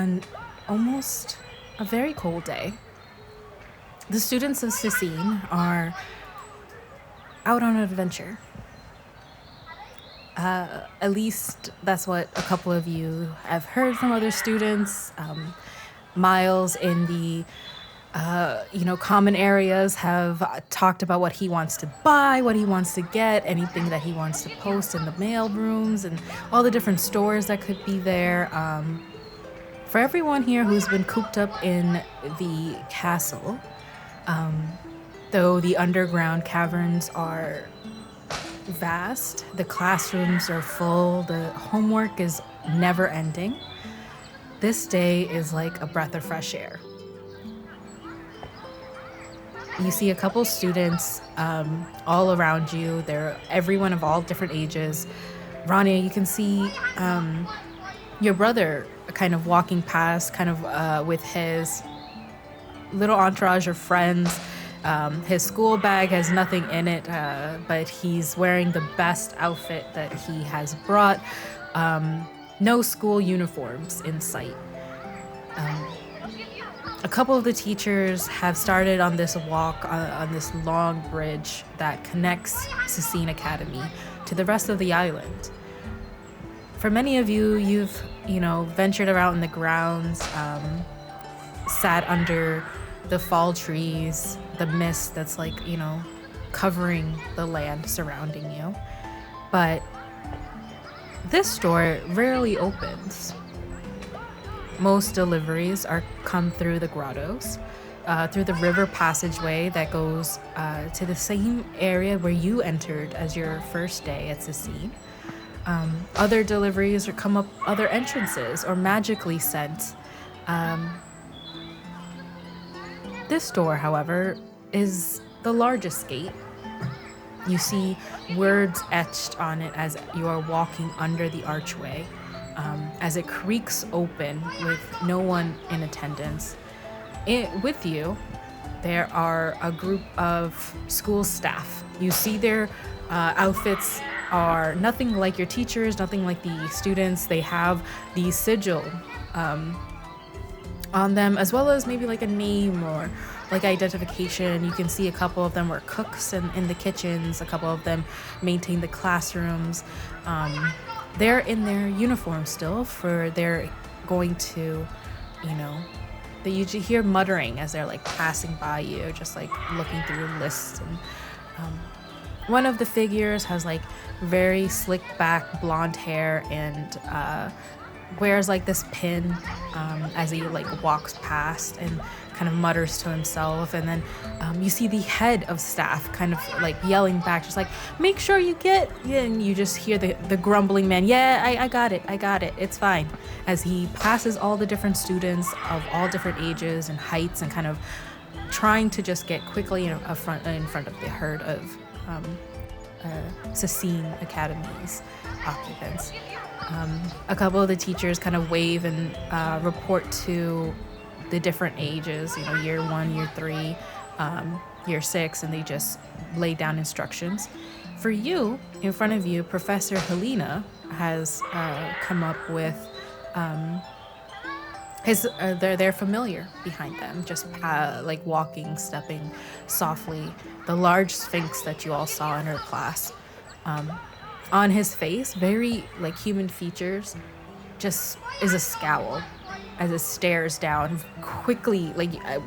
on almost a very cold day. The students of 𝘬╶ are out on an adventure. At least that's what a couple of you have heard from other students. Miles in the common areas have talked about what he wants to buy, what he wants to get, anything that he wants to post in the mail rooms, and all the different stores that could be there. For everyone here who's been cooped up in the castle, though the underground caverns are vast, the classrooms are full, the homework is never ending, this day is like a breath of fresh air. You see a couple students all around you. They're everyone of all different ages. Rania, you can see your brother kind of walking past, with his little entourage of friends. His school bag has nothing in it, but he's wearing the best outfit that he has brought. No school uniforms in sight. A couple of the teachers have started on this walk on this long bridge that connects 𝘬╶ Academy to the rest of the island. For many of you, you've ventured around in the grounds, sat under the fall trees, the mist that's covering the land surrounding you. But this store rarely opens. Most deliveries come through the grottos, through the river passageway that goes to the same area where you entered as your first day at 𝘬╶. Other deliveries come up other entrances or magically sent. This door, however, is the largest gate. You see words etched on it as you are walking under the archway. As it creaks open with no one in attendance. With you, there are a group of school staff. You see their outfits are nothing like your teachers, nothing like the students. They have the sigil on them, as well as maybe like a name or like identification. You can see a couple of them were cooks in the kitchens. A couple of them maintain the classrooms. They're in their uniform still, for they're going to, they usually hear muttering as they're passing by you, just looking through lists. And one of the figures has very slicked back blonde hair and wears this pin as he walks past and kind of mutters to himself. And then you see the head of staff kind of yelling back, just make sure you get, and you just hear the grumbling man, I got it, it's fine, as he passes all the different students of all different ages and heights and kind of trying to just get quickly in front of the herd of 𝘬╶ Academy's occupants. A couple of the teachers kind of wave and report to the different ages, year 1, year 3, year 6, and they just lay down instructions. For you, in front of you, Professor Helena has come up with their familiar behind them, just walking, stepping softly, the large sphinx that you all saw in her class. On his face, very human features, just is a scowl as it stares down quickly.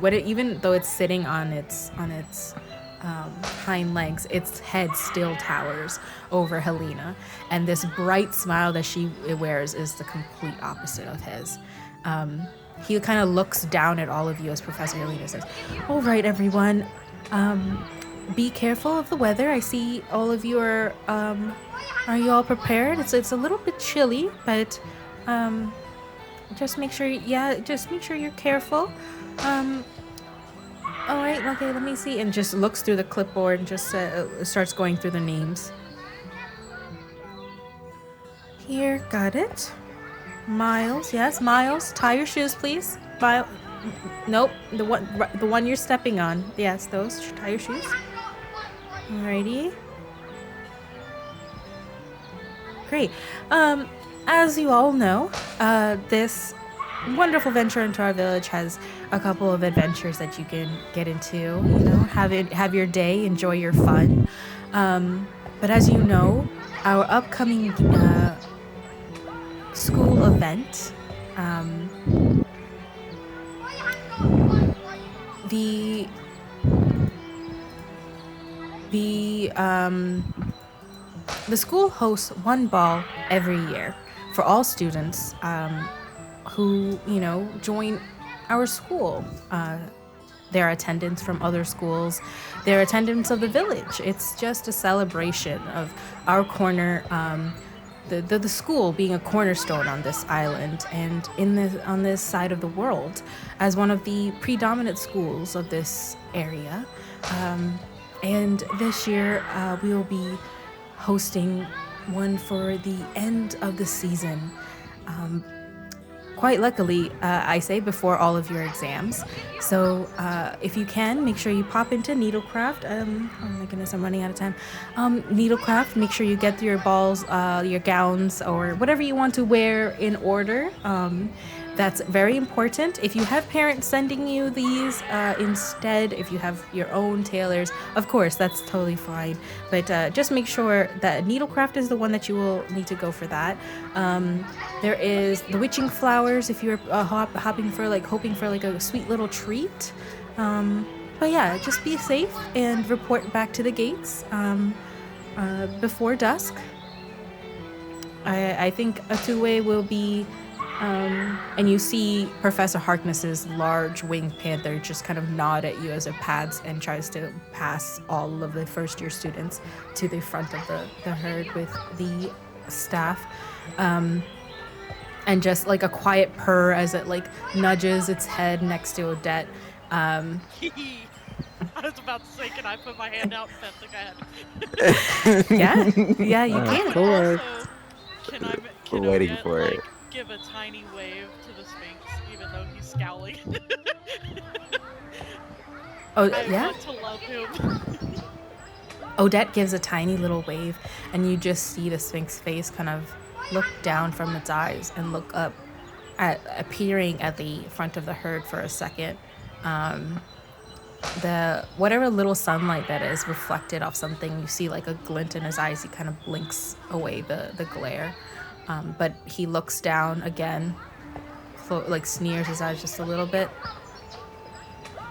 Even though it's sitting on its hind legs, its head still towers over Helena, and this bright smile that she wears is the complete opposite of his. He kind of looks down at all of you as Professor Helena says, "All right, everyone, be careful of the weather. I see all of you are you all prepared? It's a little bit chilly, but just make sure you're careful. All right, okay, let me see," and just looks through the clipboard and just starts going through the names. Here, got it. Miles, yes, Miles, tie your shoes, please. Nope, the one you're stepping on. Yes, those. Tie your shoes. Alrighty. Great. As you all know, this wonderful venture into our village has a couple of adventures that you can get into. You know, have your day, enjoy your fun. But as you know, our upcoming school event, the the the school hosts one ball every year for all students who, you know, join our school. Their attendance from other schools, their attendance of the village. It's just a celebration of our corner, the school being a cornerstone on this island and on this side of the world as one of the predominant schools of this area. And this year we will be hosting one for the end of the season. Quite luckily, I say, before all of your exams. So if you can, make sure you pop into Needlecraft. Oh my goodness, I'm running out of time. Needlecraft, make sure you get your balls, your gowns, or whatever you want to wear in order. That's very important. If you have parents sending you these instead, if you have your own tailors, of course, that's totally fine. But just make sure that Needlecraft is the one that you will need to go for that. There is the witching flowers if you're hoping for like a sweet little treat. But yeah, just be safe and report back to the gates before dusk. I think 𝘀𝑀 will be... and you see Professor Harkness's large winged panther just kind of nod at you as it pads and tries to pass all of the first year students to the front of the herd with the staff. And just like a quiet purr as it like nudges its head next to Odette. I was about to say, can I put my hand out and pet the cat? Yeah, you can. Of course. Can We're waiting Odette, for like, it. give a tiny wave to the Sphinx, even though he's scowling? Oh, I yeah? want to love him. Odette gives a tiny little wave, and you just see the Sphinx face kind of look down from its eyes and look up, appearing at the front of the herd for a second. The whatever little sunlight that is reflected off something, you see like a glint in his eyes. He kind of blinks away the glare, but he looks down again, like sneers his eyes just a little bit,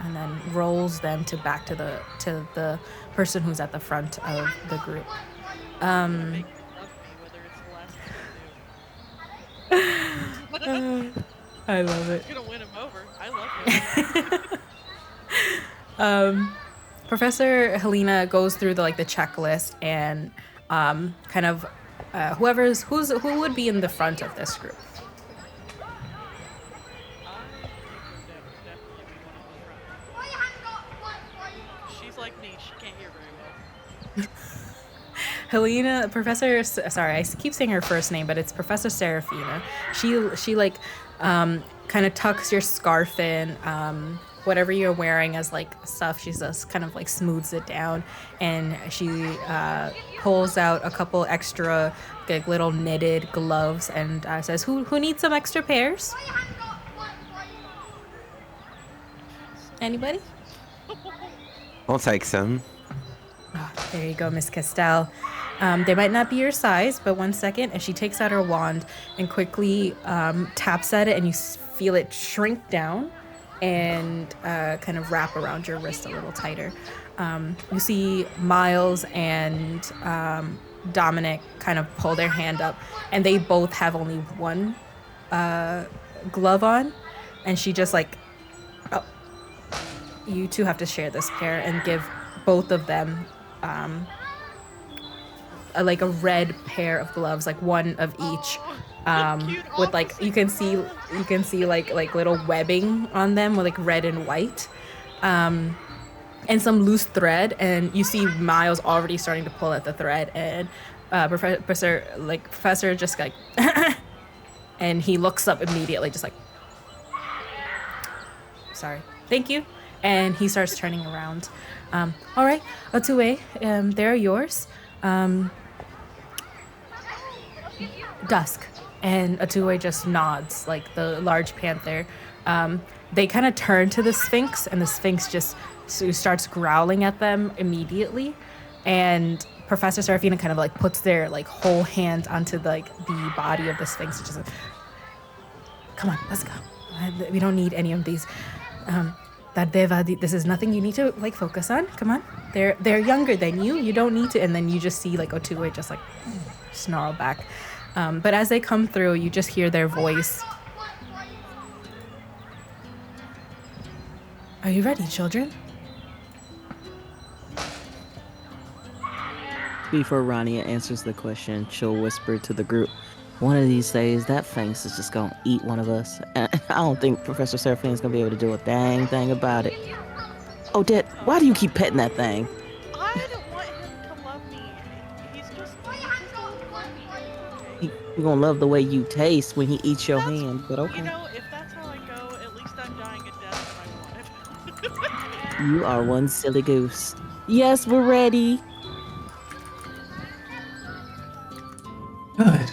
and then rolls them back to the person who's at the front of the group. I love it. I'm gonna win him over. I love him. Professor Helena goes through the checklist and kind of who would be in the front of this group. She's like me. She can't hear very well. Helena, sorry, I keep saying her first name, but it's Professor Serafina. She like kind of tucks your scarf in, whatever you're wearing as like stuff. She just kind of like smooths it down, and she pulls out a couple extra like little knitted gloves and says, "Who needs some extra pairs? Anybody?" I'll take some. Oh, there you go, Miss Castell. They might not be your size, but 1 second. And she takes out her wand and quickly taps at it, and you feel it shrink down and kind of wrap around your wrist a little tighter. You see Miles and Dominic kind of pull their hand up, and they both have only one glove on. And she just like, "Oh, you two have to share this pair," and give both of them like a red pair of gloves, like one of each, with like you can see like little webbing on them with like red and white, and some loose thread. And you see Miles already starting to pull at the thread, and Professor just like and he looks up immediately, just like, "Sorry, thank you," and he starts turning around. All right, 𝘀𝑀, they're yours. Dusk, And 𝘀𐀂𐌂 just nods, like the large panther. They kind of turn to the Sphinx, and the Sphinx just starts growling at them immediately. And Professor Serafina kind of like puts their like whole hand onto like the body of the Sphinx, just like, come on, let's go. We don't need any of these. This is nothing you need to like focus on. Come on, they're younger than you. You don't need to. And then you just see like 𝘀𝑂𝑂𝑗 just like snarl back. But as they come through, you just hear their voice. Are you ready, children? Before Rania answers the question, she'll whisper to the group, one of these days, that Sphinx is just gonna eat one of us. And I don't think Professor Seraphina's gonna be able to do a dang thing about it. Odette, why do you keep petting that thing? I don't want him to love me. He's just He's gonna love the way you taste when he eats your That's- hand, but okay. You know, if that's how I go, at least I'm dying a death that I wanted. You are one silly goose. Yes, we're ready. Good.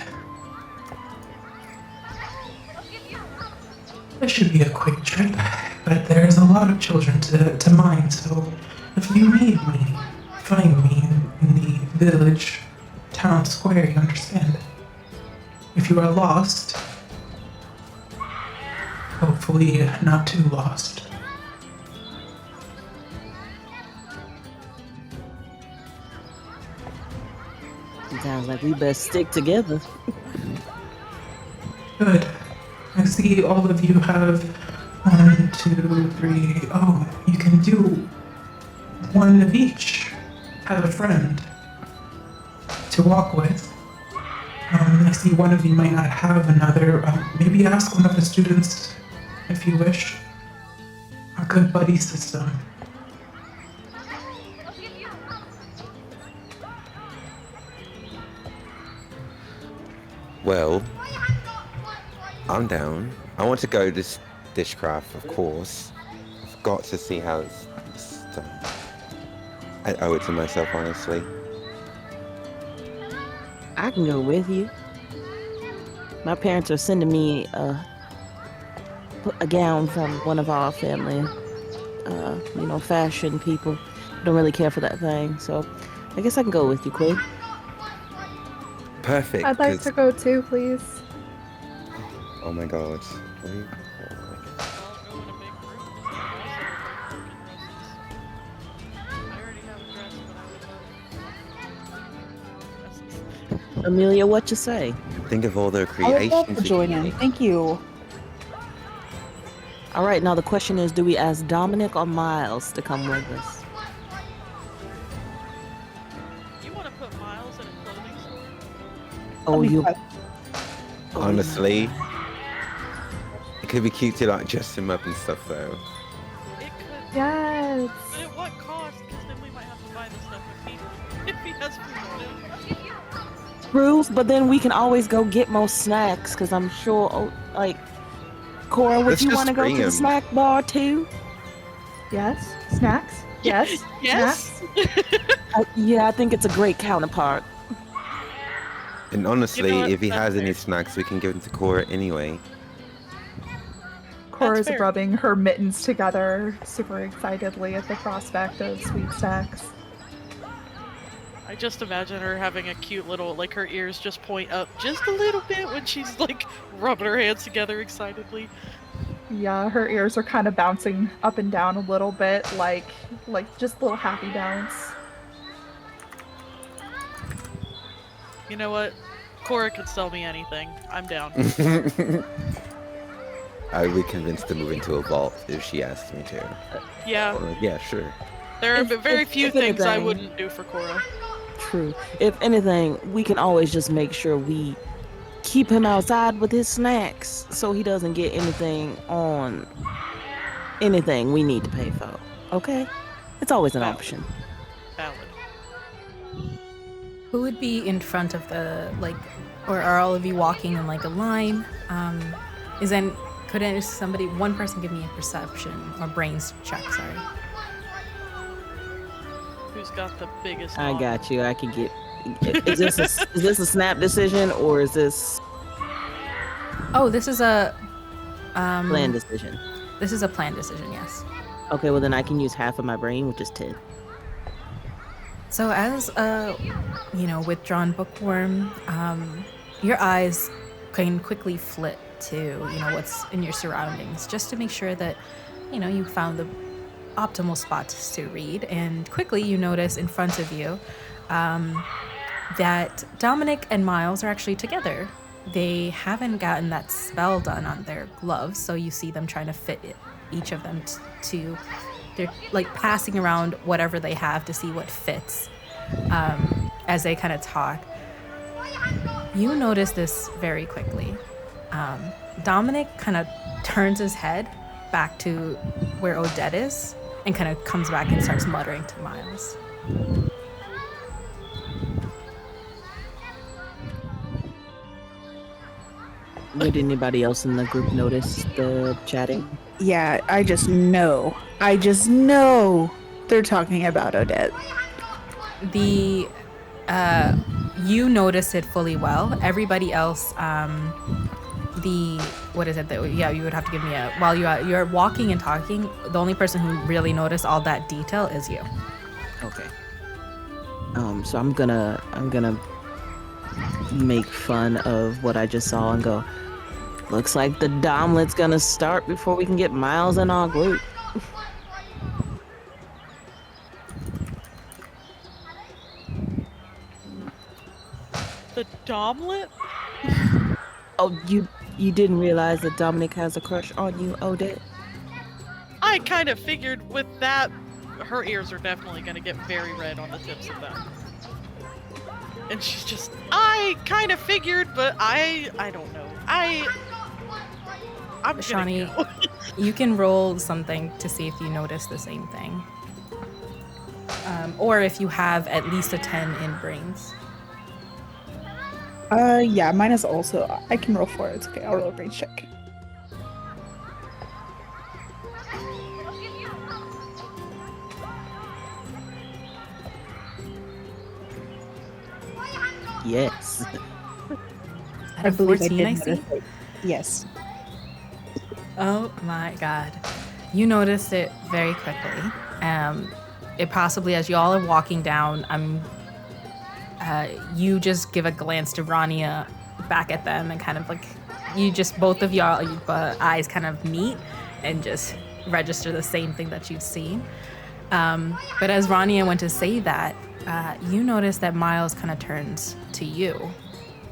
This should be a quick trip, but there's a lot of children to mind, so if you need me, find me in the village, town square, you understand? If you are lost, hopefully not too lost. Sounds like we best stick together. Good. I see all of you have 1, 2, 3. Oh, you can do one of each. Have a friend to walk with. I see one of you might not have another. Maybe ask one of the students if you wish. A good buddy system. Well, I'm down. I want to go to Dishcraft, of course. I've got to see how it's done. I owe it to myself, honestly. I can go with you. My parents are sending me a gown from one of our family, fashion people. Don't really care for that thing, so I guess I can go with you, Quinn. Perfect. I'd like 'cause- to go too, please. Oh my god. I'll go in a big group. I already have a dress, but I would love Amelia, what you say? Think of all the I creations. would love to we join can in. make. Thank you. All right, now the question is, do we ask Dominic or Miles to come with us? You want to put Miles in a clothing store? Oh, That'd be you. fun. Honestly, it could be cute to like dress him up and stuff though. It could. Yes. But at what cost? Because then we might have to buy the stuff if he has food on him. Bruce, but then we can always go get more snacks, because I'm sure, Cora, would Let's you just want to go bring to the him. snack bar too? Yes. Snacks. Yes. Yes. Yeah, I think it's a great counterpart. And honestly, what? if he That's has any fair. snacks, we can give them to Cora anyway. Cora's fair. rubbing her mittens together super excitedly at the prospect of sweet snacks. I just imagine her having a cute little, like her ears just point up just a little bit when she's like rubbing her hands together excitedly. Yeah, her ears are kind of bouncing up and down a little bit, like just little happy bounce. You know what? Cora could sell me anything. I'm down. I would be convinced to move into a vault if she asked me to. Yeah, Or, yeah, sure. there are If- very if- few if things I anything- wouldn't do for Cora. True. If anything, we can always just make sure we keep him outside with his snacks so he doesn't get anything we need to pay for. Okay? It's always an Valid. option. Valid. Who would be in front of the or are all of you walking in like a line? Could one person give me a perception or brains check? Sorry. Who's got the biggest? I knob? got you. I can get. Is this a snap decision or is this? Oh, this is a Plan decision. This is a planned decision, yes. Okay, well then I can use half of my brain, which is 10. So as a, withdrawn bookworm, your eyes can quickly flit to, what's in your surroundings, just to make sure that, you found the optimal spot to read. And quickly you notice in front of you that Dominic and Miles are actually together. They haven't gotten that spell done on their gloves, so you see them trying to fit each of them to they're like passing around whatever they have to see what fits as they kind of talk. You notice this very quickly. Dominic kind of turns his head back to where Odette is and kind of comes back and starts muttering to Miles. Did anybody else in the group notice the chatting? Yeah, I just know they're talking about Odette. You notice it fully well. Everybody else, what is it that, you would have to give me while you're walking and talking, the only person who really noticed all that detail is you. Okay. So I'm gonna make fun of what I just saw and go, looks like the Domlet's gonna start before we can get Miles in our group. The Domlet? Oh, you didn't realize that Dominic has a crush on you, Odette? I kind of figured with that, her ears are definitely going to get very red on the tips of them. And she's just, I kind of figured, but I don't know. I'm Shawnee, gonna go. you can roll something to see if you notice the same thing. Or if you have at least a 10 in brains. Yeah, mine is also, I can roll 4, it's okay, I'll roll a brain check. Yes. I believe 14, I I did see. notice it. Yes. Oh my god. You noticed it very quickly. It possibly, as you all are walking down, you just give a glance to Rania back at them and kind of like, both of y'all eyes kind of meet and just register the same thing that you've seen. But as Rania went to say that, you notice that Miles kind of turns to you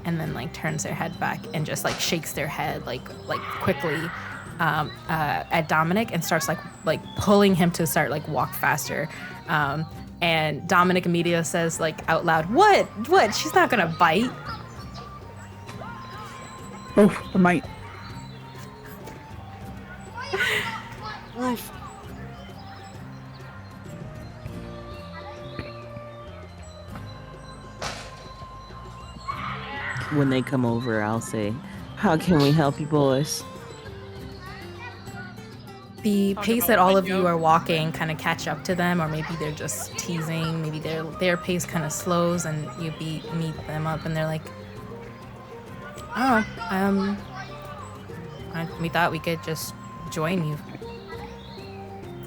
and then like turns their head back and just like shakes their head like quickly at Dominic and starts like pulling him to start like walk faster. And Dominic immediately says like out loud, what? She's not gonna bite. Oh, I might. Roof. When they come over, I'll say, how can we help you boys? The Talk pace about that all my of you joke. are walking kind of catch up to them, or maybe they're just teasing. Maybe their pace kind of slows, and you meet them up, and they're like, "Oh, we thought we could just join you,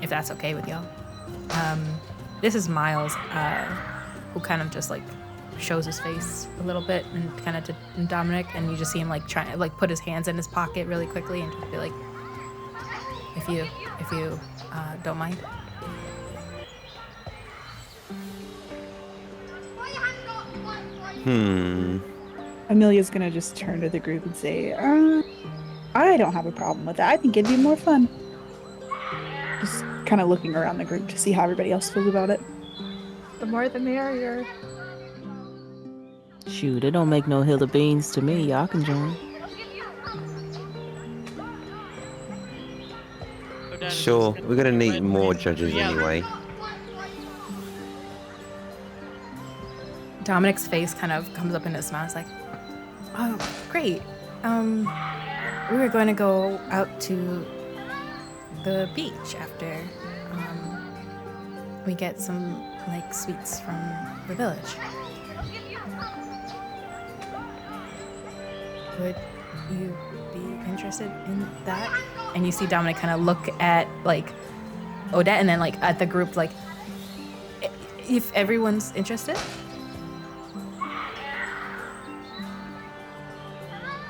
if that's okay with y'all." This is Miles, who kind of just like shows his face a little bit, and kind of to Dominic, and you just see him like trying to like put his hands in his pocket really quickly, and just be like, if you don't mind. Amelia's gonna just turn to the group and say, I don't have a problem with that. I think it'd be more fun. Just kind of looking around the group to see how everybody else feels about it. The more the merrier. Shoot, it don't make no hill of beans to me. Y'all can join. Odette is Sure, just we're gonna need red more face. judges Yeah. anyway. Dominic's face kind of comes up in his mouth. It's like, oh, great. We were going to go out to the beach after we get some like sweets from the village. Would you be interested in that? And you see Dominic kind of look at like Odette and then like at the group, like if everyone's interested.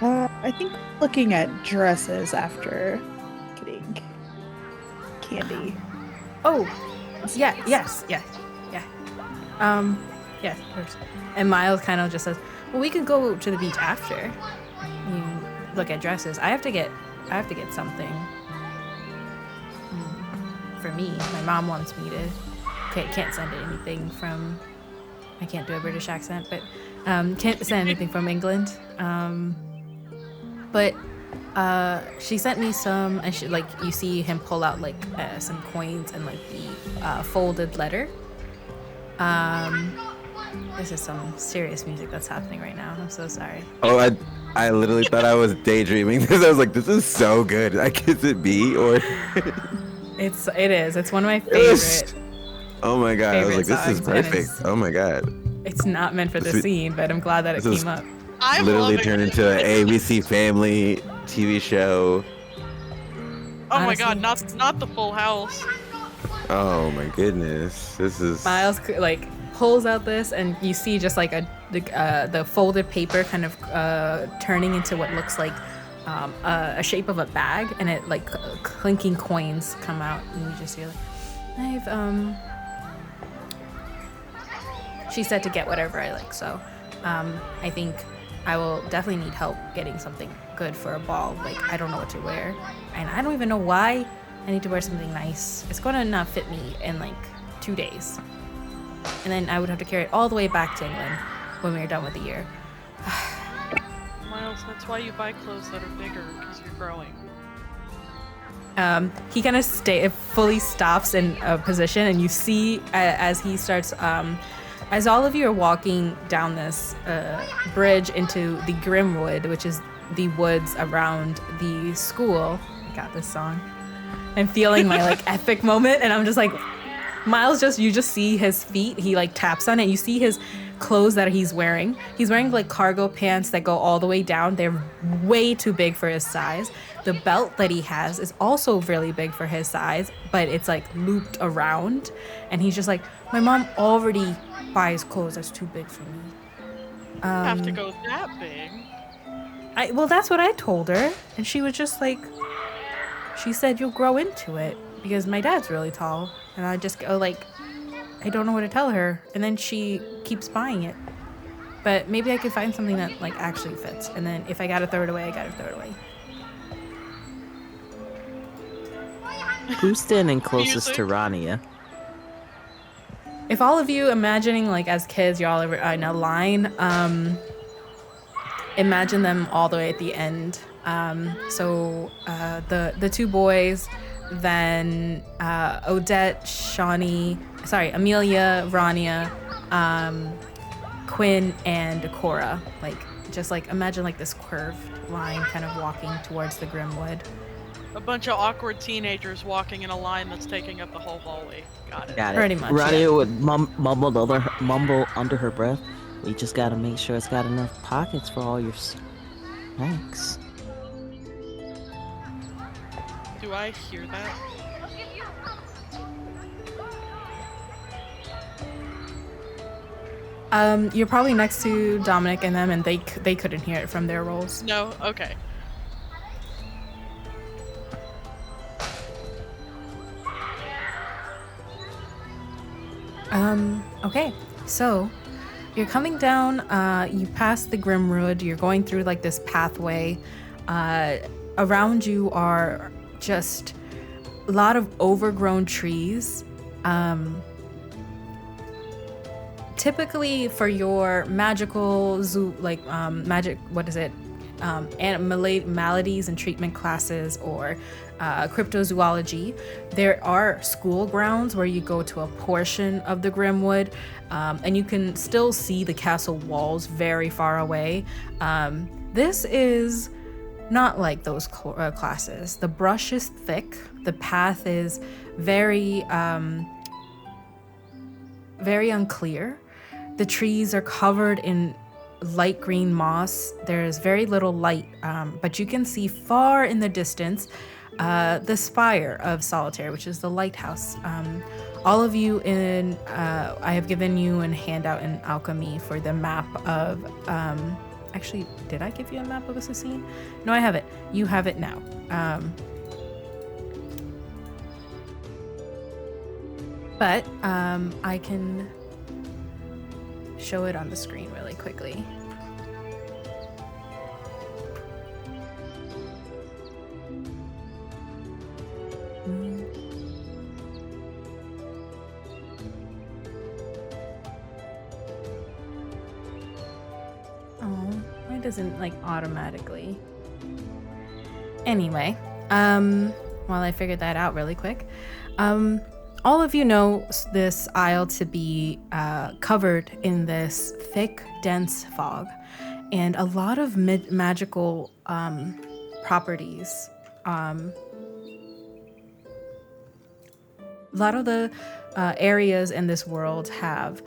I think looking at dresses after getting candy. Oh, yeah, yes, yeah. Yeah, of course. And Miles kind of just says, "Well, we could go to the beach after you look at dresses. I have to get something for me. My mom wants me to. Okay, can't send anything from. I can't do a British accent, but can't send anything from England. But she sent me some, and she, like, you see him pull out like some coins and like the folded letter. This is some serious music that's happening right now. I'm so sorry. Oh, I literally thought I was daydreaming because I was like, this is so good. Like, is it B or? It is. It's one of my favorite. Oh my god! I was like, this is songs, and perfect. Oh my god! It's not meant for the scene, but I'm glad that it This is came up. I literally love it. turned into an ABC Family TV show. Oh my god, Honestly. not the Full House. Oh my goodness! This is. Miles like pulls out this, and you see just like the folded paper kind of turning into what looks like a shape of a bag, and it like clinking coins come out, and you just hear like, she said to get whatever I like, so I think I will definitely need help getting something good for a ball. Like, I don't know what to wear, and I don't even know why I need to wear something nice. It's gonna not fit me in like 2 days, and then I would have to carry it all the way back to England when we are done with the year. Miles, that's why you buy clothes that are bigger, because you're growing. He kind of fully stops in a position, and you see as he starts, as all of you are walking down this bridge into the Grimwood, which is the woods around the school. I got this song. I'm feeling my like epic moment, and I'm just like, Miles, you just see his feet. He like taps on it. You see his clothes that he's wearing. He's wearing like cargo pants that go all the way down. They're way too big for his size. The belt that he has is also really big for his size, but it's like looped around. And he's just like, my mom already buys clothes that's too big for me. Have to go that big. Well, that's what I told her. And she was just like, she said, you'll grow into it because my dad's really tall. And I just go like, I don't know what to tell her. And then she keeps buying it. But maybe I could find something that like actually fits. And then if I gotta throw it away, I gotta throw it away. Who's standing closest to Rania? If all of you imagining like as kids, you're all in a line, imagine them all the way at the end. So the two boys, then Odette, Amelia, Rania, Quinn, and Cora. Like, just like imagine like this curved line kind of walking towards the Grimwood. A bunch of awkward teenagers walking in a line that's taking up the whole hallway. Got it. Got it. Pretty much, Rania yeah. would mumble under her breath. You just gotta make sure it's got enough pockets for all your snacks. Do I hear that? You're probably next to Dominic and them, and they couldn't hear it from their roles. No? Okay. Okay, so you're coming down, you pass the Grimwood, you're going through like this pathway. Around you are just a lot of overgrown trees. Typically for your magical maladies and treatment classes or cryptozoology, there are school grounds where you go to a portion of the Grimwood, and you can still see the castle walls very far away. This is not like those classes. The brush is thick. The path is very unclear. The trees are covered in light green moss. There's very little light, but you can see far in the distance the spire of Solitaire, which is the lighthouse. All of you I have given you a handout in alchemy for the map of, actually, did I give you a map of the scene? No, I have it. You have it now. But I can show it on the screen really quickly. Why doesn't like automatically? Anyway, while I figured that out really quick, all of you know this isle to be covered in this thick, dense fog, and a lot of magical properties. A lot of the areas in this world have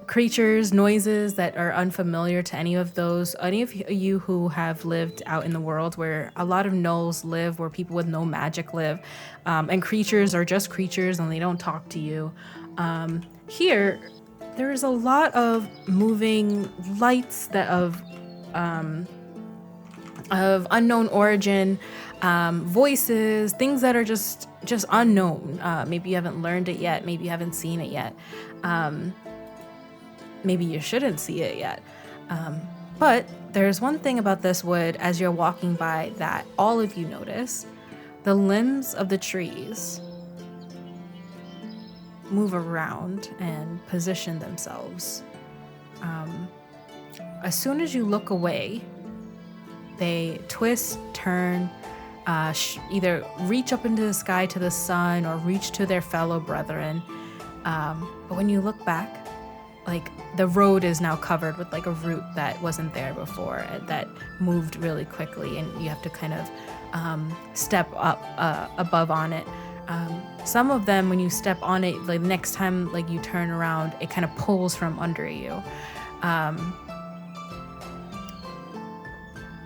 creatures, noises that are unfamiliar to any of you who have lived out in the world where a lot of gnolls live, where people with no magic live, and creatures are just creatures and they don't talk to you. Here, there is a lot of moving lights that of unknown origin, voices, things that are just unknown. Maybe you haven't learned it yet. Maybe you haven't seen it yet. Maybe you shouldn't see it yet. But there's one thing about this wood as you're walking by that all of you notice. The limbs of the trees move around and position themselves. As soon as you look away, they twist, turn, either reach up into the sky to the sun or reach to their fellow brethren. But when you look back, like the road is now covered with like a root that wasn't there before, that moved really quickly, and you have to kind of step up above on it. Some of them, when you step on it, like next time like you turn around, it kind of pulls from under you.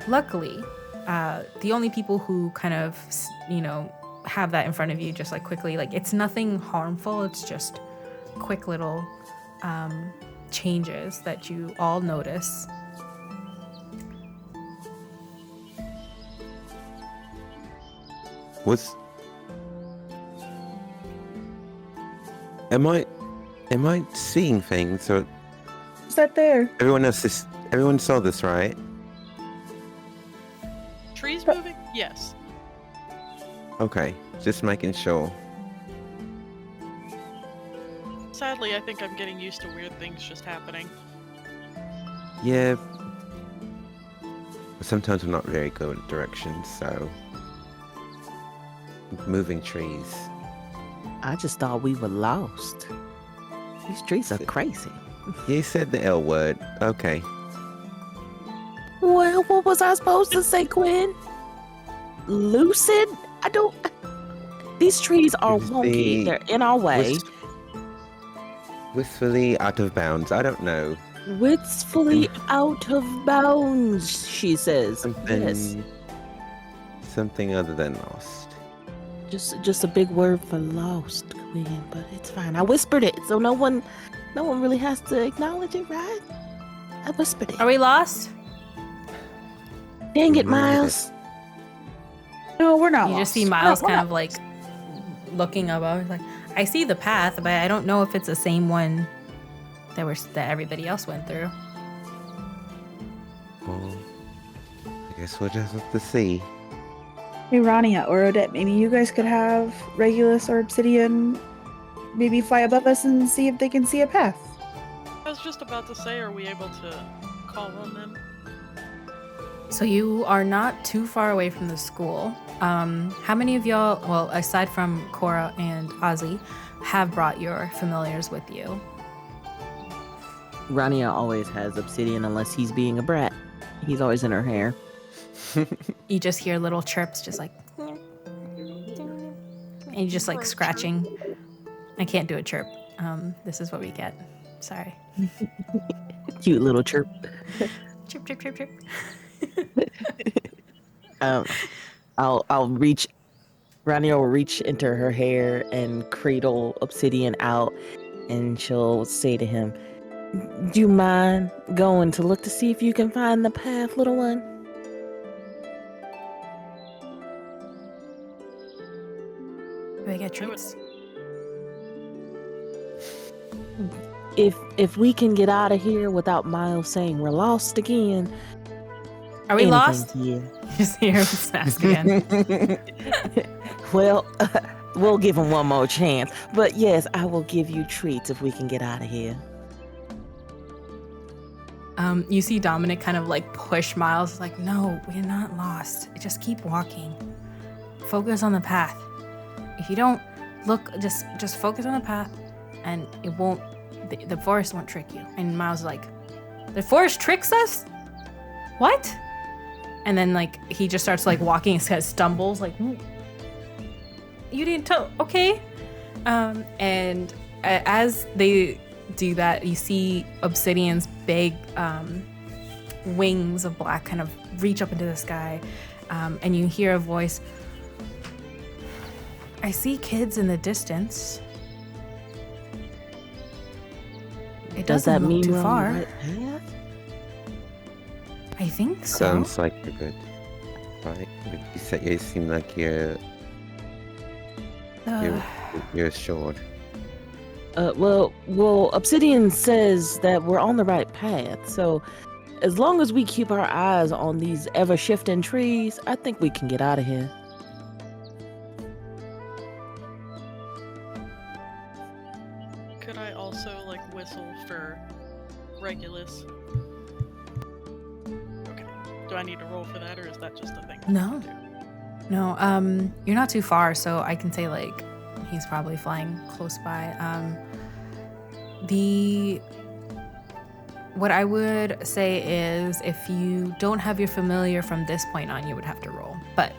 Luckily, the only people who kind of, have that in front of you just like quickly, like it's nothing harmful, it's just quick little changes that you all notice. Am I seeing things, or Is that there? everyone saw this, right? Trees moving? Yes. Okay, just making sure. Sadly, I think I'm getting used to weird things just happening. Yeah. Sometimes I'm not very good at directions, so moving trees. I just thought we were lost. These trees are crazy. You said the L word. Okay. Well, what was I supposed to say, Quinn? Lucid? These trees are wonky. They're in our way. Wistfully out of bounds. I don't know. Wistfully out of bounds, she says. Yes. Something other than lost. Just a big word for lost, Quinn, but it's fine. I whispered it, so no one really has to acknowledge it, right? I whispered it. Are we lost? Dang it, Miles. No, we're not. You just lost. see Miles We're kind not of like looking above, like, I see the path, but I don't know if it's the same one that everybody else went through. Well, I guess we'll just have to see. Hey, Rania or Odette, maybe you guys could have Regulus or Obsidian maybe fly above us and see if they can see a path. I was just about to say, are we able to call on them? So you are not too far away from the school. How many of y'all, well, aside from Cora and Ozzy, have brought your familiars with you? Rania always has Obsidian unless he's being a brat. He's always in her hair. You just hear little chirps, just like, and you just like scratching. I can't do a chirp. This is what we get. Sorry. Cute little chirp. Chirp, chirp, chirp, chirp. I'll reach. Rania will reach into her hair and cradle Obsidian out, and she'll say to him, "Do you mind going to look to see if you can find the path, little one?" Do I get treats? If we can get out of here without Miles saying we're lost again. Are we lost? Yeah. You just hear him ask again. Well, we'll give him one more chance. But yes, I will give you treats if we can get out of here. You see Dominic kind of like push Miles, like, no, we're not lost. Just keep walking. Focus on the path. If you don't look, just focus on the path, and it won't. The forest won't trick you. And Miles is like, the forest tricks us? What? And then like he just starts like walking, and kind of stumbles, like, you didn't tell. Okay. And as they do that, you see Obsidian's big wings of black kind of reach up into the sky, and you hear a voice. I see kids in the distance. It Does that doesn't mean look too we're far. on the right path? I think so. Sounds like you're good. Right? You seem like you're assured. Well, Obsidian says that we're on the right path. So, as long as we keep our eyes on these ever-shifting trees, I think we can get out of here. Could I also like whistle for Regulus? Okay. Do I need to roll for that, or is that just a thing? No. No, you're not too far, so I can say like he's probably flying close by. What I would say is if you don't have your familiar from this point on, you would have to roll. But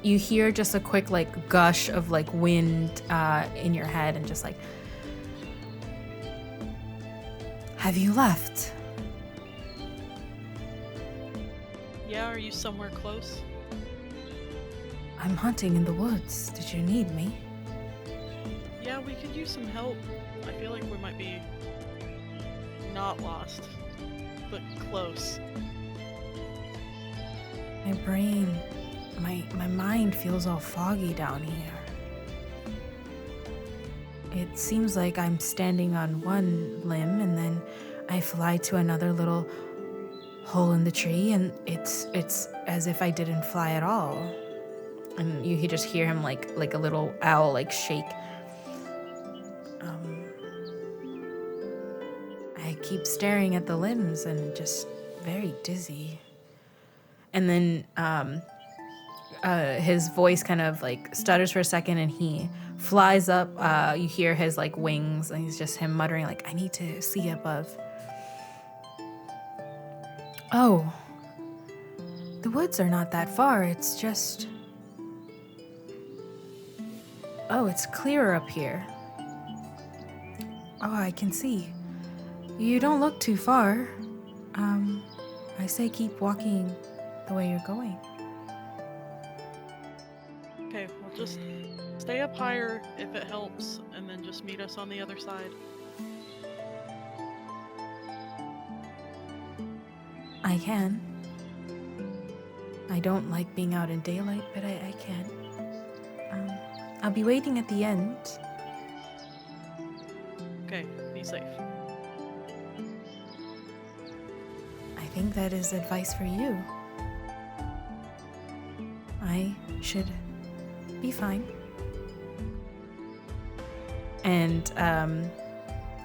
you hear just a quick like gush of like wind in your head, and just like, have you left? Yeah, are you somewhere close? I'm hunting in the woods. Did you need me? Yeah, we could use some help. I feel like we might be not lost, but close. My brain, my mind feels all foggy down here. It seems like I'm standing on one limb, and then I fly to another little hole in the tree, and it's as if I didn't fly at all. And you just hear him like a little owl like shake. I keep staring at the limbs and just very dizzy. And then his voice kind of like stutters for a second, and he flies up. You hear his like wings, and he's just him muttering like, I need to see above. Oh, the woods are not that far. It's just... Oh, it's clearer up here. Oh, I can see. You don't look too far. I say keep walking the way you're going. Okay, we'll just stay up higher if it helps, and then just meet us on the other side. I can. I don't like being out in daylight, but I can. I'll be waiting at the end. Okay, be safe. I think that is advice for you. I should be fine. And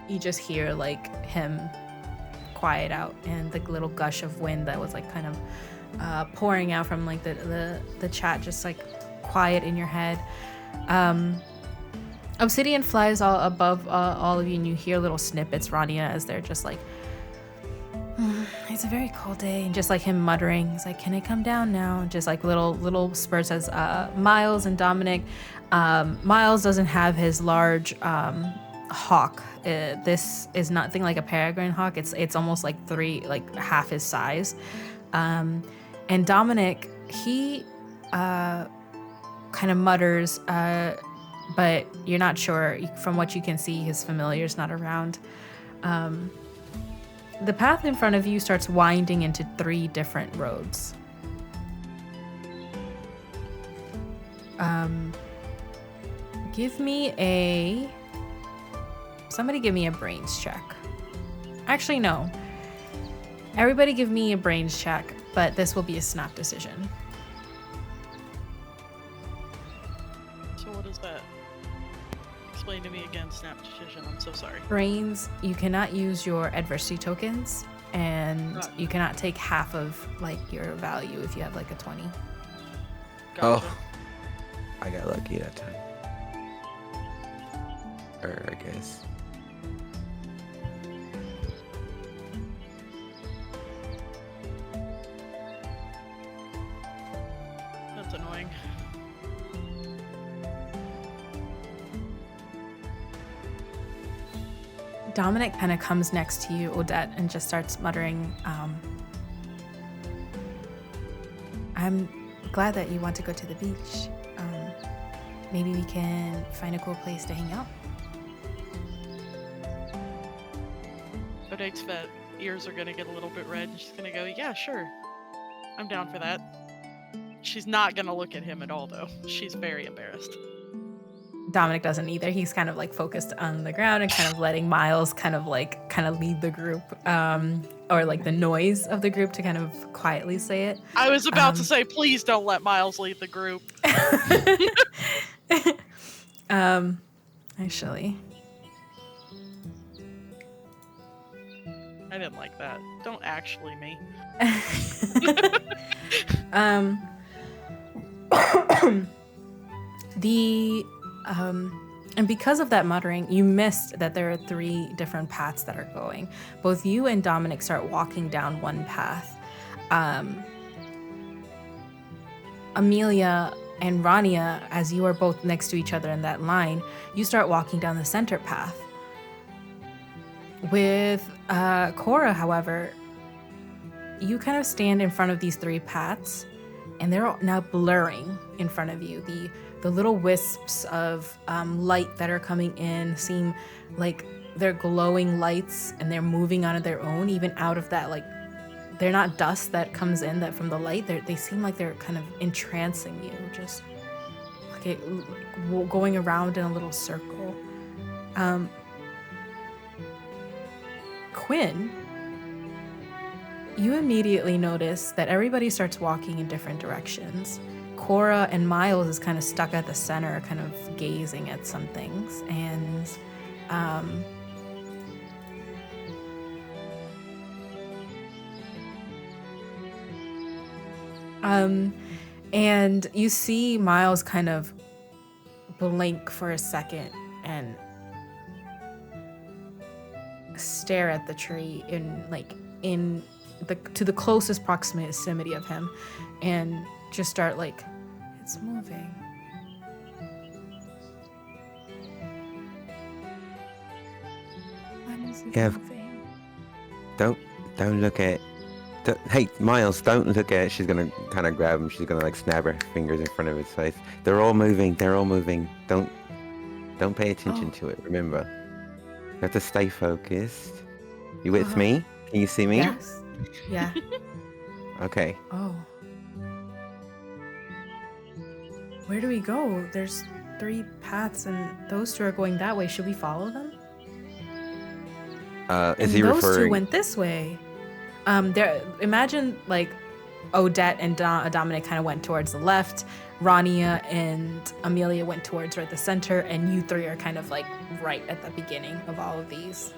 you just hear like him quiet out, and the little gush of wind that was like kind of pouring out from like the chat just like quiet in your head. Obsidian flies all above all of you, and you hear little snippets, Rania, as they're just like, it's a very cold day, and just like him muttering, he's like, can I come down now? Just like little spurts as Miles and Dominic. Miles doesn't have his large hawk. This is nothing like a peregrine hawk. It's almost like half his size. And Dominic, he kind of mutters, but you're not sure. From what you can see, his familiar's not around. The path in front of you starts winding into 3 different roads. Somebody give me a brains check. Actually, no. Everybody give me a brains check, but this will be a snap decision. So what is that? Explain to me again, snap decision. I'm so sorry. Brains, you cannot use your adversity tokens, and you cannot take half of like your value if you have like a 20. Gotcha. Oh, I got lucky that time. Or I guess. That's annoying. Dominic kind of comes next to you, Odette, and just starts muttering, I'm glad that you want to go to the beach. Maybe we can find a cool place to hang out. Odette's ears are gonna get a little bit red. She's gonna go, yeah, sure. I'm down for that. She's not gonna look at him at all, though. She's very embarrassed. Dominic doesn't either. He's kind of like focused on the ground and kind of letting Miles kind of lead the group, or like the noise of the group to kind of quietly say it. I was about to say, please don't let Miles lead the group. Actually, I didn't like that. Don't actually me. And because of that muttering, you missed that there are 3 different paths that are going. Both you and Dominic start walking down one path. Amelia and Rania, as you are both next to each other in that line, you start walking down the center path. With Cora, however, you kind of stand in front of these 3 paths, and they're now blurring in front of you. The little wisps of light that are coming in seem like they're glowing lights, and they're moving on their own, even out of that, like, they're not dust that comes in that from the light. They seem like they're kind of entrancing you, just like going around in a little circle. Quinn, you immediately notice that everybody starts walking in different directions. Cora and Miles is kind of stuck at the center, kind of gazing at some things, and you see Miles kind of blink for a second and stare at the tree to the closest proximity of him, and just start like, it's moving. Why is it moving? Don't look at. Hey, Miles, don't look at it. She's gonna kind of grab him. She's gonna like snap her fingers in front of his face. They're all moving. Don't pay attention to it. Remember, you have to stay focused. You with me? Can you see me? Yes. Yeah. Okay. Oh. Where do we go? There's 3 paths, and those 2 are going that way. Should we follow them? Is he those referring? 2 went this way. Imagine like Odette and Dominic kind of went towards the left. Rania and Amelia went towards right the center, and you 3 are kind of like right at the beginning of all of these.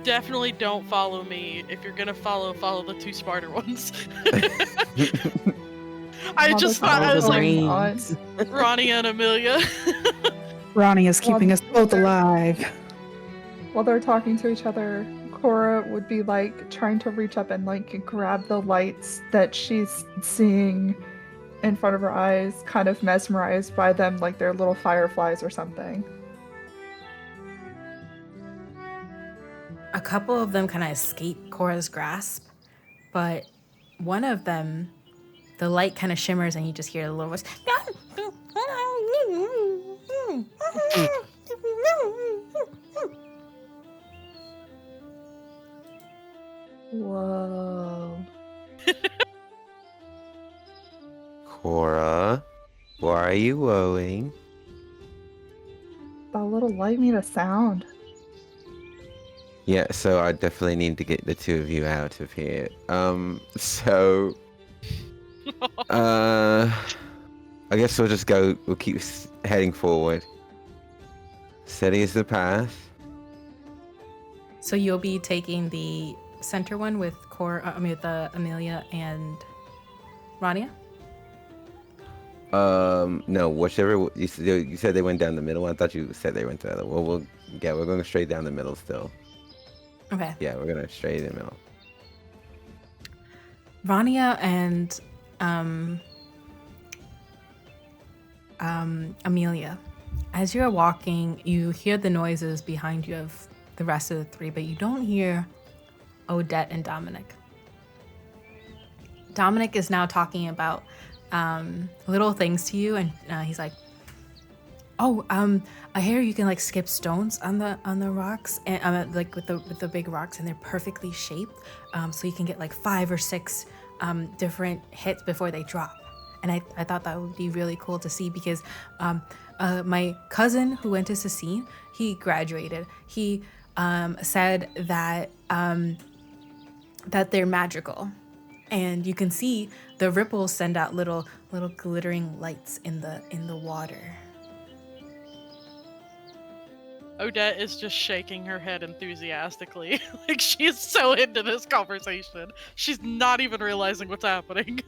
Definitely don't follow me. If you're gonna follow the 2 smarter ones. I just thought I was like, Ronnie and Amelia. Ronnie is keeping us both alive. While they're talking to each other, Cora would be like trying to reach up and like grab the lights that she's seeing in front of her eyes, kind of mesmerized by them like they're little fireflies or something. couple of them kind of escape Cora's grasp, but one of them, the light kind of shimmers and you just hear a little voice. Whoa. Cora, why are you woeing? That little light made a sound. Yeah, so I definitely need to get the two of you out of here. So I guess we'll just go. We'll keep heading forward. Steady as the path. So you'll be taking the center one with with Amelia and Rania? No, whichever you said they went down the middle. I thought you said they went to the other. Well, we're going straight down the middle still. Okay. Yeah, we're gonna straight in the middle. Rania and Amelia, as you're walking, you hear the noises behind you of the rest of the three, but you don't hear Odette and Dominic. Dominic is now talking about little things to you, and he's like, "Oh, I hear you can like skip stones on the rocks, and like with the big rocks, and they're perfectly shaped, so you can get like 5 or 6 different hits before they drop." And I thought that would be really cool to see because my cousin who went to Sassine, he graduated. He said that that they're magical, and you can see the ripples send out little glittering lights in the water. Odette is just shaking her head enthusiastically. Like, she is so into this conversation. She's not even realizing what's happening.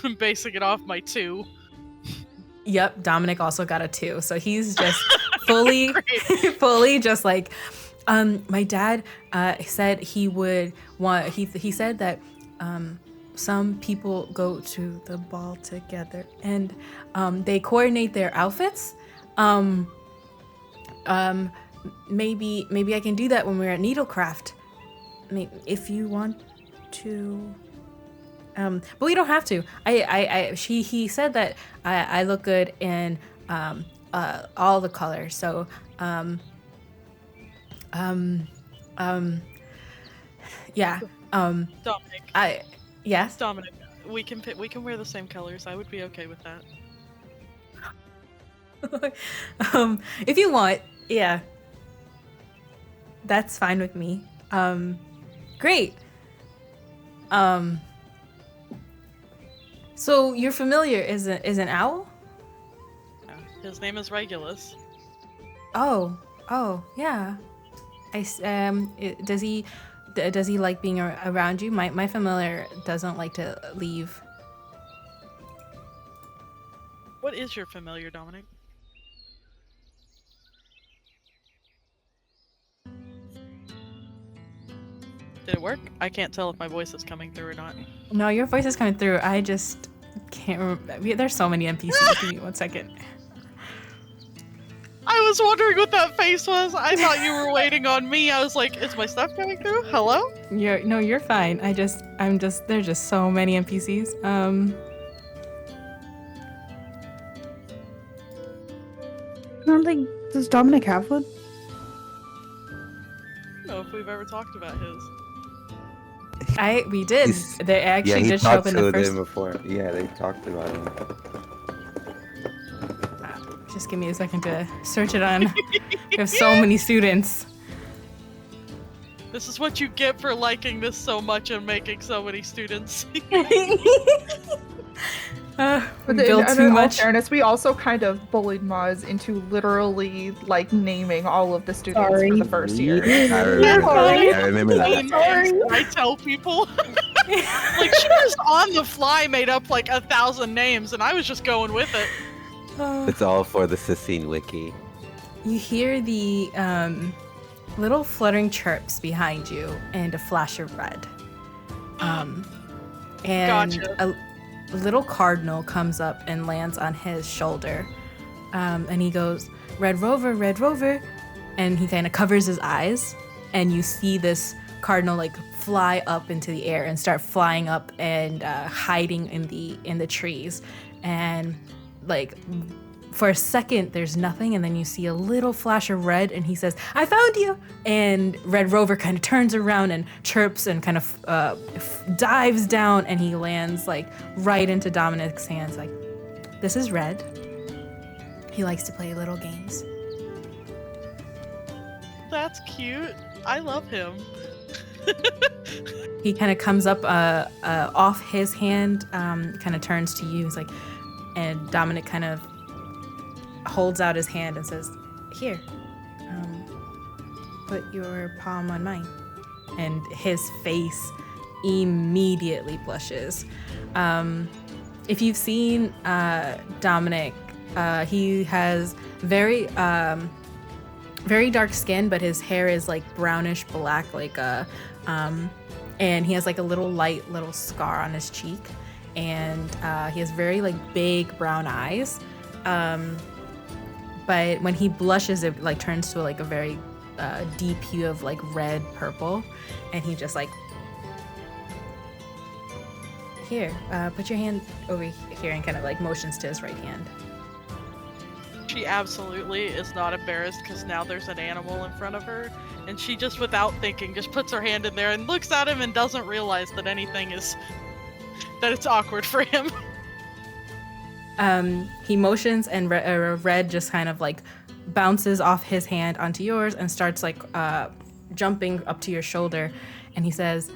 I'm basing it off my 2. Yep, Dominic also got a 2, so he's just fully just like, my dad said he would want. He said that some people go to the ball together and they coordinate their outfits. Maybe I can do that when we're at Needlecraft. If you want to. But we don't have to. He said that I look good in all the colors. So yeah. Dominic. Yes. Dominic, we can wear the same colors. I would be okay with that. If you want, yeah. That's fine with me. Great. So your familiar is an owl? His name is Regulus. Oh, yeah. Does he like being around you? My familiar doesn't like to leave. What is your familiar, Dominic? Did it work? I can't tell if my voice is coming through or not. No, your voice is coming through. I just can't remember. There's so many NPCs. Give me 1 second. I was wondering what that face was. I thought you were waiting on me. I was like, is my stuff coming through? Hello? You're fine. there's just so many NPCs. I don't think, does Dominic have one? I don't know if we've ever talked about his. We did. They actually did show up in the first. Before. Yeah, they talked about him. Just give me a second to search it on. We have so many students. This is what you get for liking this so much and making so many students. We built too in all much. fairness, we also kind of bullied Maz into literally like naming all of the students for the first year. I remember that. I tell people. Like, she just on the fly made up like 1,000 names, and I was just going with it. It's all for the Sassine wiki. You hear the little fluttering chirps behind you and a flash of red. And Gotcha. a little cardinal comes up and lands on his shoulder. And he goes, Red Rover, Red Rover. And he kind of covers his eyes. And you see this cardinal like fly up into the air and start flying up and hiding in the trees, and like for a second there's nothing, and then you see a little flash of red, and he says, "I found you!" And Red Rover kind of turns around and chirps and kind of dives down, and he lands like right into Dominic's hands. Like, "This is Red. He likes to play little games." That's cute. I love him. He kind of comes up off his hand, kind of turns to you. He's like, and Dominic kind of holds out his hand and says, "Here, put your palm on mine." And his face immediately blushes. If you've seen Dominic, he has very dark skin, but his hair is like brownish black, and he has like a little scar on his cheek, and he has very like big brown eyes. But when he blushes, it like turns to like a very deep hue of like red purple, and he just like, "Here, put your hand over here," and kind of like motions to his right hand. She absolutely is not embarrassed because now there's an animal in front of her, and she just, without thinking, just puts her hand in there and looks at him and doesn't realize that that it's awkward for him. He motions, and Red just kind of like bounces off his hand onto yours and starts like jumping up to your shoulder, and he says,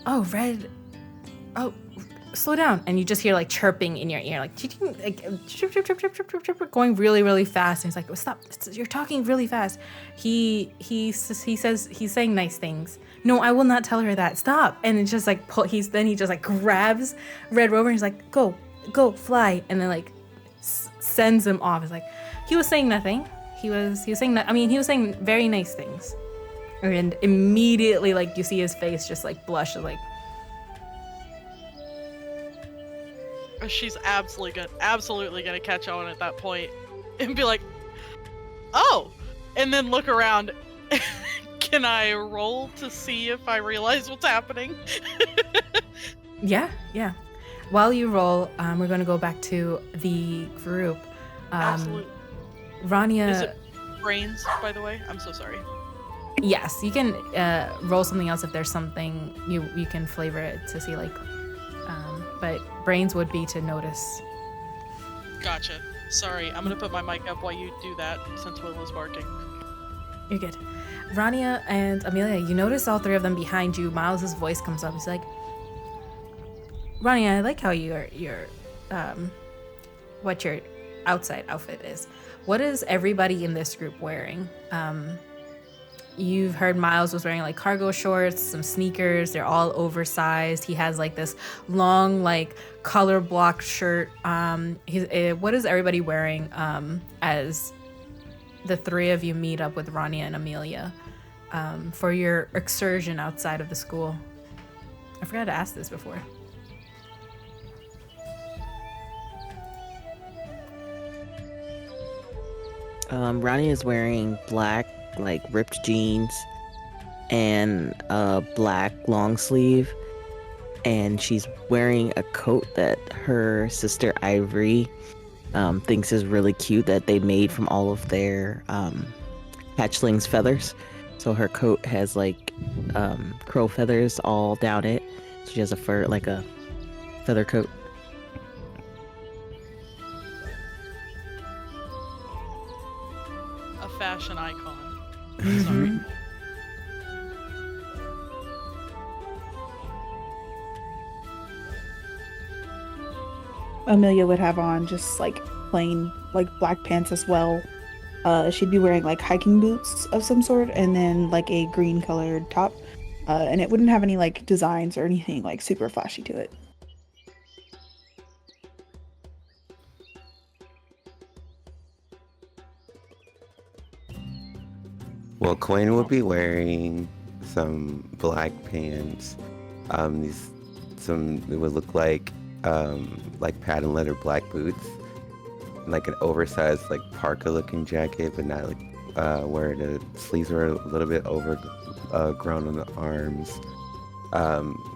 "Oh, Red, oh, slow down." And you just hear like chirping in your ear, like chirp, chirp, chirp, chirp, chirp, chirp, chirp, going really, really fast. And he's like, "Stop, you're talking really fast." He says he's saying nice things. "No, I will not tell her that. Stop." And it's just like he just like grabs Red Rover and he's like, go fly, and then like sends him off. It's like he was saying nothing. He was saying very nice things, and immediately like you see his face just like blush, like. She's absolutely gonna catch on at that point and be like, "Oh," and then look around. Can I roll to see if I realize what's happening? Yeah. While you roll, we're going to go back to the group. Absolutely. Rania. Is it brains, by the way? I'm so sorry. Yes, you can roll something else if there's something you can flavor it to see, like, but brains would be to notice. Gotcha. Sorry, I'm gonna put my mic up while you do that since Will is barking. You're good. Rania and Amelia, you notice all three of them behind you. Miles' voice comes up. He's like, "Rania, I like how what your outside outfit is. What is everybody in this group wearing?" You've heard Miles was wearing like cargo shorts, some sneakers. They're all oversized. He has like this long like color block shirt. What is everybody wearing as the three of you meet up with Rania and Amelia for your excursion outside of the school? I forgot to ask this before. Rania is wearing black, like ripped jeans and a black long sleeve, and she's wearing a coat that her sister Ivory thinks is really cute, that they made from all of their hatchlings' feathers. So her coat has like crow feathers all down it. She has a feather coat. A fashion icon. Mm-hmm. Sorry. Amelia would have on just like plain like black pants as well. She'd be wearing like hiking boots of some sort, and then like a green colored top. And it wouldn't have any like designs or anything like super flashy to it. Well, Quinn would be wearing some black pants. It would look like patent leather black boots, like an oversized like parka looking jacket, but not like where the sleeves were a little bit grown on the arms,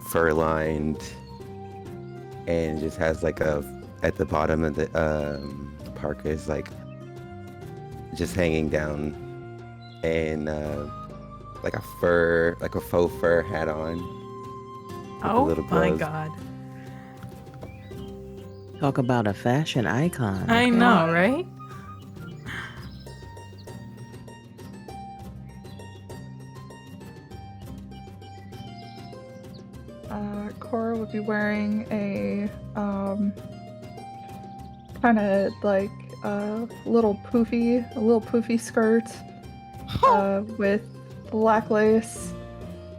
fur-lined, and just has like at the bottom of the parka is like just hanging down, and like a faux fur hat on. with the Oh little my gloves. god. Talk about a fashion icon. I know, right? Cora would be wearing a kind of like a little poofy skirt with black lace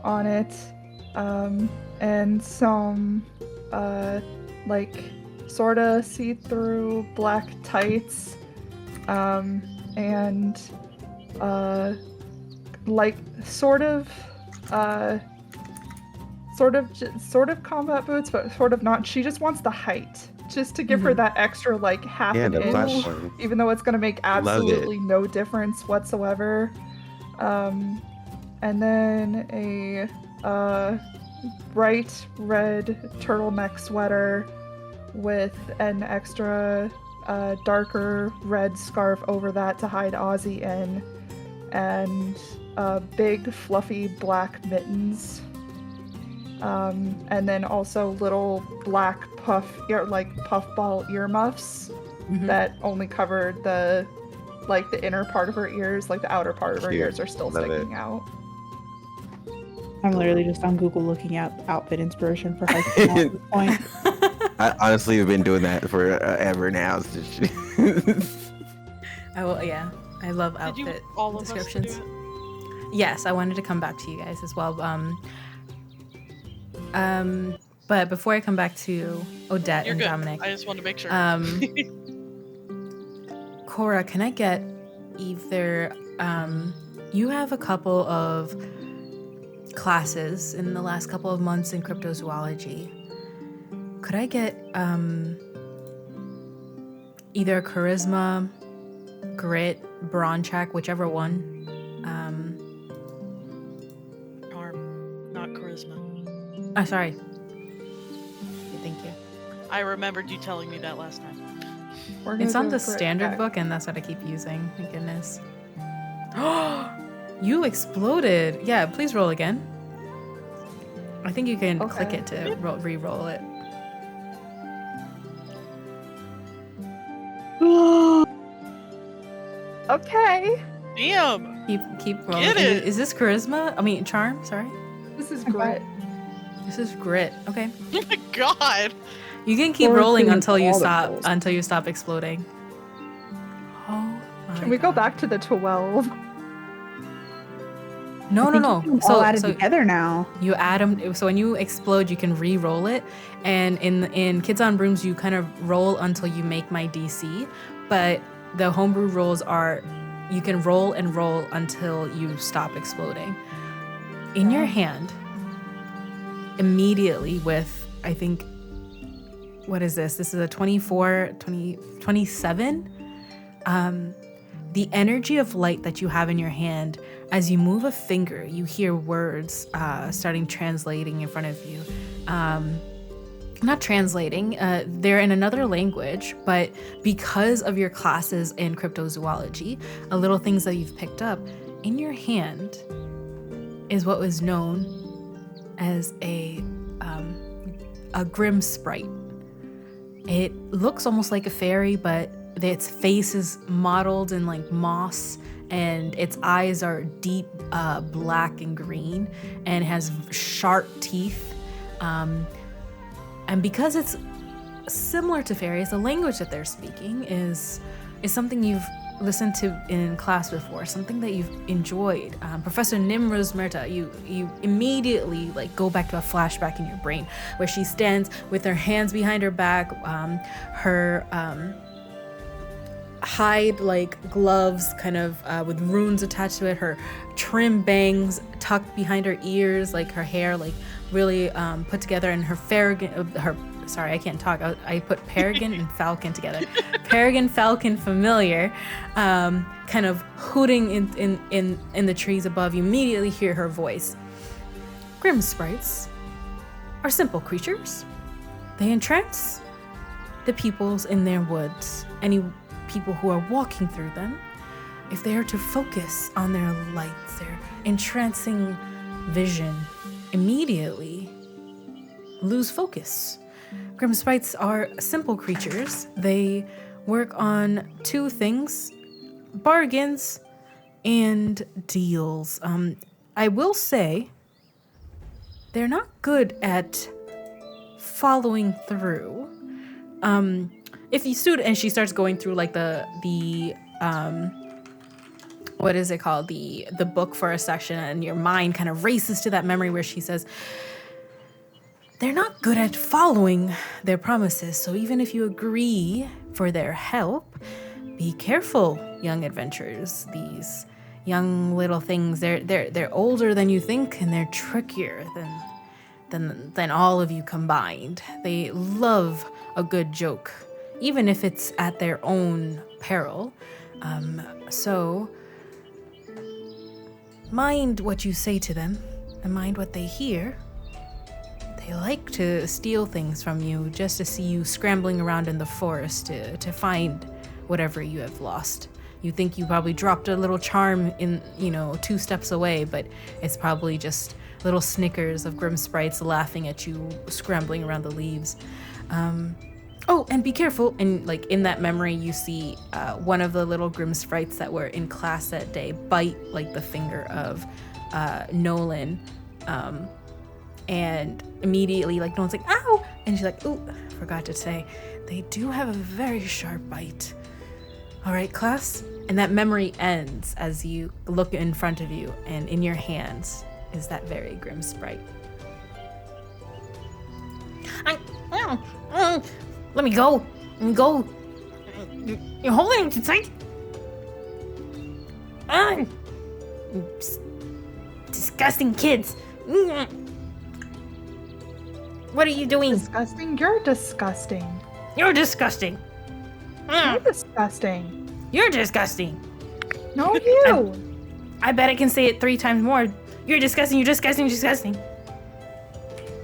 on it, and some like sort of see-through black tights, and like sort of combat boots, but sort of not. She just wants the height, just to give her that extra like half Yeah, an the inch, platform. even though it's gonna make Love it. absolutely no difference whatsoever. And then a bright red turtleneck sweater with an extra darker red scarf over that to hide Ozzy in, and big fluffy black mittens. And then also little black puffball earmuffs that only covered the inner part of her ears, like the outer part of her Cute. ears are still Love it. sticking out. I'm literally just on Google looking at outfit inspiration for high school at this point. I honestly have been doing that for ever now. I will, yeah. I love Did you outfit all of us to do descriptions. it? Yes, I wanted to come back to you guys as well. But before I come back to Odette You're and good. Dominic, I just wanted to make sure. Cora, can I get either you have a couple of classes in the last couple of months in cryptozoology. Could I get either charisma, grit, brawn check, whichever one? Charm, not charisma. Oh, sorry. Okay, thank you. I remembered you telling me that last time. We're gonna It's on do the a grit standard check. book, and that's what I keep using. My goodness. You exploded. Yeah, please roll again. I think you can click Okay. it to re-roll it. Okay, Damn! Keep rolling. Get it. Is this charisma? I mean, charm. Sorry. this is grit. This is grit. Okay. Oh my god! You can keep Or rolling through until you all the stop rolls. exploding. Oh my Can we go God. back to the 12? No. All added So together now. you add them. So when you explode, you can re-roll it. And in Kids on Brooms, you kind of roll until you make my DC. But the homebrew rolls are, you can roll and roll until you stop exploding. In your hand, immediately with, I think, what is this? This is a 27. The energy of light that you have in your hand, as you move a finger, you hear words starting translating in front of you. Not translating, they're in another language, but because of your classes in cryptozoology, little things that you've picked up, in your hand is what was known as a grim sprite. It looks almost like a fairy, but its face is modeled in like moss, and its eyes are deep black and green, and has sharp teeth. And because it's similar to fairies, the language that they're speaking is something you've listened to in class before, something that you've enjoyed. Professor Nimra's Merta, you immediately like go back to a flashback in your brain where she stands with her hands behind her back, her hide like gloves kind of with runes attached to it, her trim bangs tucked behind her ears, like her hair like really put together, and her sorry, I can't talk. I put Peregrine and Falcon together. Peregrine, Falcon, familiar, kind of hooting in the trees above. You immediately hear her voice. Grim sprites are simple creatures. They entrance the peoples in their woods. Any people who are walking through them, if they are to focus on their lights, their entrancing vision, immediately lose focus. Grim sprites are simple creatures. They work on two things: bargains and deals. I will say they're not good at following through. If you stood and she starts going through like the what is it called? The book for a section, and your mind kind of races to that memory where she says, they're not good at following their promises. So even if you agree for their help, be careful, young adventurers. These young little things, they're older than you think, and they're trickier than all of you combined. They love a good joke, even if it's at their own peril. So mind what you say to them, and mind what they hear. They like to steal things from you just to see you scrambling around in the forest to find whatever you have lost. You think you probably dropped a little charm in, 2 steps away, but it's probably just little snickers of grim sprites laughing at you scrambling around the leaves. Oh, and be careful. And like in that memory, you see one of the little grim sprites that were in class that day bite like the finger of Nolan. And immediately, like, Nolan's like, ow! And she's like, ooh, forgot to say, they do have a very sharp bite. All right, class? And that memory ends as you look in front of you, and in your hands is that very grim sprite. Let me go. Let me go. You're holding him too tight. Disgusting kids. What are you doing? Disgusting? You're disgusting. You're disgusting. You're disgusting. You're disgusting. No, you. I bet I can say it 3 times more. You're disgusting. You're disgusting. You're disgusting. You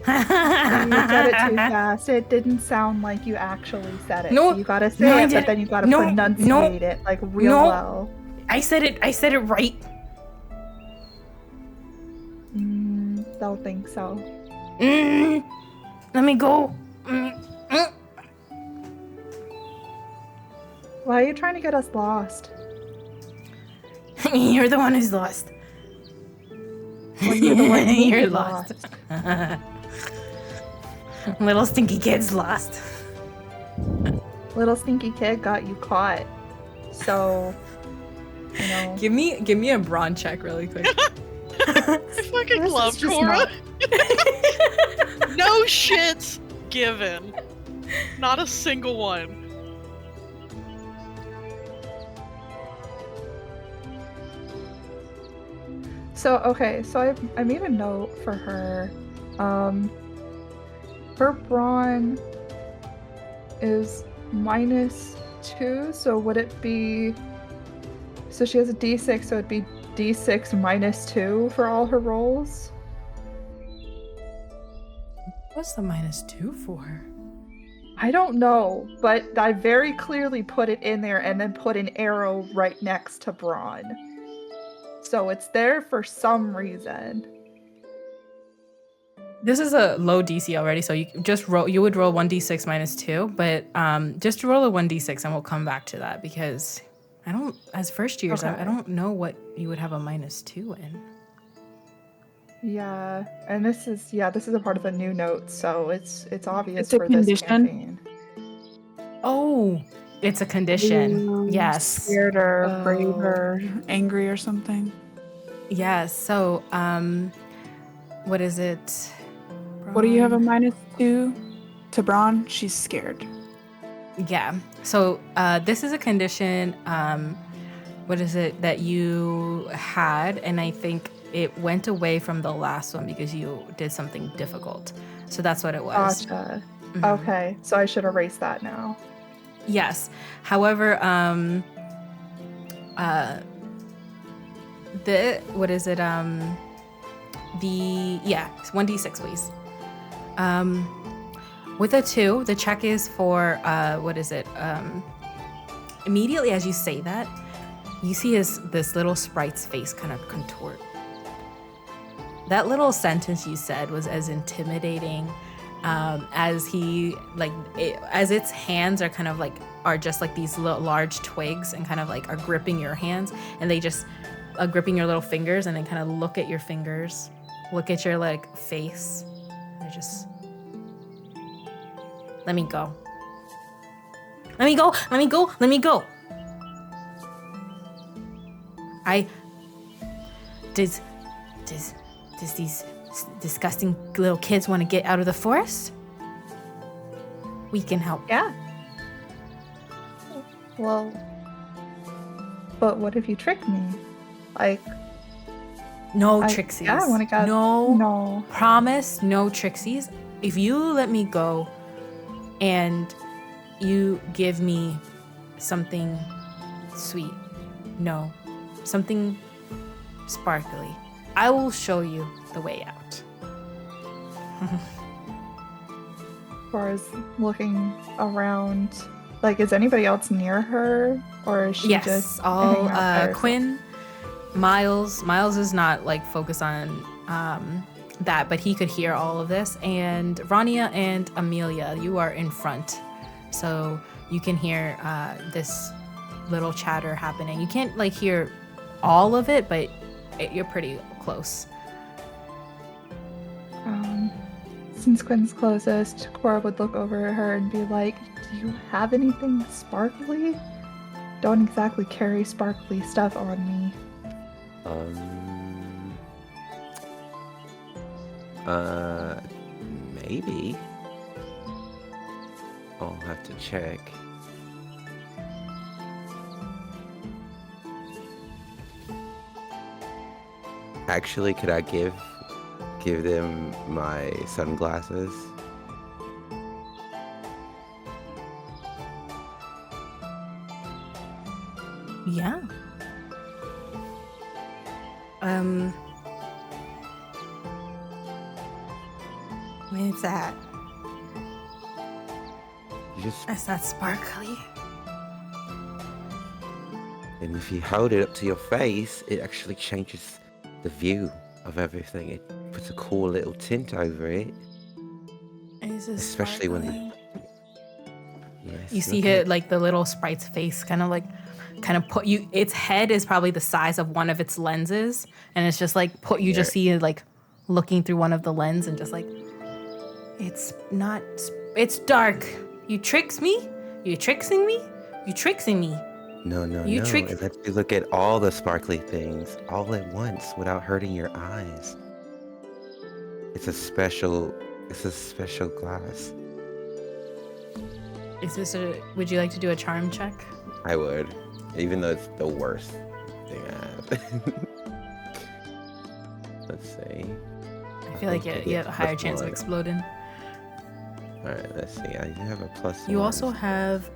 said it too fast. It didn't sound like you actually said it. No, So you gotta say it, but then you gotta pronunciate it like real well. I said it right. Don't think so. Let me go. Why are you trying to get us lost? You're the one who's lost. When you're the one who's You're lost. Little stinky kid's lost. Little stinky kid got you caught. So, Give me a brawn check really quick. I fucking This love is just Cora. not- No shits given. Not a single one. So I made a note for her. Her brawn is -2, so would it be... So she has a d6, so it'd be d6 -2 for all her rolls? What's the -2 for? I don't know, but I very clearly put it in there and then put an arrow right next to brawn. So it's there for some reason. This is a low DC already, so you just roll. You would roll 1d6 -2, but just roll a 1d6, and we'll come back to that because I don't. As first years, Okay. I don't know what you would have a -2 in. Yeah, and this is a part of the new notes, so it's obvious It's a for this condition? campaign. Oh, it's a condition. Ooh, Yes. Scared or Oh. brave or angry or something. Yes. So, what is it? What do you have a Brawn? -2 to Brawn? She's scared. Yeah. So, this is a condition. What is it that you had? And I think it went away from the last one because you did something difficult. So that's what it was. Gotcha. Mhm. Okay, so I should erase that now. Yes. However, what is it? It's 1d6, please. With a 2, the check is for what is it? Immediately as you say that, you see this little sprite's face kind of contort. That little sentence you said was as intimidating as as its hands are just like these large twigs and kind of like are gripping your hands, and they just are gripping your little fingers and then kind of look at your fingers, look at your like face. They're just, let me go. Let me go. Let me go. Let me go. Does these disgusting little kids want to get out of the forest? We can help. Yeah. Well, but what if you trick me? Like, No trixies. Yeah, I want to go. No. Promise, no trixies. If you let me go and you give me something sweet, no, something sparkly, I will show you the way out. As far as looking around, like, is anybody else near her, or is she Yes, just all hanging out by herself? Quinn, Miles is not like focused on that, but he could hear all of this. And Rania and Amelia, you are in front, so you can hear this little chatter happening. You can't like hear all of it, but you're pretty close. Since Quinn's closest, Cora would look over at her and be like, "Do you have anything sparkly? Don't exactly carry sparkly stuff on me." Maybe. I'll have to check. Actually, could I give them my sunglasses? Yeah. What's that? That's not sparkly. And if you hold it up to your face, it actually changes the view of everything. It puts a cool little tint over it. Is this Especially when sparkly? Yes, You see look it at- like the little sprite's face kind of put you, its head is probably the size of one of its lenses, and it's just like you just see it like looking through one of the lens and just like, it's dark. You tricks me? You tricksing me? You tricksing me? No. You trick- It lets you look at all the sparkly things all at once without hurting your eyes. It's a special glass. Would you like to do a charm check? I would, even though it's the worst thing I have. Let's see. I feel like you have a higher chance of exploding. All right, let's see. I do have a +1. You also have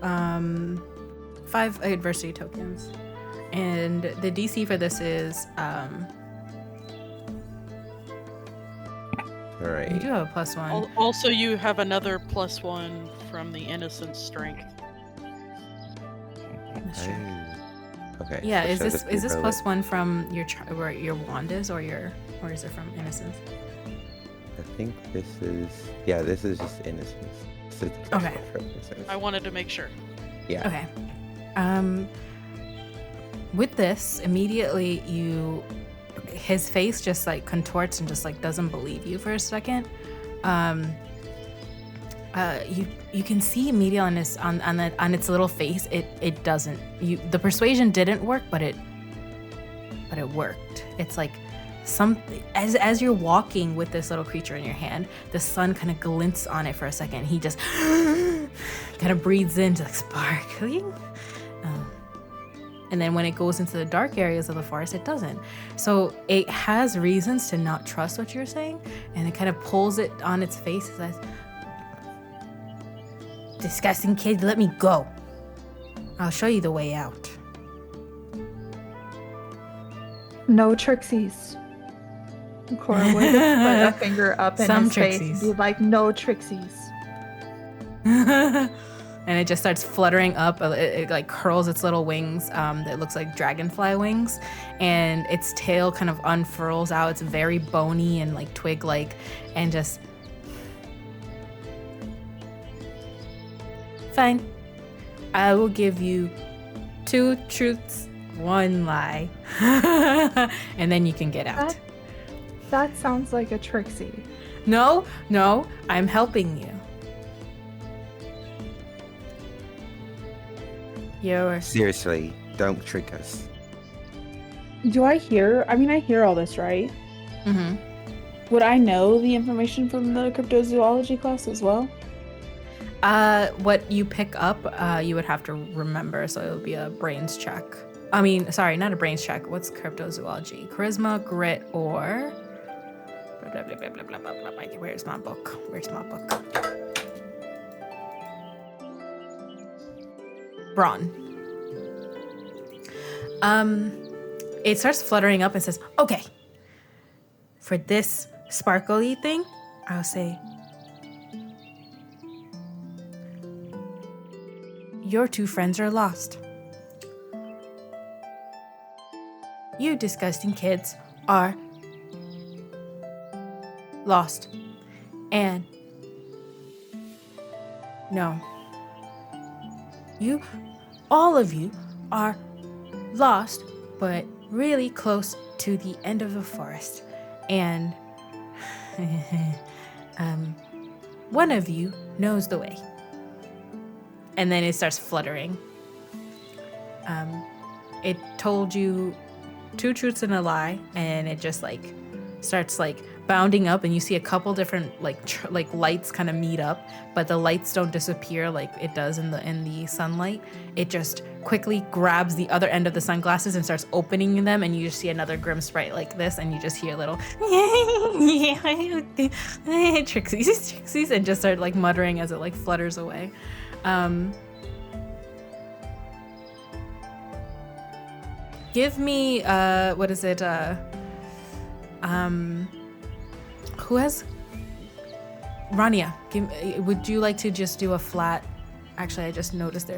5 adversity tokens, and the DC for this is All right. you do have a +1. Also, you have another +1 from the innocent strength. That's true. Okay. Yeah, so is should I this just re-roll it? +1 from where your wand is, or is it from innocence? I think this is just innocence. This is the Okay. special for innocence. I wanted to make sure. Yeah. Okay. With this, immediately his face just like contorts and just like doesn't believe you for a second. You can see immediately on its little face, it doesn't. The persuasion didn't work, but it worked. It's like something as you're walking with this little creature in your hand, the sun kind of glints on it for a second. He just kind of breathes in, just like sparkling. And then when it goes into the dark areas of the forest, it doesn't. So it has reasons to not trust what you're saying, and it kind of pulls it on its face and says, disgusting kid, let me go. I'll show you the way out. No trixies. Cora would put a finger up in Some his face trixies. and be like, no trixies. And it just starts fluttering up. It like curls its little wings that looks like dragonfly wings, and its tail kind of unfurls out. It's very bony and like twig-like, and just fine. I will give you 2 truths, 1 lie, and then you can get out. That sounds like a trixie. No, I'm helping you. Seriously, don't trick us. Do I hear? I mean, I hear all this, right? Mm-hmm. Would I know the information from the cryptozoology class as well? What you pick up, you would have to remember, so it would be a brains check. I mean, sorry, not a brains check. What's cryptozoology? Charisma, grit, or... Blah, blah, blah, blah, blah, blah, blah, blah. Where's my book? Brawn. It starts fluttering up and says, okay, for this sparkly thing, I'll say, your 2 friends are lost. You disgusting kids are lost. And no. All of you are lost, but really close to the end of the forest. And one of you knows the way. And then it starts fluttering. It told you 2 truths and a lie, and it just like starts like bounding up, and you see a couple different like lights kind of meet up, but the lights don't disappear like it does in the sunlight. It just quickly grabs the other end of the sunglasses and starts opening them, and you just see another grim sprite like this, and you just hear little trixies, and just start like muttering as it like flutters away. Give me what is it? Who has Rania? Would you like to just do a flat? Actually, I just noticed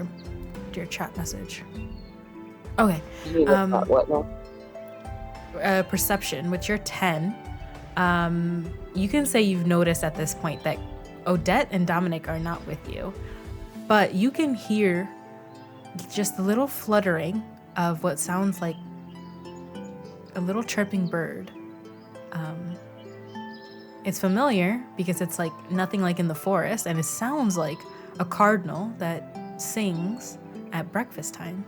your chat message. Okay. What now? Perception, which you're 10. You can say you've noticed at this point that Odette and Dominic are not with you, but you can hear just the little fluttering of what sounds like a little chirping bird. It's familiar because it's like nothing like in the forest, and it sounds like a cardinal that sings at breakfast time.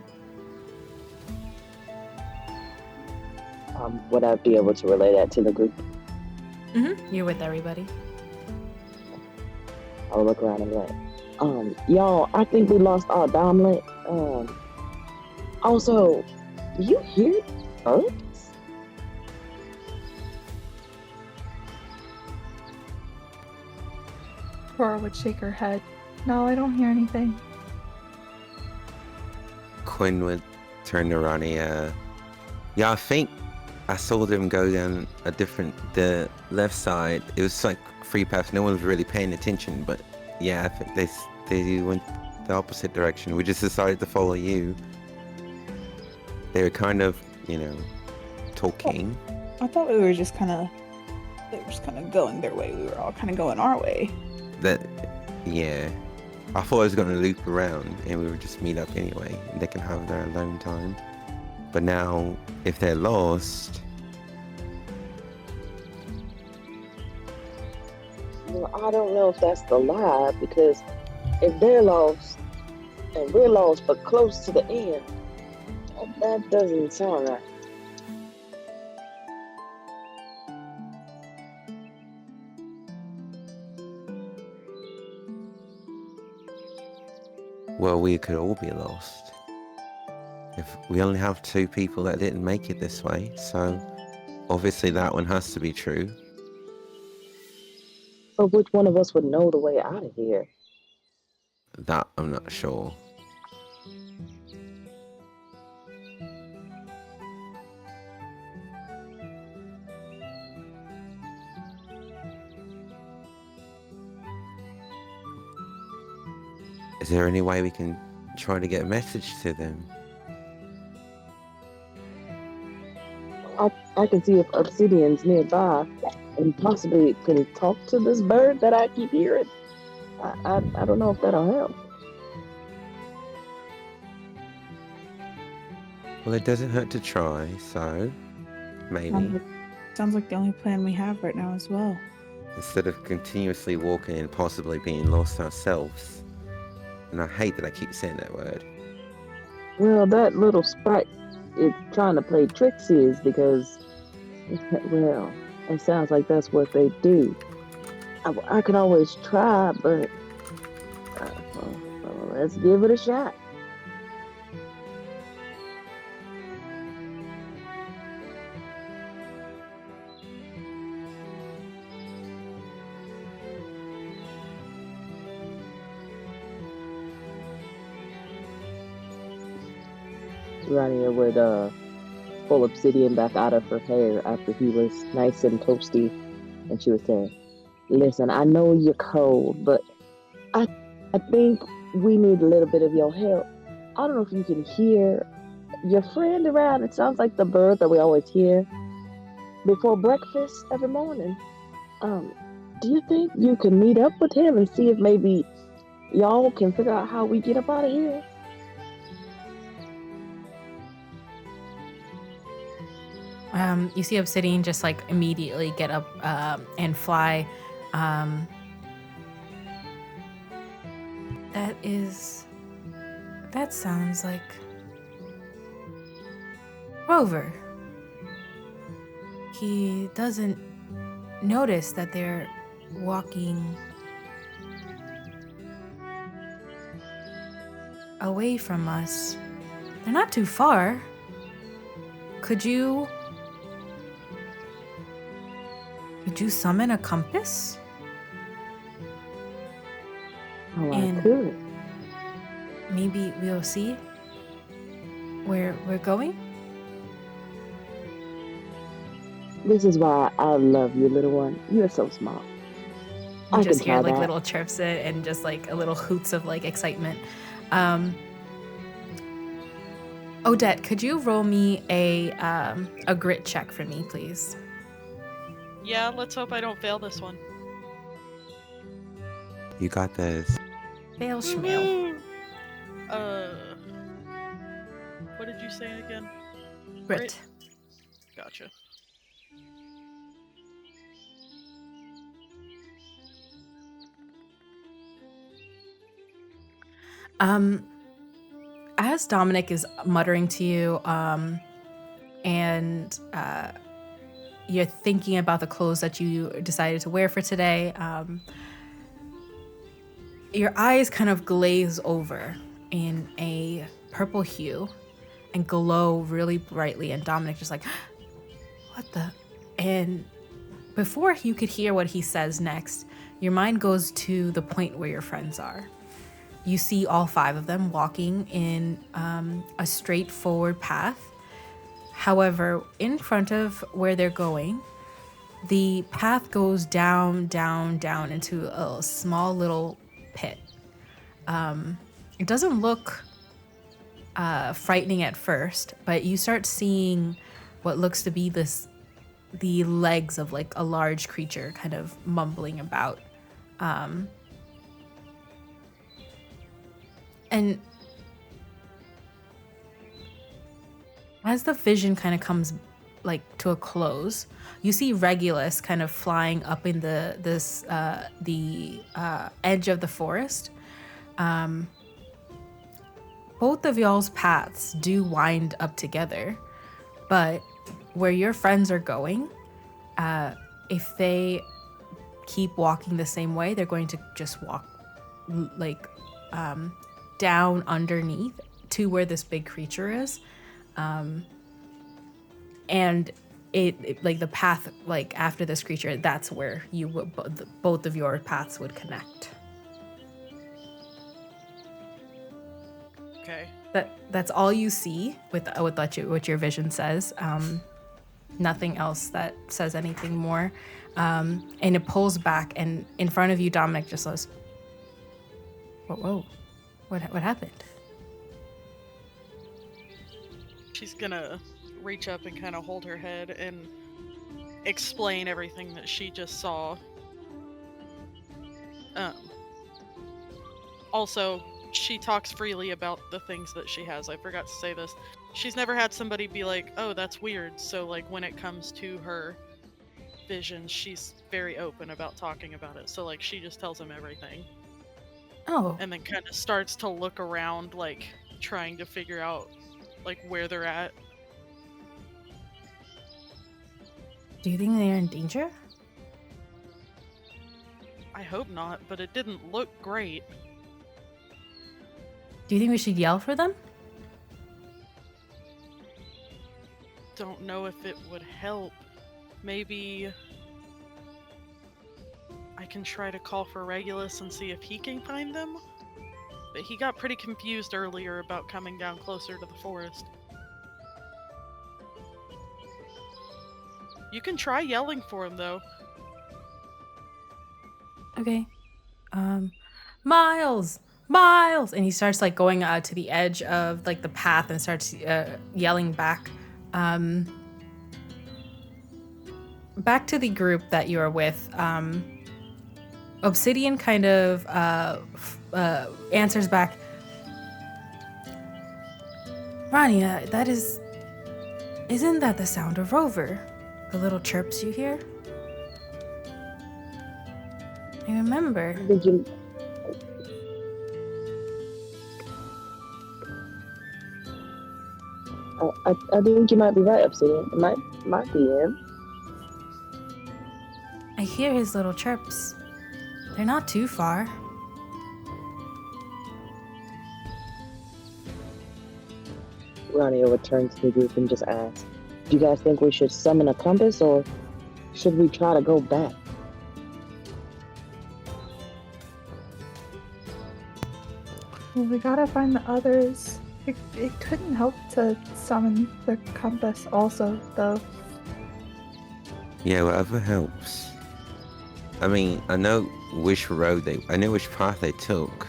Would I be able to relay that to the group? Mm-hmm. You're with everybody. I'll look around and be like, y'all, I think we lost our Dominic. Also, do you hear birds? Cora would shake her head. No, I don't hear anything. Quinn would turn to Ronnie. Yeah, I think I saw them go down the left side. It was like free paths. No one was really paying attention, but yeah, I think they went the opposite direction. We just decided to follow you. They were kind of, talking. I thought we were just kind of going their way. We were all kind of going our way. Yeah. I thought I was going to loop around and we would just meet up anyway. They can have their alone time. But now, if they're lost... Well, I don't know if that's the lie, because if they're lost and we're lost but close to the end, that doesn't sound right. Well, we could all be lost. If we only have 2 people that didn't make it this way, so obviously that one has to be true. But which one of us would know the way out of here? that I'm not sure. Is there any way we can try to get a message to them? I can see if Obsidian's nearby and possibly can talk to this bird that I keep hearing. I don't know if that'll help. Well, it doesn't hurt to try, so maybe Sounds like the only plan we have right now as well. instead of continuously walking and possibly being lost ourselves. And I hate that I keep saying that word. Well, that little sprite is trying to play tricksies because, well, it sounds like that's what they do. I could always try, but well, let's give it a shot. Rania would pull Obsidian back out of her hair after he was nice and toasty, and she would say, "Listen, I know you're cold, but I think we need a little bit of your help. I don't know if you can hear your friend around. It sounds like the bird that we always hear before breakfast every morning. Do you think you can meet up with him and see if maybe y'all can figure out how we get up out of here?" You see Obsidian just like immediately get up and fly. That sounds like Rover. He doesn't notice that they're walking away from us. They're not too far. Could you summon a compass? Oh, And- I could. Maybe we'll see where we're going. This is why I love you, little one. You are so smart. You I just can hear try like that. little chirps and just like a little hoots of like excitement. Odette, could you roll me a grit check for me, please? Yeah, let's hope I don't fail this one. You got this. Fail schmail. Woohoo! What did you say again? Grit. Gotcha. As Dominic is muttering to you, and you're thinking about the clothes that you decided to wear for today, your eyes kind of glaze over in a purple hue and glow really brightly, and Dominic just like, what the? And before you could hear what he says next, your mind goes to the point where your friends are. You see all 5 of them walking in a straightforward path. However, in front of where they're going, the path goes down, down, down into a small little pit. It doesn't look frightening at first, but you start seeing what looks to be the legs of like a large creature kind of mumbling about. And as the vision kind of comes like to a close, you see Regulus kind of flying up in the edge of the forest. Both of y'all's paths do wind up together, but where your friends are going, if they keep walking the same way, they're going to just walk like down underneath to where this big creature is. And it like the path like after this creature, that's where you would both of your paths would connect. Okay. That's all you see with what your vision says. Nothing else that says anything more. And it pulls back, and in front of you, Dominic just says, "Whoa, what happened?" She's gonna reach up and kind of hold her head and explain everything that she just saw. Also, she talks freely about the things that she has. I forgot to say this. She's never had somebody be like, "Oh, that's weird." So, like, when it comes to her vision, she's very open about talking about it. So, like, she just tells him everything. Oh. And then kind of starts to look around, like, trying to figure out, like, where they're at. Do you think they're in danger? I hope not, but it didn't look great. Do you think we should yell for them? Don't know if it would help. Maybe I can try to call for Regulus and see if he can find them. But he got pretty confused earlier about coming down closer to the forest. You can try yelling for him, though. Okay. Miles! And he starts like going to the edge of like the path and starts yelling back. Back to the group that you are with. Obsidian kind of answers back. Rania, isn't that the sound of Rover? The little chirps you hear? I remember. Did you? I think you might be right, Obsidian. It might be him. I hear his little chirps. They're not too far. Rania would turn to the group and just ask, "Do you guys think we should summon a compass, or should we try to go back?" Well, we gotta find the others. It couldn't help to summon the compass also, though. Yeah, whatever helps. I mean, I know which path they took.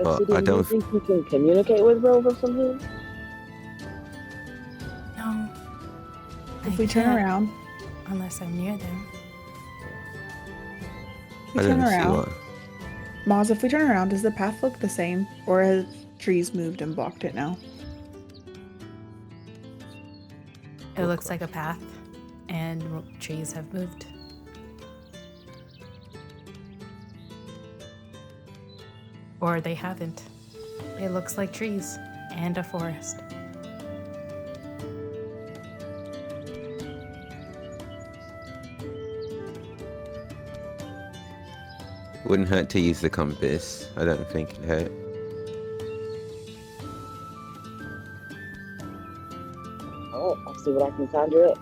But Obsidian, I do don't you think you can communicate with Rover from here? No. If we turn around, Unless I'm near them. we I turn don't see around. what. Maz, if we turn around, does the path look the same, or have trees moved and blocked it now? It looks like a path, and trees have moved. Or they haven't. It looks like trees and a forest. Wouldn't hurt to use the compass. I don't think it hurt. Oh, I'll see what I can conjure up.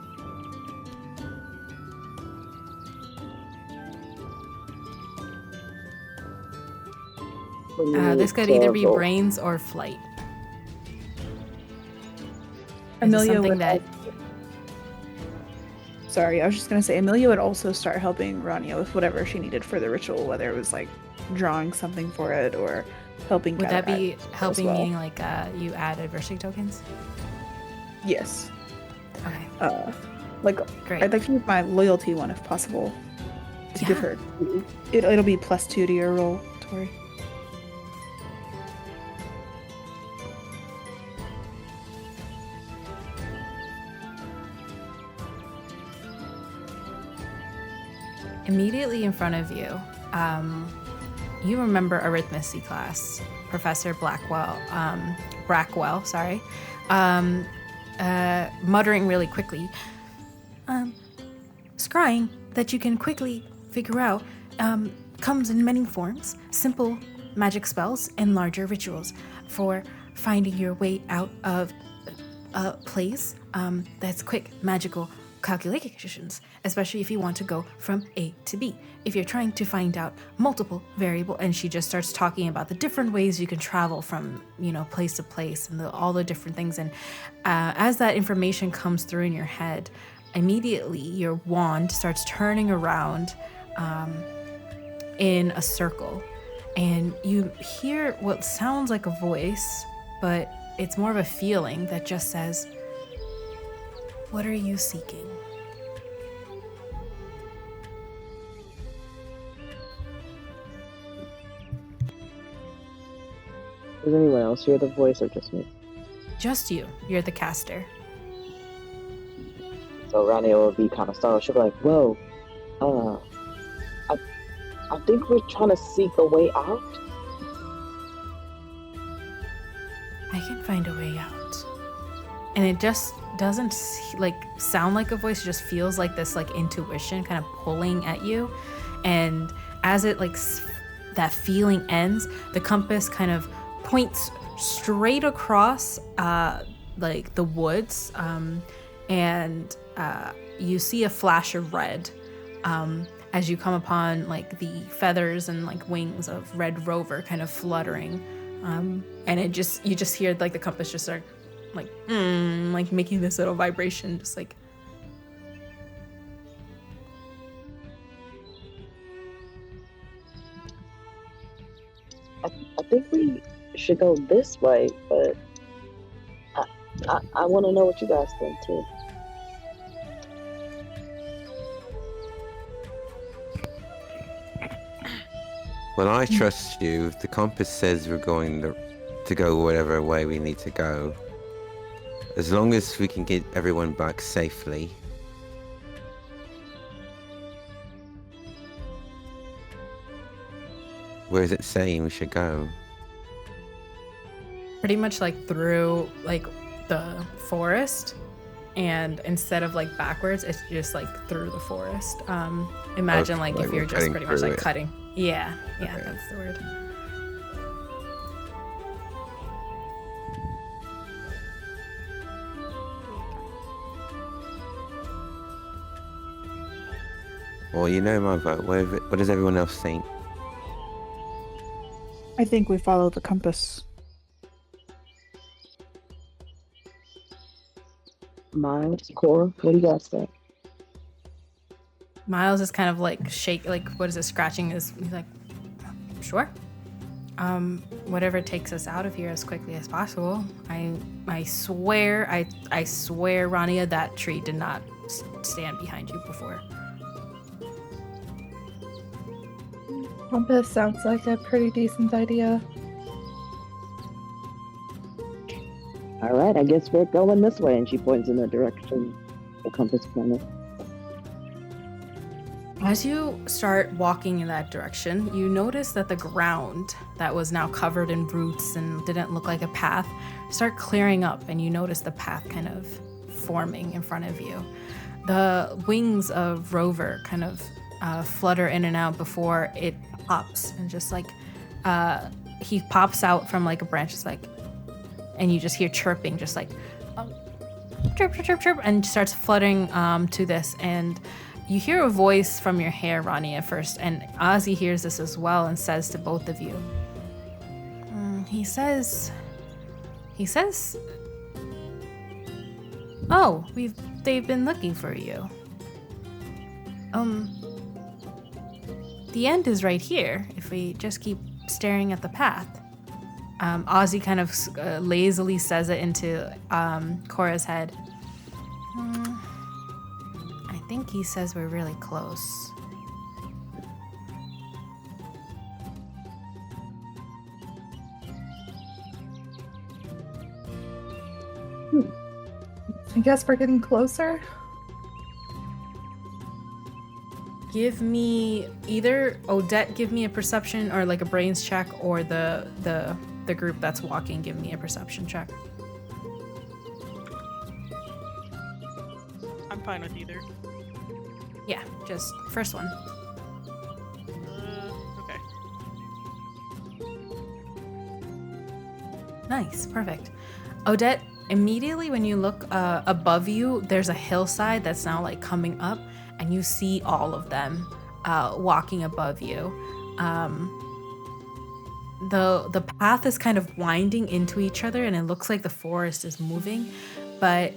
This could either be brains or flight. Amelia Something would that Sorry, I was just gonna say Amelia would also start helping Rania with whatever she needed for the ritual, whether it was like drawing something for it or helping. would that be counteract helping? as well. Meaning like you add adversity tokens? Yes. Okay, Like great. I'd like to use my loyalty one if possible to give Yeah. her. It'll be +2 to your roll, Tori. Immediately in front of you, you remember arithmetic class, Professor Brackwell, muttering really quickly, scrying that you can quickly figure out comes in many forms, simple magic spells and larger rituals for finding your way out of a place that's quick, magical, calculations, especially if you want to go from A to B. If you're trying to find out multiple variable, and she just starts talking about the different ways you can travel from, place to place and all the different things. And as that information comes through in your head, immediately your wand starts turning around in a circle, and you hear what sounds like a voice, but it's more of a feeling that just says, "What are you seeking?" Does anyone else hear the voice or just me? Just you. You're the caster. So Rania will be kind of startled. She'll be like, "Whoa, I think we're trying to seek a way out." I can find a way out. And it just doesn't sound like a voice. It just feels like this intuition kind of pulling at you. And as it that feeling ends, the compass kind of points straight across the woods, and you see a flash of red as you come upon the feathers and wings of Red Rover kind of fluttering, and you just hear the compass just start making this little vibration, just I think we should go this way, but I want to know what you guys think too. Well, I trust you. If the compass says we're going to go whatever way we need to go, as long as we can get everyone back safely. Where is it saying we should go? pretty much through the forest, and instead of backwards, it's just through the forest. Imagine Okay, if you're just cutting pretty much through it. cutting. Yeah, Okay. that's the word. Well, you know my vote. What does everyone else think? I think we follow the compass. Miles, Cora, what do you guys think? Miles is kind of shake, what is it, scratching his, he's like, sure. Whatever takes us out of here as quickly as possible. I swear, I swear, Rania, that tree did not stand behind you before. Compass sounds like a pretty decent idea. All right, I guess we're going this way. And she points in the direction the compass pointed. As you start walking in that direction, you notice that the ground that was now covered in roots and didn't look like a path start clearing up, and you notice the path kind of forming in front of you. The wings of Rover kind of flutter in and out before it pops, and just he pops out from a branch, just and you just hear chirping, just chirp, chirp, chirp, chirp, and starts fluttering to this, and you hear a voice from your hair, Rania, first, and Ozzy hears this as well and says to both of you, he says, oh, they've been looking for you. The end is right here, if we just keep staring at the path. Ozzy kind of lazily says it into Cora's head. I think he says we're really close. I guess we're getting closer. Give me either Odette, give me a perception or a brains check, or the group that's walking, give me a perception check. I'm fine with either. Yeah, just first one. Okay. Nice, perfect. Odette, Immediately when you look above you, there's a hillside that's now like coming up, and you see all of them walking above you. The path is kind of winding into each other, and it looks like the forest is moving. But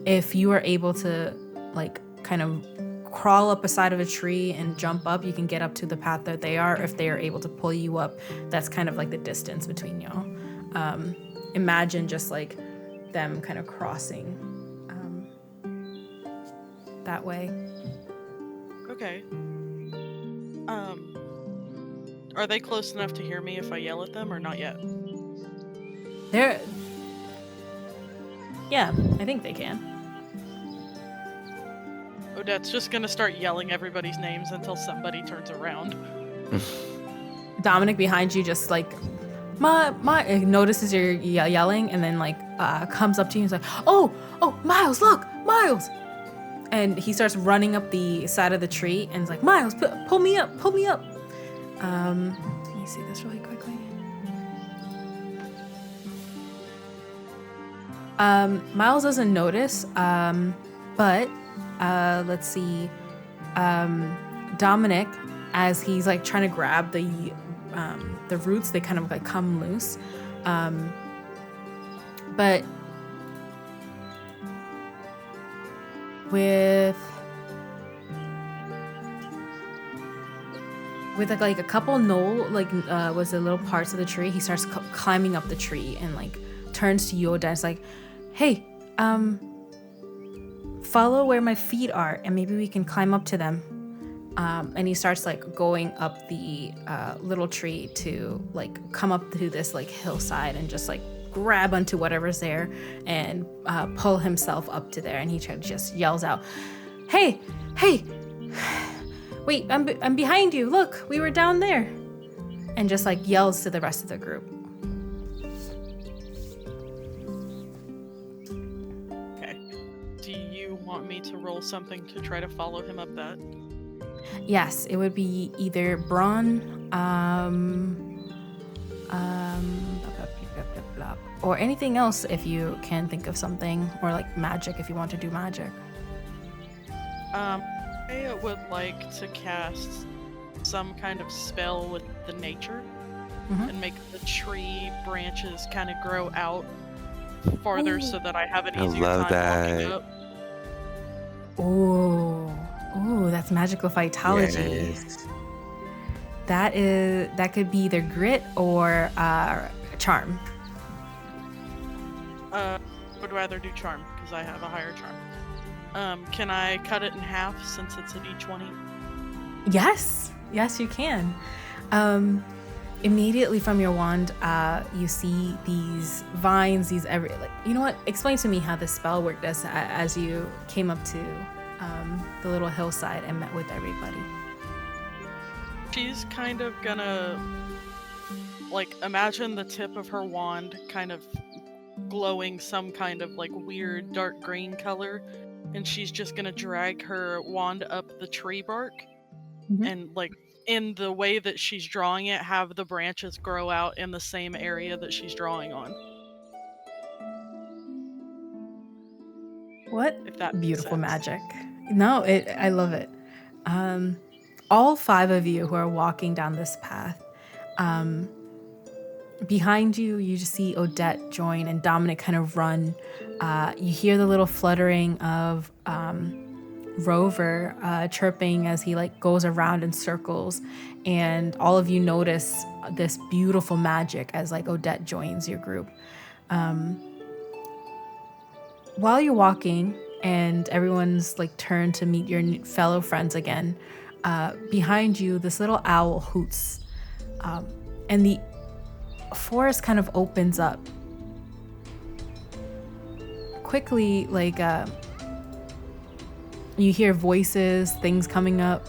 if you are able to like kind of crawl up a side of a tree and jump up, you can get up to the path that they are. If they are able to pull you up, that's kind of like the distance between y'all. Imagine just like them kind of crossing that way. Okay. Are they close enough to hear me if I yell at them, or not yet? Yeah, I think they can. Odette's just gonna start yelling everybody's names until somebody turns around. Dominic behind you just like notices you're yelling, and then like comes up to you and is like, oh, Miles, look, Miles. And he starts running up the side of the tree and is like, Miles, pull me up. Let me see this really quickly. Miles doesn't notice, but let's see. Dominic, as he's like trying to grab the roots, they kind of like come loose. But with like a couple was the little parts of the tree, he starts climbing up the tree and like turns to Yoda and is like, hey, follow where my feet are and maybe we can climb up to them. And he starts like going up the little tree to like come up to this like hillside and just like grab onto whatever's there and pull himself up to there. And he just yells out, hey, wait, I'm behind you. Look, we were down there. And just like yells to the rest of the group. Okay. Do you want me to roll something to try to follow him up that? Yes, it would be either brawn, or anything else if you can think of something, or like magic if you want to do magic. I would like to cast some kind of spell with the nature and make the tree branches kind of grow out farther so that I have an easier time walking up. Ooh, that's magical vitology. Yes. That could be either grit or charm. Would rather do charm because I have a higher charm. Can I cut it in half since it's a d20? Yes, you can. Immediately from your wand, you see these vines, you know what? Explain to me how this spell worked as you came up to the little hillside and met with everybody. She's kind of gonna like imagine the tip of her wand kind of glowing some kind of like weird dark green color, and she's just gonna drag her wand up the tree bark and like in the way that she's drawing it have the branches grow out in the same area that she's drawing on. What If that makes beautiful sense. magic. No, I love it. All 5 of you who are walking down this path, behind you, you just see Odette join and Dominic kind of run. You hear the little fluttering of Rover chirping as he like goes around in circles, and all of you notice this beautiful magic as like Odette joins your group. While you're walking and everyone's like turned to meet your fellow friends again, behind you this little owl hoots, and the forest kind of opens up quickly. Like you hear voices, things coming up.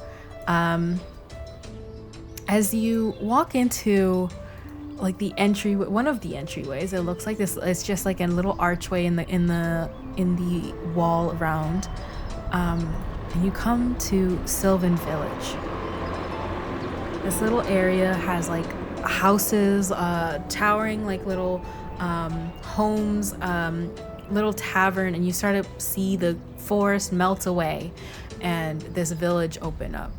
As you walk into like the entry, one of the entryways, it looks like this. It's just like a little archway in the wall around, and you come to Sylvan Village. This little area has like houses, towering like little homes, little tavern, and you start to see the forest melt away and this village open up.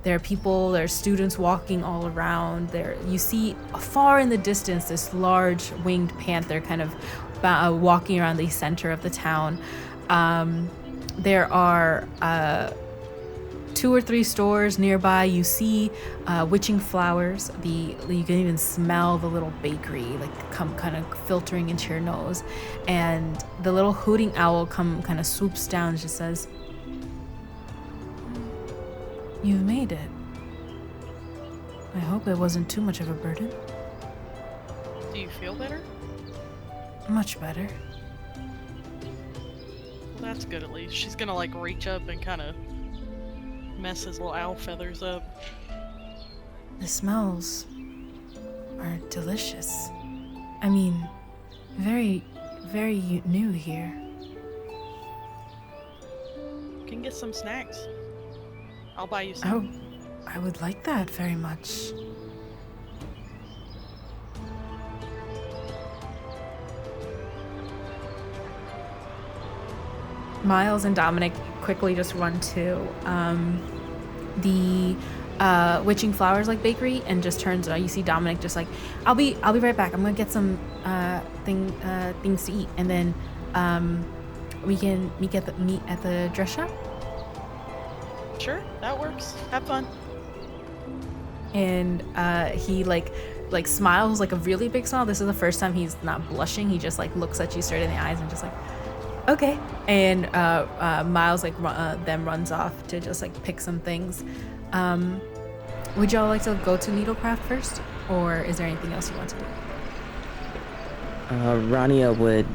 There are people, there are students walking all around. There, you see far in the distance this large winged panther kind of walking around the center of the town. There are 2 or 3 stores nearby. You see witching flowers. You can even smell the little bakery like come kind of filtering into your nose, and the little hooting owl kind of swoops down and just says, "You've made it. I hope it wasn't too much of a burden." Do you feel better? Much better. Well, that's good at least. She's gonna like reach up and kind of mess his little owl feathers up. The smells are delicious. I mean, very, very new here. You can get some snacks. I'll buy you some. Oh, I would like that very much. Miles and Dominic quickly just run to the Witching Flowers like bakery and just turns. You see Dominic just like, I'll be right back. I'm gonna get some things to eat, and then we can meet at the dress shop. Sure, that works. Have fun. And he like smiles like a really big smile. This is the first time he's not blushing. He just like looks at you straight in the eyes and just like, okay. And Miles like then runs off to just like pick some things. Would y'all like to go to Needlecraft first, or is there anything else you want to do? Rania would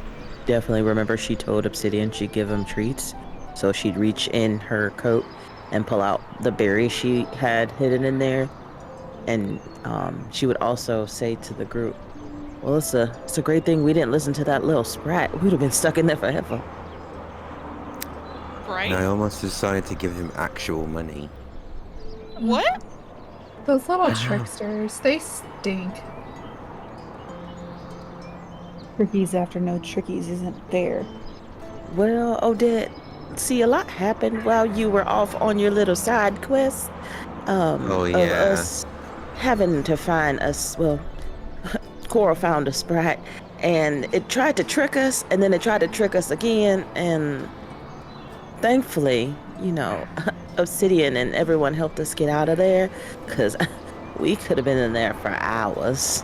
definitely remember she told Obsidian she'd give him treats, so she'd reach in her coat and pull out the berry she had hidden in there, and she would also say to the group, "Well, it's a great thing we didn't listen to that little sprat. We'd have been stuck in there forever." Right? And I almost decided to give him actual money. What? Those little tricksters, they stink. Trickies after no trickies isn't fair. Well, Odette, see, a lot happened while you were off on your little side quest. Oh, Of yeah. us having to find us. Well, Cora found a sprat, and it tried to trick us, and then it tried to trick us again, and thankfully, Obsidian and everyone helped us get out of there, because we could have been in there for hours.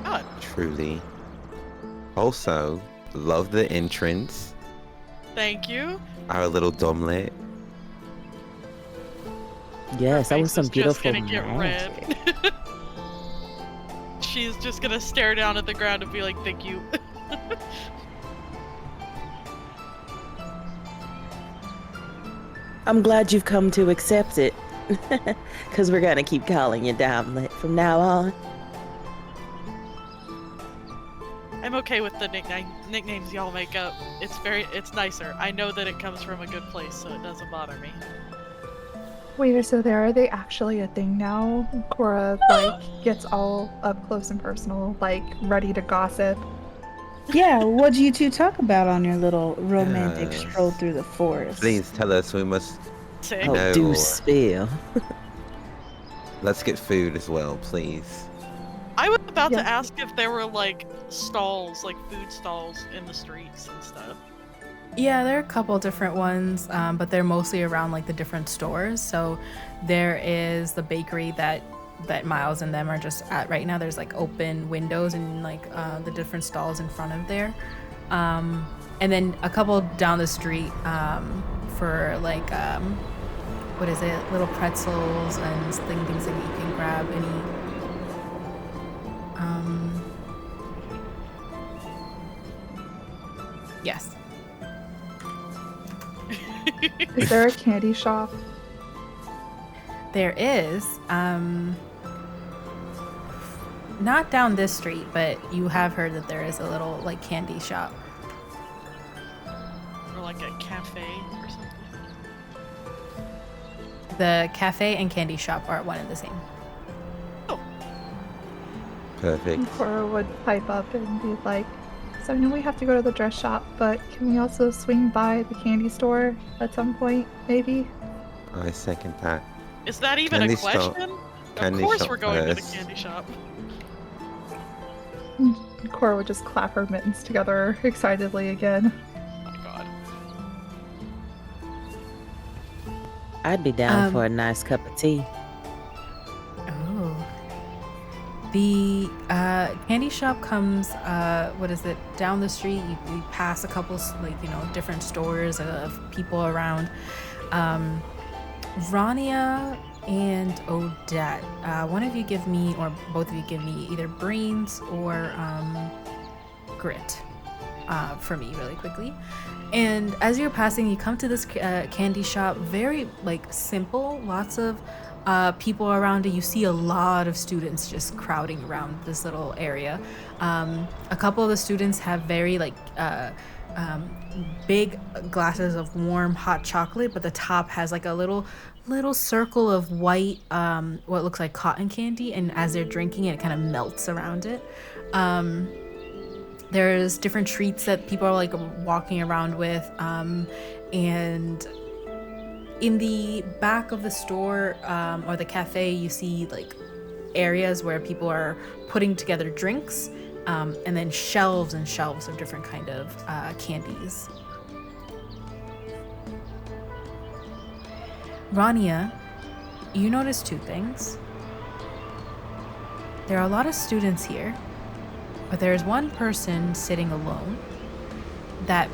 God. Truly. Also, love the entrance. Thank you. Our little domlet. Yes, that Her was some face is just beautiful gonna get magic. red. She's just gonna stare down at the ground and be like, "Thank you." I'm glad you've come to accept it, because we're gonna keep calling you Domlet from now on. I'm okay with the nicknames y'all make up. It's nicer. I know that it comes from a good place, so it doesn't bother me. Wait, so are they actually a thing now? Cora gets all up close and personal, ready to gossip. Yeah, what do you two talk about on your little romantic Yes. stroll through the forest? Please tell us. We must. Sick. Oh, No. do spill. Let's get food as well, please. I was about to Yeah. ask if there were stalls, food stalls in the streets and stuff. Yeah, there are a couple different ones, but they're mostly around the different stores. So there is the bakery that Miles and them are just at right now. There's open windows and the different stalls in front of there, and then a couple down the street for what is it, little pretzels and things that you can grab. Yes. Is there a candy shop? There is, not down this street, but you have heard that there is a little candy shop. Or a cafe or something. The cafe and candy shop are one and the same. Oh. Perfect. And Cora would pipe up and be like, so I know we have to go to the dress shop, but can we also swing by the candy store at some point, maybe? I second that. Is that even Candy a shop- question? Of candy course shop we're going to the first. candy shop. Cora would just clap her mittens together excitedly again. Oh god. I'd be down for a nice cup of tea. Oh. The candy shop comes, down the street. You pass a couple, different stores of people around. Rania and Odette, one of you give me, or both of you give me either brains or grit for me really quickly. And as you're passing, you come to this candy shop, very simple, lots of people around it. You see a lot of students just crowding around this little area. A couple of the students have very big glasses of warm hot chocolate, but the top has like a little circle of white what looks like cotton candy, and as they're drinking it kind of melts around it. There's different treats that people are walking around with, and in the back of the store or the cafe, you see areas where people are putting together drinks, and then shelves and shelves of different kind of candies. Rania, you notice two things. There are a lot of students here, but there's one person sitting alone, that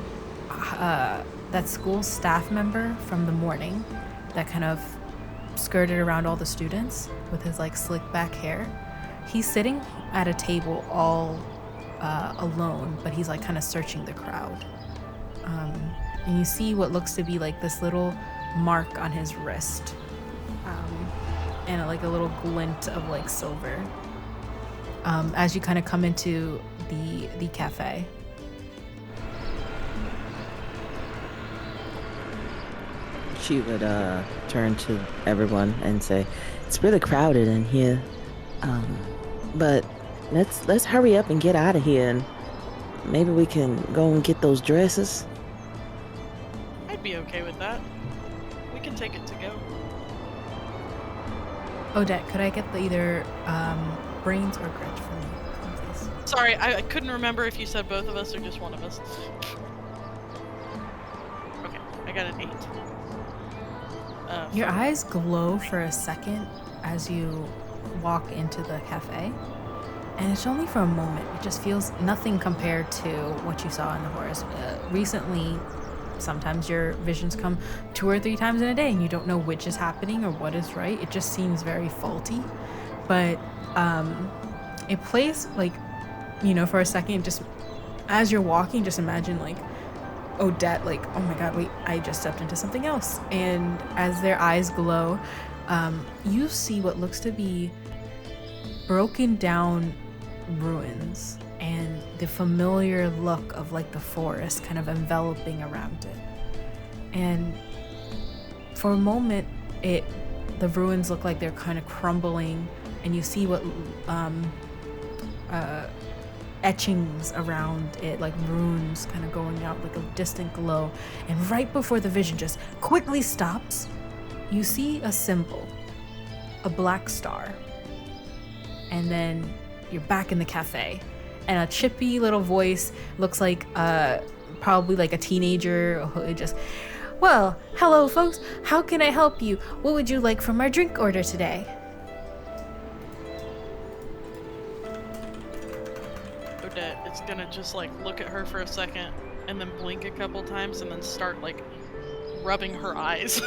school staff member from the morning that kind of skirted around all the students with his slick back hair. He's sitting at a table all alone, but he's kind of searching the crowd. And you see what looks to be this little mark on his wrist, and a little glint of silver as you kind of come into the cafe. She would turn to everyone and say, "It's really crowded in here, but let's hurry up and get out of here, and maybe we can go and get those dresses." I'd be okay with that. We can take it to go. Odette, could I get either brains or grit from you, please? Sorry, I couldn't remember if you said both of us or just one of us. Okay, I got an 8. Your eyes glow for a second as you walk into the cafe, and it's only for a moment. It just feels nothing compared to what you saw in the horrors. Recently, sometimes your visions come 2 or 3 times in a day and you don't know which is happening or what is right. It just seems very faulty. But it plays for a second, just as you're walking, just imagine Odette, oh my god, wait, I just stepped into something else. And as their eyes glow, you see what looks to be broken down ruins and the familiar look of the forest kind of enveloping around it. And for a moment, the ruins look like they're kind of crumbling, and you see what etchings around it, runes kind of going out a distant glow. And right before the vision just quickly stops, you see a symbol, a black star. And then you're back in the cafe, and a chippy little voice, looks like probably a teenager who just, "Well, hello folks, how can I help you? What would you like from our drink order today?" Odette is gonna just look at her for a second and then blink a couple times and then start rubbing her eyes.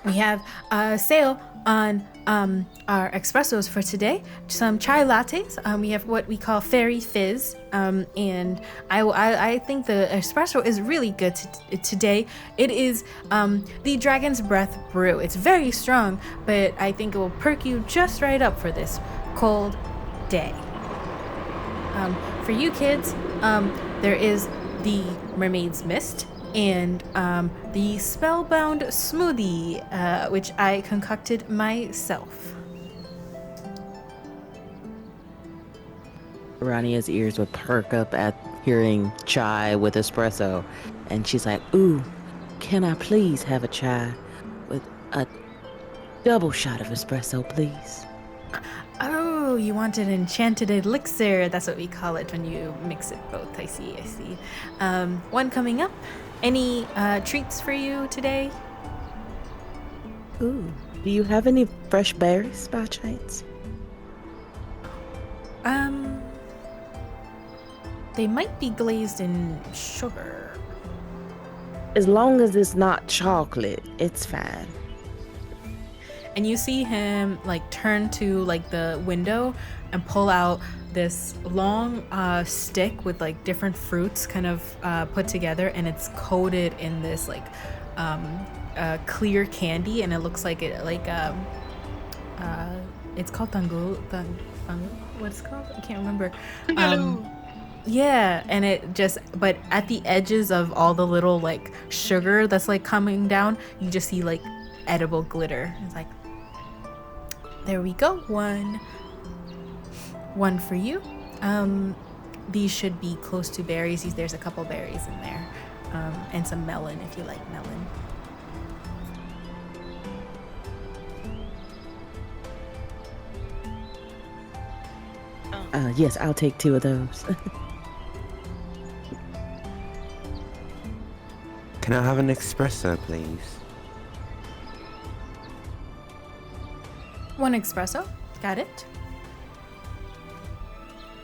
We have a sale on our espressos for today. Some chai lattes. We have what we call fairy fizz, and I think the espresso is really good today. It is the Dragon's Breath brew. It's very strong, but I think it will perk you just right up for this cold day. For you kids, there is the Mermaid's Mist. and the spellbound smoothie, which I concocted myself. Rania's ears would perk up at hearing chai with espresso, and she's like, "Ooh, can I please have a chai with a double shot of espresso, please?" Oh, you want an enchanted elixir. That's what we call it when you mix it both. I see. One coming up. Any treats for you today? Ooh, do you have any fresh berries by chance? They might be glazed in sugar. As long as it's not chocolate, it's fine. And you see him like turn to like the window and pull out this long stick with like different fruits kind of put together, and it's coated in this like clear candy, and it looks like it like it's called 𝘀𝘀𝐿. What's it called? I can't remember. Yeah, and it just, but at the edges of all the little like sugar that's like coming down, you just see like edible glitter. It's like, there we go, one for you. These should be close to berries. There's a couple berries in there, and some melon if you like melon. Yes, I'll take 2 of those. Can I have an espresso, please? 1 espresso, got it.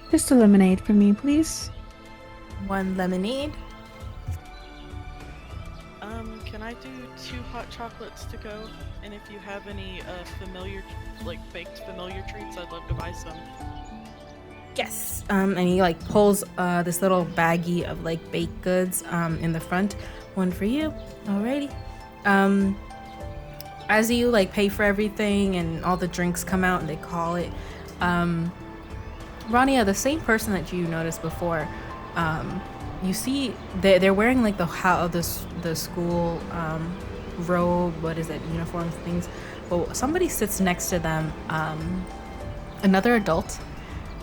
Just a lemonade for me, please. 1 lemonade. Can I do 2 hot chocolates to go? And if you have any familiar, like baked familiar treats, I'd love to buy some. Yes. And he like pulls this little baggie of like baked goods in the front. 1 for you. Alrighty. As you like pay for everything and all the drinks come out and they call it, Rania, the same person that you noticed before, you see they're wearing like the school robe, what is it, uniform things, but somebody sits next to them, another adult.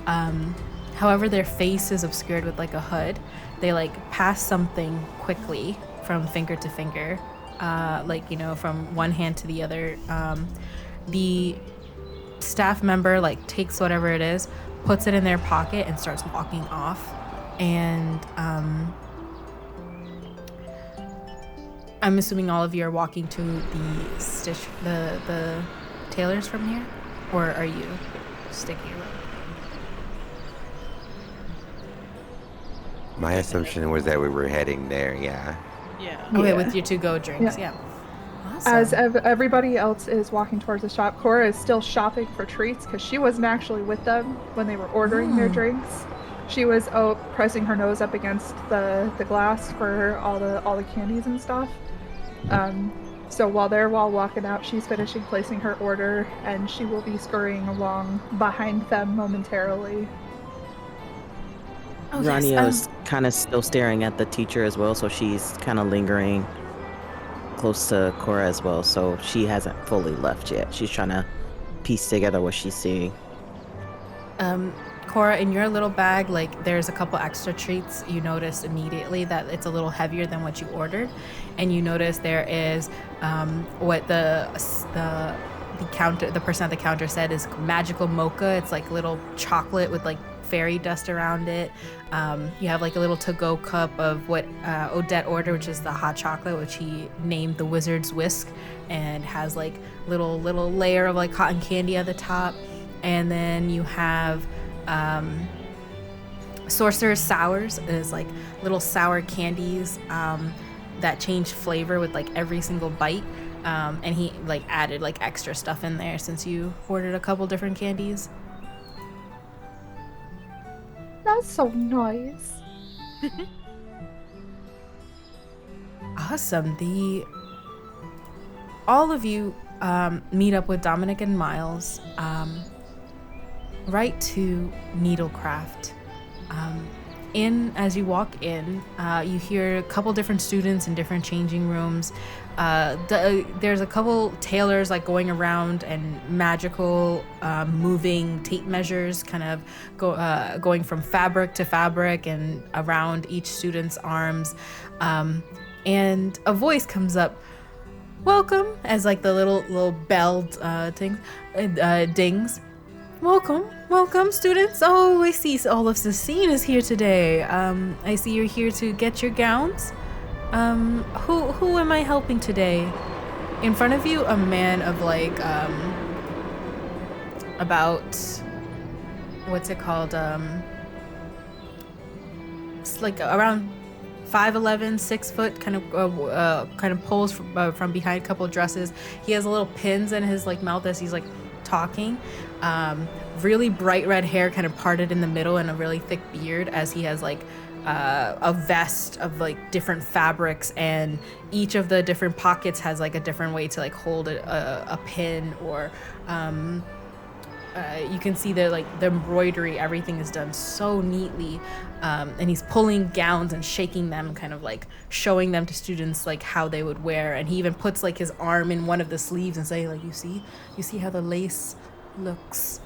However, their face is obscured with like a hood. They like pass something quickly from finger to finger, like, you know, from one hand to the other. The staff member like takes whatever it is, puts it in their pocket, and starts walking off. And I'm assuming all of you are walking to the tailors from here, or are you sticking around? My assumption was that we were heading there, yeah. Yeah. Okay, Yeah. with your to-go drinks, yeah. Awesome. As everybody else is walking towards the shop, Cora is still shopping for treats because she wasn't actually with them when they were ordering their drinks. She was pressing her nose up against the glass for all the candies and stuff. So while they're walking out, she's finishing placing her order, and she will be scurrying along behind them momentarily. Oh, Rania is kind of still staring at the teacher as well, so she's kind of lingering close to Cora as well, so she hasn't fully left yet. She's trying to piece together what she's seeing. Cora, in your little bag, like, there's a couple extra treats. You notice immediately that it's a little heavier than what you ordered, and you notice there is what the person at the counter said is magical mocha. It's like little chocolate with like fairy dust around it. You have like a little to-go cup of what Odette ordered, which is the hot chocolate, which he named the Wizard's Whisk, and has like little layer of like cotton candy at the top. And then you have Sorcerer's Sours, is like little sour candies that change flavor with like every single bite. And he like added like extra stuff in there since you ordered a couple different candies. That's so nice. Awesome. All of you meet up with Dominic and Miles right to Needlecraft. As you walk in, you hear a couple different students in different changing rooms. There's a couple tailors like going around and magical moving tape measures, kind of going from fabric to fabric and around each student's arms. And a voice comes up, "Welcome," as like the little bell dings. Welcome, students. Oh, I see all of the scene is here today. I see you're here to get your gowns. Who am I helping today? In front of you, a man of like, about, what's it called? It's like around 5'11", 6 foot, kind of pulls from behind a couple of dresses. He has little pins in his like mouth as he's like talking. Really bright red hair kind of parted in the middle and a really thick beard as he has like a vest of like different fabrics, and each of the different pockets has like a different way to like hold a pin, or you can see the embroidery, everything is done so neatly, and he's pulling gowns and shaking them, kind of like showing them to students like how they would wear. And he even puts like his arm in one of the sleeves and say like, you see how the lace looks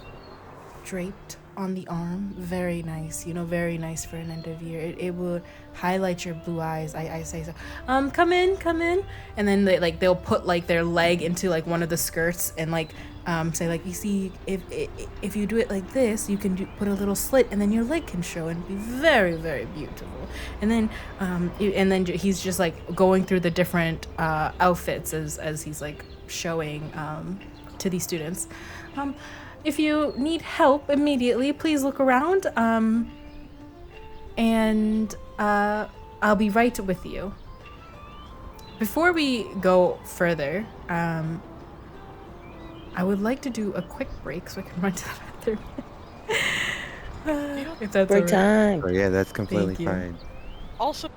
draped on the arm? Very nice, very nice for an end of year. It will highlight your blue eyes. I say so. Come in. And then they'll put like their leg into like one of the skirts and like say like, you see, if you do it like this, you can put a little slit and then your leg can show and be very, very beautiful. And then he's just like going through the different outfits as he's like showing to these students. If you need help immediately, please look around, and I'll be right with you. Before we go further, I would like to do a quick break so I can run to the bathroom. If that's Break all right. time. Oh, yeah, that's completely Thank you. fine. Also,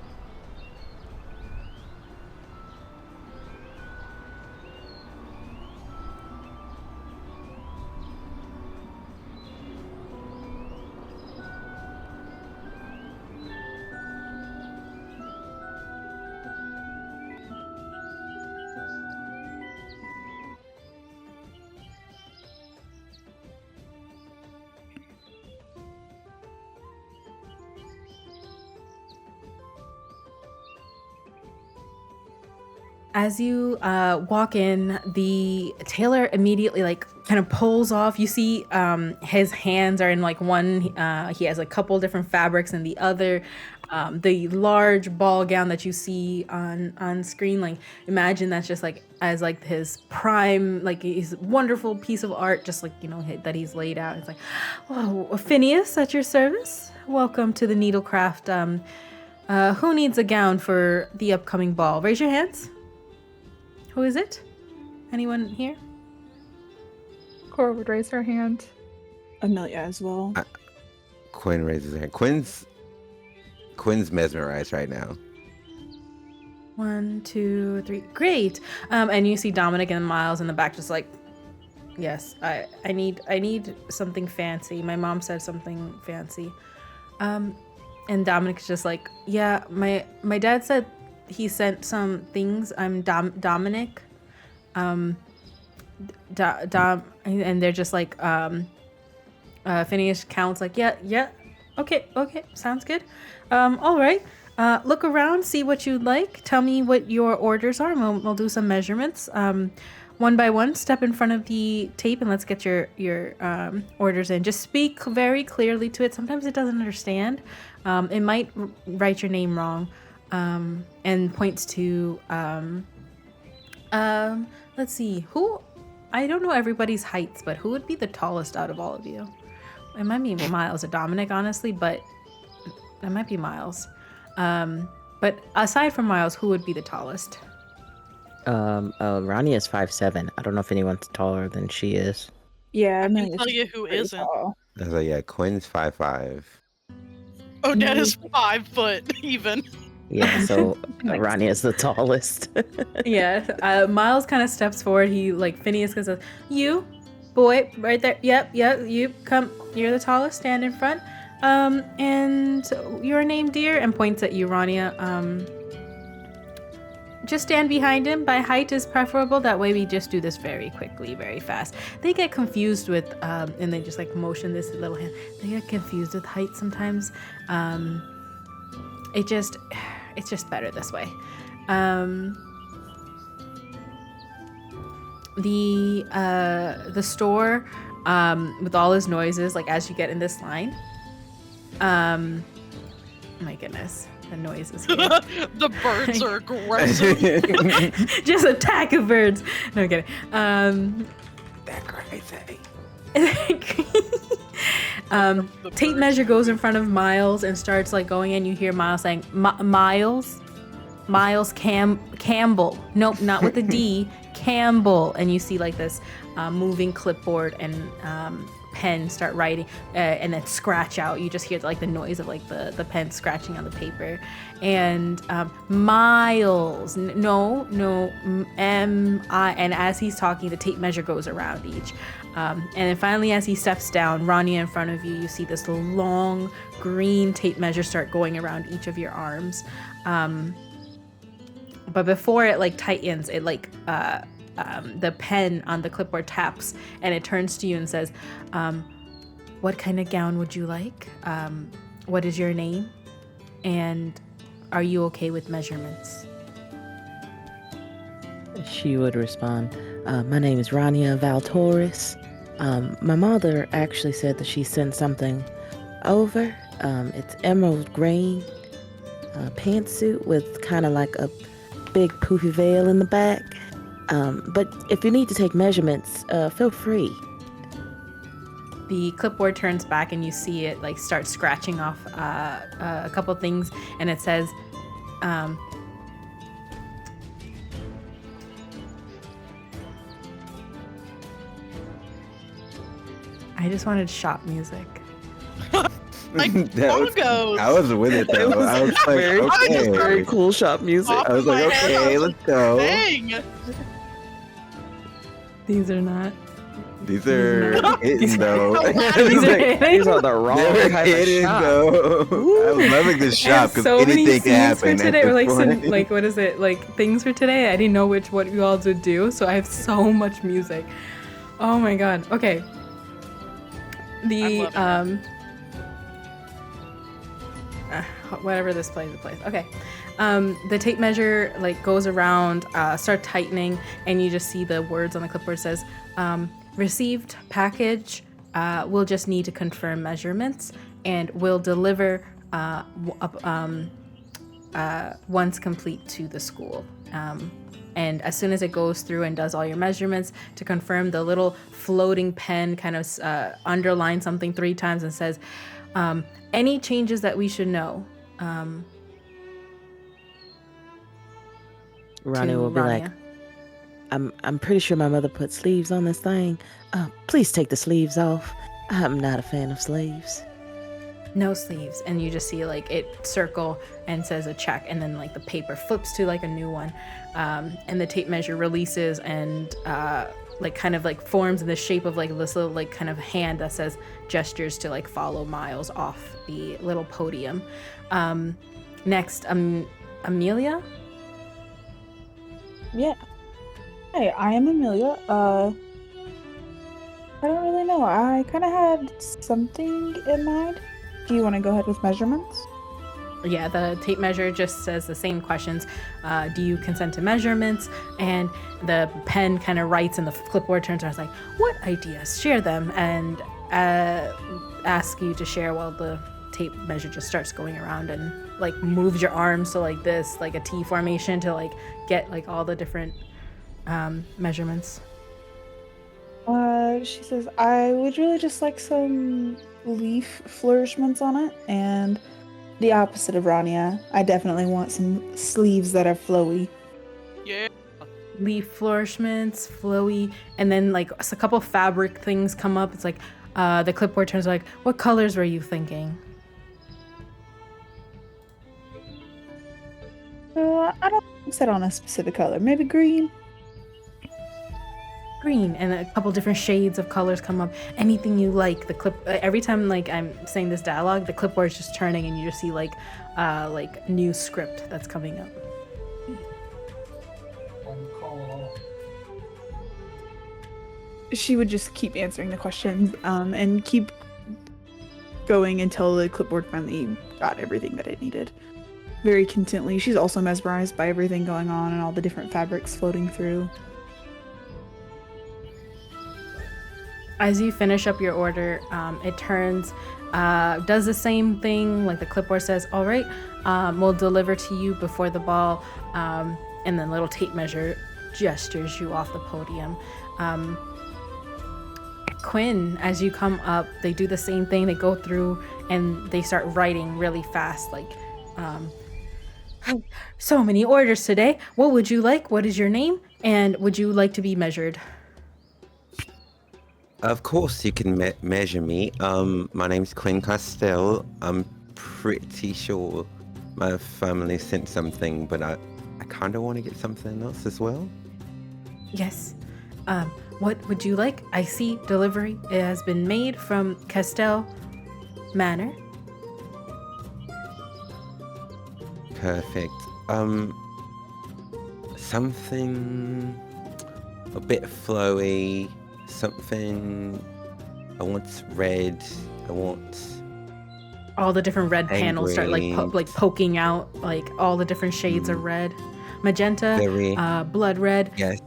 As you walk in, the tailor immediately like kind of pulls off. You see his hands are in like one, he has a couple different fabrics, and the other, the large ball gown that you see on screen, like imagine that's just like as like his prime, like his wonderful piece of art, just like, that he's laid out. It's like, oh, Phineas, at your service. Welcome to the Needlecraft. Who needs a gown for the upcoming ball? Raise your hands. Who is it? Anyone here? Cora would raise her hand. Amelia as well. Quinn raises her hand. Quinn's mesmerized right now. 1, 2, 3. Great. And you see Dominic and Miles in the back, just like, yes, I need something fancy. My mom said something fancy. And Dominic's just like, yeah, my dad said he sent some things. I'm Dominic. And they're just like, Phineas counts like, yeah, okay, sounds good. All right, look around, see what you'd like. Tell me what your orders are, and we'll do some measurements. One by one, step in front of the tape and let's get your orders in. Just speak very clearly to it. Sometimes it doesn't understand. It might write your name wrong. And points to, let's see, I don't know everybody's heights, but who would be the tallest out of all of you? It might be Miles or Dominic, honestly, but it might be Miles. But aside from Miles, who would be the tallest? Ronnie is 5'7". I don't know if anyone's taller than she is. Yeah, I can Amelia's tell you who pretty isn't. tall. I was like, yeah, Quinn's 5'5". Odette is 5 foot even. Yeah, so Ronnie is the tallest. Yeah, Miles kind of steps forward. He, like, Phineas goes, you, boy, right there. Yep, you come. You're the tallest. Stand in front. And your name, dear, and points at you, Rania. Just stand behind him. By height is preferable. That way we just do this very quickly, very fast. They get confused with, and they just like motion this little hand. They get confused with height sometimes. It's just better this way. The store, with all his noises, like as you get in this line, my goodness, the noises here. The birds are aggressive. Just attack of birds. No, I'm kidding. That crazy. Tape measure goes in front of Miles and starts like going in. You hear Miles saying, Miles Campbell. Nope, not with the D. Campbell. And you see like this moving clipboard and pen start writing and then scratch out. You just hear like the noise of like the pen scratching on the paper. And Miles, M-I, and as he's talking, the tape measure goes around each. And then finally, as he steps down, Rania in front of you, you see this long green tape measure start going around each of your arms. But before it like tightens, it like the pen on the clipboard taps and it turns to you and says, what kind of gown would you like? What is your name? And are you okay with measurements? She would respond, my name is Rania Valtoris. My mother actually said that she sent something over. It's emerald green pantsuit with kind of like a big poofy veil in the back. But if you need to take measurements, feel free. The clipboard turns back and you see it like start scratching off a couple things, and it says, I just wanted shop music. Like That bongos. I was with it though. I was like, okay. Very cool shop music. I was like, okay, let's go. Dang. These are not. These are hidden though. These are hitting. These are the wrong They're type of hidden shop. though. I'm loving this I have shop because so many anything can scenes for happen. today, at or like this some, point. like what is it, like things for today. I didn't know what you all would do, so I have so much music. Oh my god. Okay. The I'm whatever this plays, it plays. Okay. The tape measure like goes around, start tightening, and you just see the words on the clipboard says, received package. We'll just need to confirm measurements, and we'll deliver once complete to the school. And as soon as it goes through and does all your measurements to confirm, the little floating pen kind of underlines something 3 times and says, any changes that we should know. Ronnie to will be like, Rania. I'm pretty sure my mother put sleeves on this thing. Please take the sleeves off. I'm not a fan of sleeves. No sleeves. And you just see like it circle and says a check, and then like the paper flips to like a new one, and the tape measure releases and like kind of like forms in the shape of like this little like kind of hand that says gestures to like follow Miles off the little podium. Next, Amelia. Yeah. Hey, I am Amelia. I don't really know. I kind of had something in mind. Do you want to go ahead with measurements? Yeah, the tape measure just says the same questions. Do you consent to measurements? And the pen kind of writes, and the clipboard turns around. It's like, what ideas? Share them, and ask you to share while the tape measure just starts going around and like moves your arms to like this, like a T formation to like get like all the different measurements. She says, I would really just like some leaf flourishments on it, and the opposite of Rania, I definitely want some sleeves that are flowy. Yeah. Leaf flourishments, flowy, and then like a couple fabric things come up. It's like the clipboard turns like, what colors were you thinking? I don't set on a specific color. Maybe green. green, and a couple different shades of colors come up. Anything you like. The clip every time like I'm saying this dialogue, the clipboard is just turning, and you just see like new script that's coming up. She would just keep answering the questions and keep going until the clipboard finally got everything that it needed. Very contently. She's also mesmerized by everything going on and all the different fabrics floating through. As you finish up your order, it turns, does the same thing, like the clipboard says, all right, we'll deliver to you before the ball, and then little tape measure gestures you off the podium. Quinn, as you come up, they do the same thing. They go through and they start writing really fast, like, so many orders today. What would you like? What is your name? And would you like to be measured? Of course you can measure me. My name's 𝘌𝑀𝐶𝑢𝑒𝑙. I'm pretty sure my family sent something, but I kind of want to get something else as well. Yes. What would you like? I see delivery. It has been made from Castell Manor. Perfect. Something a bit flowy. Something. I want red. I want all the different red panels start like poking out, like all the different shades of red, magenta, blood red. Yes.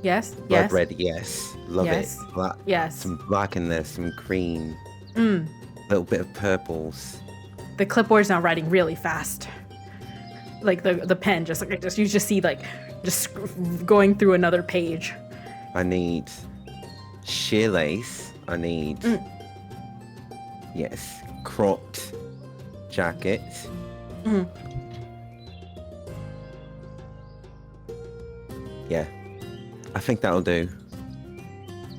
Yes. Blood red. Yes. Love yes. it. Black, yes. Some black in there. Some green. A little bit of purples. The clipboard's now writing really fast. Like the pen you just see like just going through another page. I need sheer lace. I need yes, cropped jacket. Yeah, I think that'll do.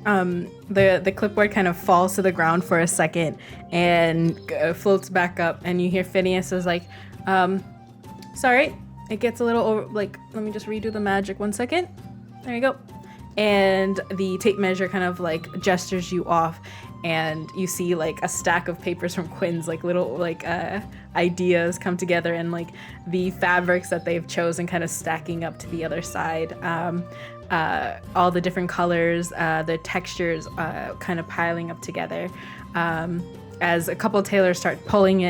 The clipboard kind of falls to the ground for a second and floats back up, and you hear Phineas is like, sorry, it gets a little over, like, let me just redo the magic 1 second. There you go. And the tape measure kind of like gestures you off, and you see like a stack of papers from Quinn's, like little like ideas come together, and like the fabrics that they've chosen kind of stacking up to the other side. All the different colors, the textures kind of piling up together. As a couple of tailors start pulling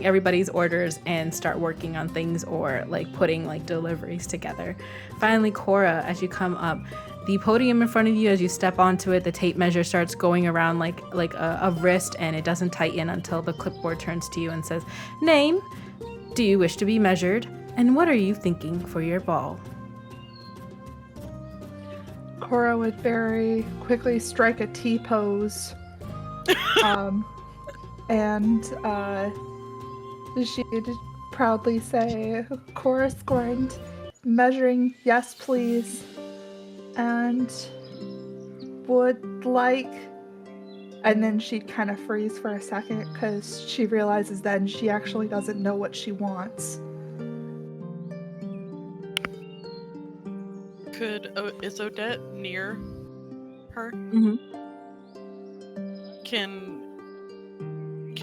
everybody's orders and start working on things, or like putting like deliveries together. Finally, Cora, as you come up, the podium in front of you, as you step onto it, the tape measure starts going around like a wrist, and it doesn't tighten until the clipboard turns to you and says, "Name, do you wish to be measured? And what are you thinking for your ball?" Cora would very quickly strike a T pose. And she'd proudly say, "Cora Scorned, measuring, yes please, and would like," and then she'd kind of freeze for a second because she realizes then she actually doesn't know what she wants. Is Odette near her? Mm-hmm. Can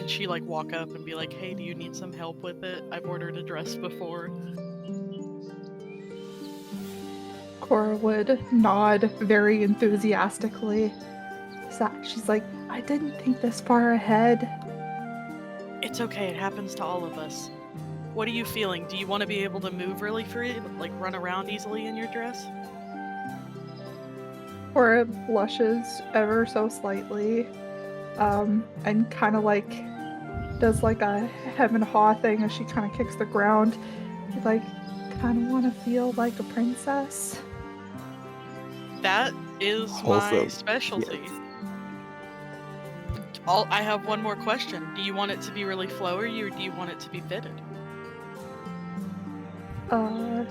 she like walk up and be like, "Hey, do you need some help with it? I've ordered a dress before." Cora would nod very enthusiastically. She's like, "I didn't think this far ahead." It's okay, it happens to all of us. What are you feeling? Do you want to be able to move really free, like run around easily in your dress? Cora blushes ever so slightly, and kind of like does like a hem and haw thing as she kind of kicks the ground. She's like, "Kind of want to feel like a princess." That is my specialty. Yes. I have one more question. Do you want it to be really flowery, or do you want it to be fitted? Kind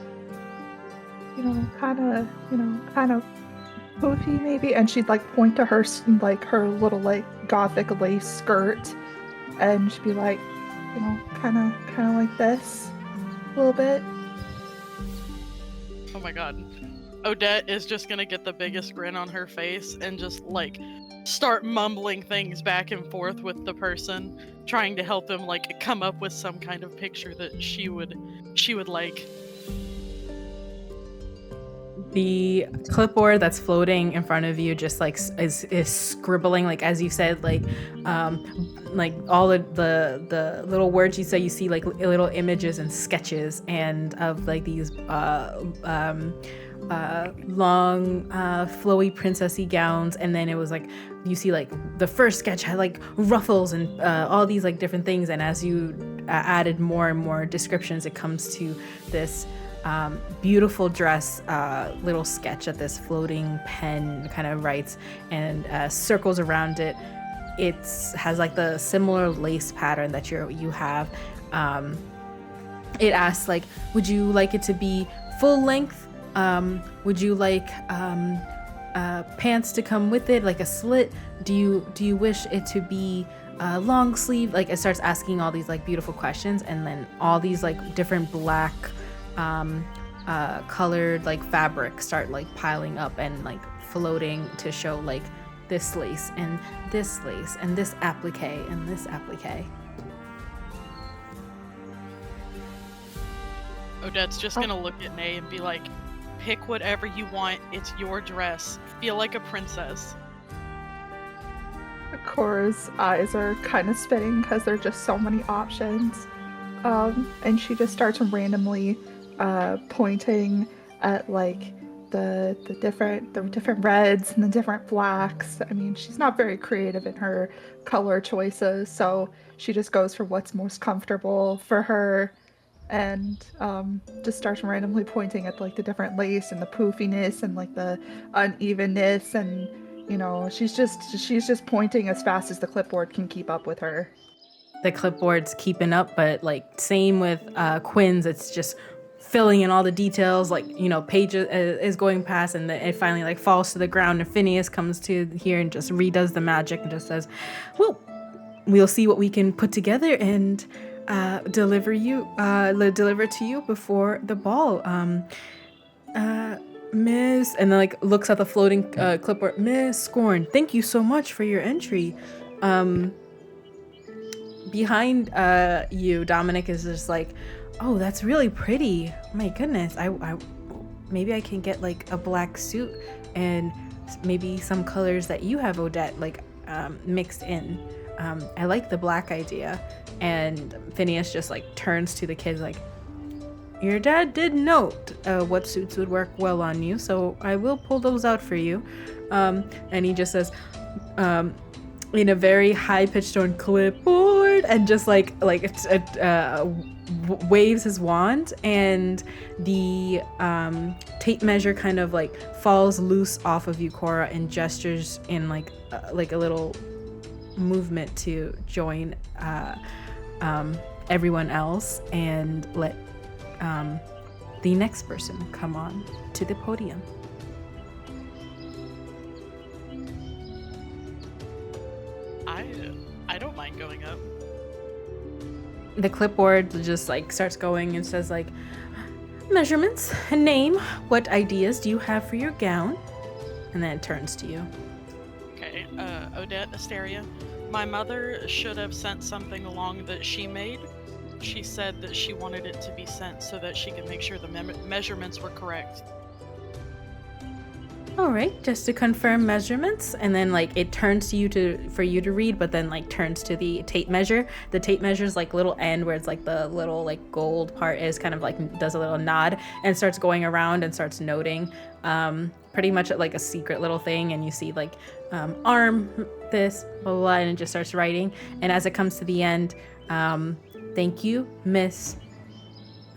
of poofy maybe. And she'd like point to her little like gothic lace skirt, and she'd be like, kind of like this, a little bit. Oh my god. Odette is just gonna get the biggest grin on her face and just like start mumbling things back and forth with the person, trying to help them like come up with some kind of picture that she would like. The clipboard that's floating in front of you just like is scribbling, like as you said, like all the little words you say, you see like little images and sketches and of like these long flowy princessy gowns, and then it was like you see like the first sketch had like ruffles and all these like different things, and as you added more and more descriptions, it comes to this beautiful dress little sketch that this floating pen kind of writes and circles around it. It has like the similar lace pattern that you have. It asks like, would you like it to be full length? Would you like pants to come with it, like a slit? Do you wish it to be long sleeve? Like it starts asking all these like beautiful questions, and then all these like different black colored like fabric start like piling up and like floating to show like this lace and this lace and this applique and this applique. Odette's just gonna look at Nay and be like, pick whatever you want, it's your dress. Feel like a princess. Cora's eyes are kind of spinning because there are just so many options. And she just starts randomly pointing at like the different reds and the different blacks. I mean, she's not very creative in her color choices, so she just goes for what's most comfortable for her, and just starts randomly pointing at like the different lace and the poofiness and like the unevenness, and you know, she's just pointing as fast as the clipboard can keep up with her. The clipboard's keeping up, but like same with Quinn's, it's just filling in all the details, like, you know, Paige is going past, and it finally like falls to the ground, and Phineas comes to here and just redoes the magic and just says, well, we'll see what we can put together and deliver to you before the ball. Miss, and then like looks at the floating clipboard, Miss Scorn, thank you so much for your entry. Behind you, Dominic is just like, oh, that's really pretty. My goodness, I maybe I can get like a black suit and maybe some colors that you have, Odette, like mixed in. I like the black idea. And Phineas just like turns to the kids like, your dad did note what suits would work well on you, so I will pull those out for you. And he just says, in a very high-pitched tone, clipboard, and just like waves his wand, and the tape measure kind of like falls loose off of you, Cora, and gestures in like a little movement to join everyone else and let the next person come on to the podium. I don't mind going up. The clipboard just like starts going and says like, measurements, name, what ideas do you have for your gown? And then it turns to you. Okay, Odette, Asteria, my mother should have sent something along that she made. She said that she wanted it to be sent so that she could make sure the measurements were correct. All right, just to confirm measurements, and then like it turns to you for you to read, but then like turns to the tape measure. The tape measure's like little end where it's like the little like gold part is kind of like does a little nod and starts going around and starts noting pretty much like a secret little thing, and you see like arm this blah, blah, blah, and it just starts writing. And as it comes to the end, thank you, Miss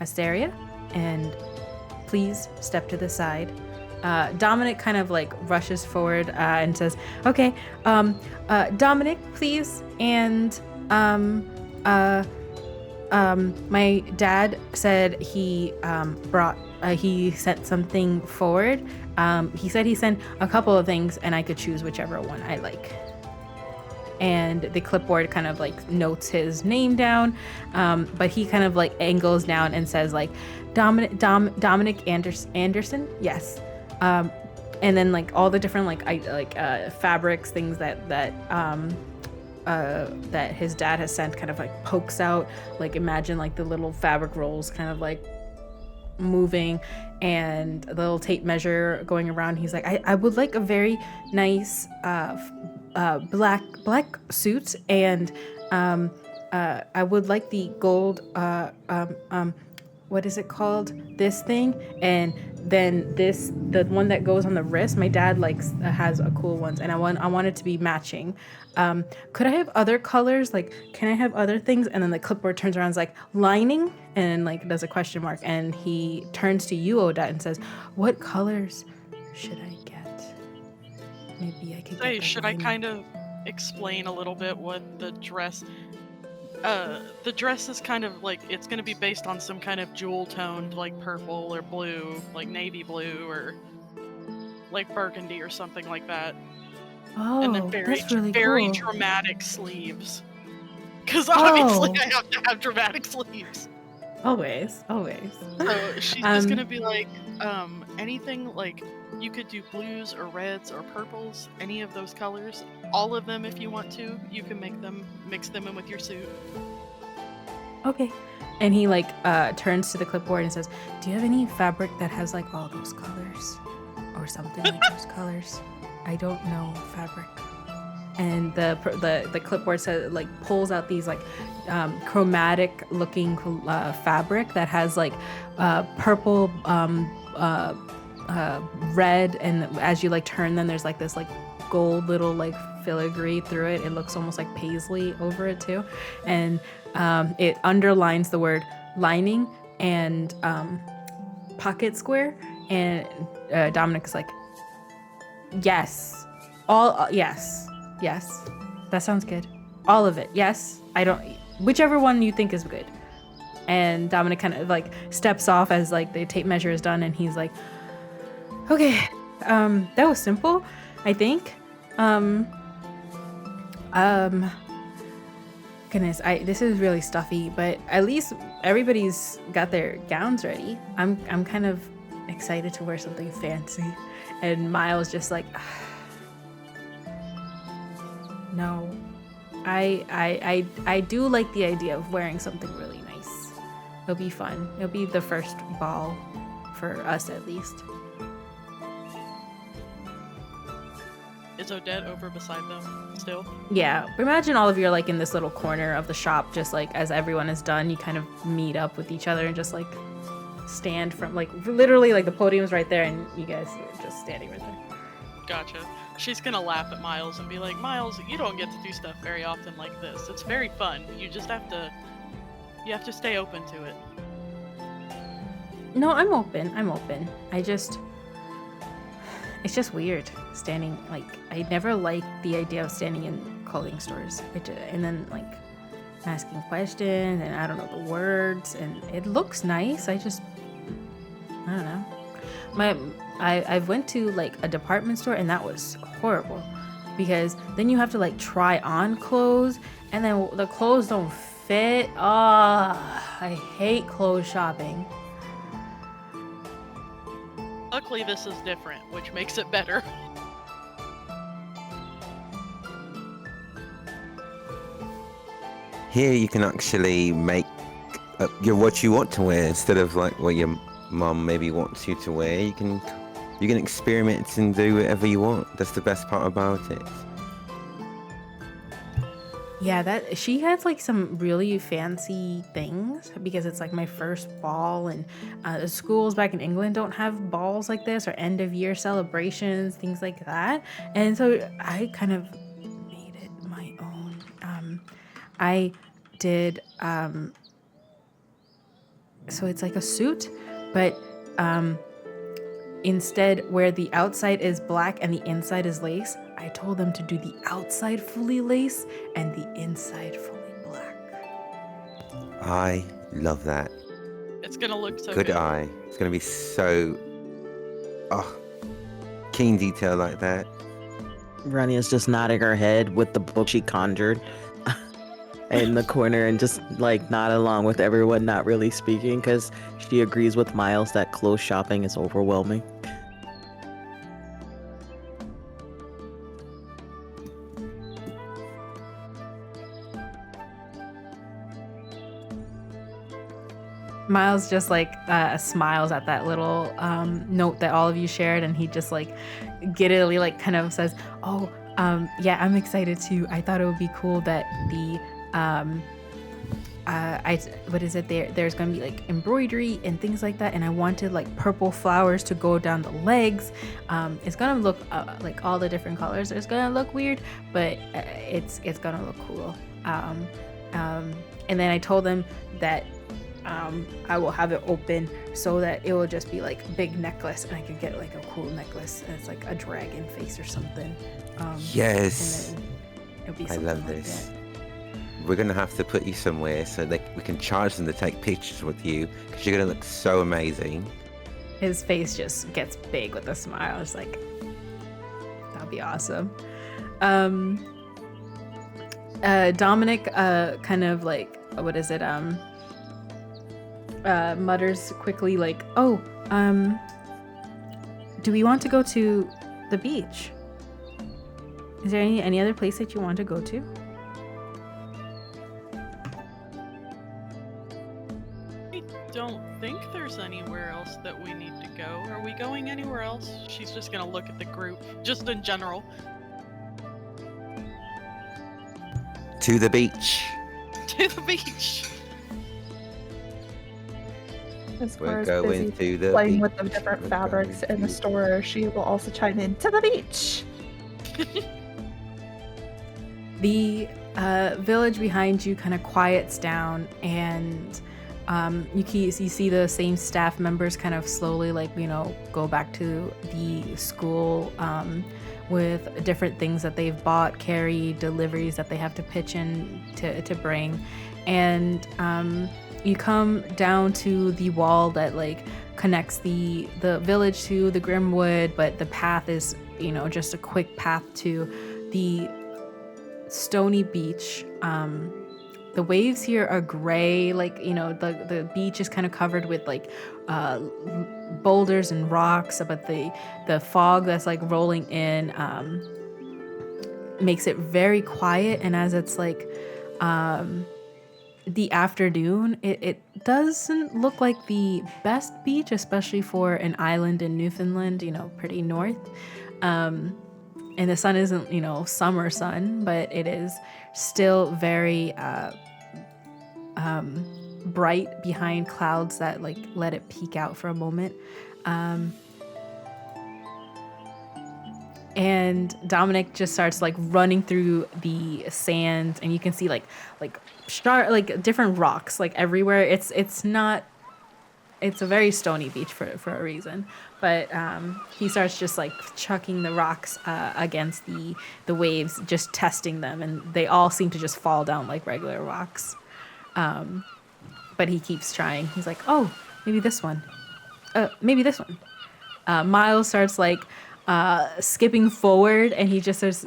Asteria, and please step to the side. Dominic kind of like rushes forward and says, okay, Dominic, please. And my dad said he he sent something forward. He said he sent a couple of things and I could choose whichever one I like. And the clipboard kind of like notes his name down, but he kind of like angles down and says like, Dominic Anderson, yes. and then like all the different fabrics, things that his dad has sent kind of like pokes out. Like imagine like the little fabric rolls kind of like moving, and the little tape measure going around. He's like, I would like a very nice black suit, and I would like the gold what is it called, this thing, and then the one that goes on the wrist. My dad has a cool ones, and I want it to be matching. Could I have other colors? Like, can I have other things? And then the clipboard turns around and is like, lining, and like does a question mark, and he turns to you, Odette, and says, what colors should I get? Maybe I could get should lining. I kind of explain a little bit what the dress is kind of like? It's going to be based on some kind of jewel toned, like purple or blue, like navy blue or like burgundy or something like that. Oh, And then that's really very cool. dramatic sleeves. Because obviously Oh. I have to have dramatic sleeves. Always. So she's just Um, gonna be like, anything like, you could do blues or reds or purples, any of those colors, all of them if you want to. You can mix them in with your suit. Okay. And he turns to the clipboard and says, do you have any fabric that has like all those colors or something like those colors? I don't know fabric. And the clipboard says, like, pulls out these like chromatic looking fabric that has like purple, red, and as you like turn them, there's like this like gold little like filigree through it. It looks almost like paisley over it too, and it underlines the word lining and pocket square. And Dominic is like, yes, yes, that sounds good, all of it, yes. I don't, whichever one you think is good. And Dominic kind of like steps off as like the tape measure is done, and he's like, okay, that was simple, I think. Goodness, this is really stuffy, but at least everybody's got their gowns ready. I'm kind of excited to wear something fancy. And Miles just like, no, I do like the idea of wearing something really nice. It'll be fun. It'll be the first ball for us, at least. Is Odette over beside them still? Yeah, imagine all of you are like in this little corner of the shop, just like as everyone is done, you kind of meet up with each other and just like stand from like literally like the podium's right there, and you guys are just standing right there. Gotcha. She's gonna laugh at Miles and be like, Miles, you don't get to do stuff very often like this. It's very fun. You just have to stay open to it. No, I'm open. It's just weird standing, like, I never liked the idea of standing in clothing stores. And then, like, asking questions, and I don't know the words, and it looks nice. I don't know. I went to, like, a department store, and that was horrible. Because then you have to, like, try on clothes, and then the clothes don't fit. Oh, I hate clothes shopping. Luckily, this is different, which makes it better. Here you can actually make what you want to wear instead of like what your mom maybe wants you to wear. You can experiment and do whatever you want. That's the best part about it. Yeah, that she has like some really fancy things because it's like my first ball, and the schools back in England don't have balls like this or end of year celebrations, things like that. And so I kind of made it my own. I did so it's like a suit, but instead where the outside is black and the inside is lace, I told them to do the outside fully lace and the inside fully black. I love that. It's gonna look so Good good. eye. It's gonna be so keen detail like that. Rania's just nodding her head with the book she conjured in the corner, and just like nod along with everyone, not really speaking, because she agrees with Miles that clothes shopping is overwhelming. Miles just like smiles at that little note that all of you shared, and he just like giddily like kind of says, "Oh, yeah, I'm excited too. I thought it would be cool that the what is it? There's gonna be like embroidery and things like that, and I wanted like purple flowers to go down the legs. It's gonna look like all the different colors. It's gonna look weird, but it's gonna look cool. And then I told them that I will have it open so that it will just be like a big necklace, and I could get like a cool necklace, and it's like a dragon face or something. Yes. And then it'll be I something love like this. that. We're gonna have to put you somewhere so that we can charge them to take pictures with you, because you're gonna look so amazing. His face just gets big with a smile. It's like, that'll be awesome. Dominic kind of like, what is it? Mutters quickly like, "Oh, do we want to go to the beach? Is there any other place that you want to go to?" I don't think there's anywhere else that we need to go. Are we going anywhere else? She's just gonna look at the group, just in general. To the beach. To the beach. As far We're as going busy to the playing beach. with the different We're fabrics going in the to- store, she will also chime in to the beach. The village behind you kind of quiets down, and you see the same staff members kind of slowly go back to the school with different things that they've bought, carry deliveries that they have to pitch in to bring. And you come down to the wall that connects the village to the Grimwood, but the path is just a quick path to the stony beach. The waves here are gray, the beach is kind of covered with boulders and rocks, but the fog that's rolling in makes it very quiet. And as it's the afternoon, it doesn't look like the best beach, especially for an island in Newfoundland, pretty north. And the sun isn't, summer sun, but it is still very bright behind clouds that let it peek out for a moment. And Dominic just starts running through the sand, and you can see different rocks everywhere. It's a very stony beach for a reason, but he starts just chucking the rocks against the waves, just testing them, and they all seem to just fall down like regular rocks. But he keeps trying. He's like, "Oh, maybe this one. Maybe this one." Miles starts skipping forward, and he just starts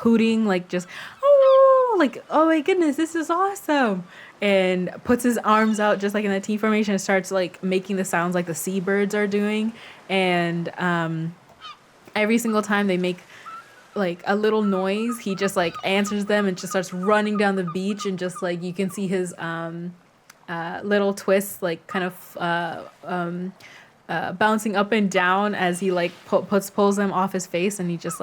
hooting, just, "Oh, oh my goodness, this is awesome!" And puts his arms out just in the T formation and starts making the sounds like the seabirds are doing. And every single time they make a little noise, he just answers them and just starts running down the beach, and just you can see his little twists bouncing up and down as he pulls them off his face, and he just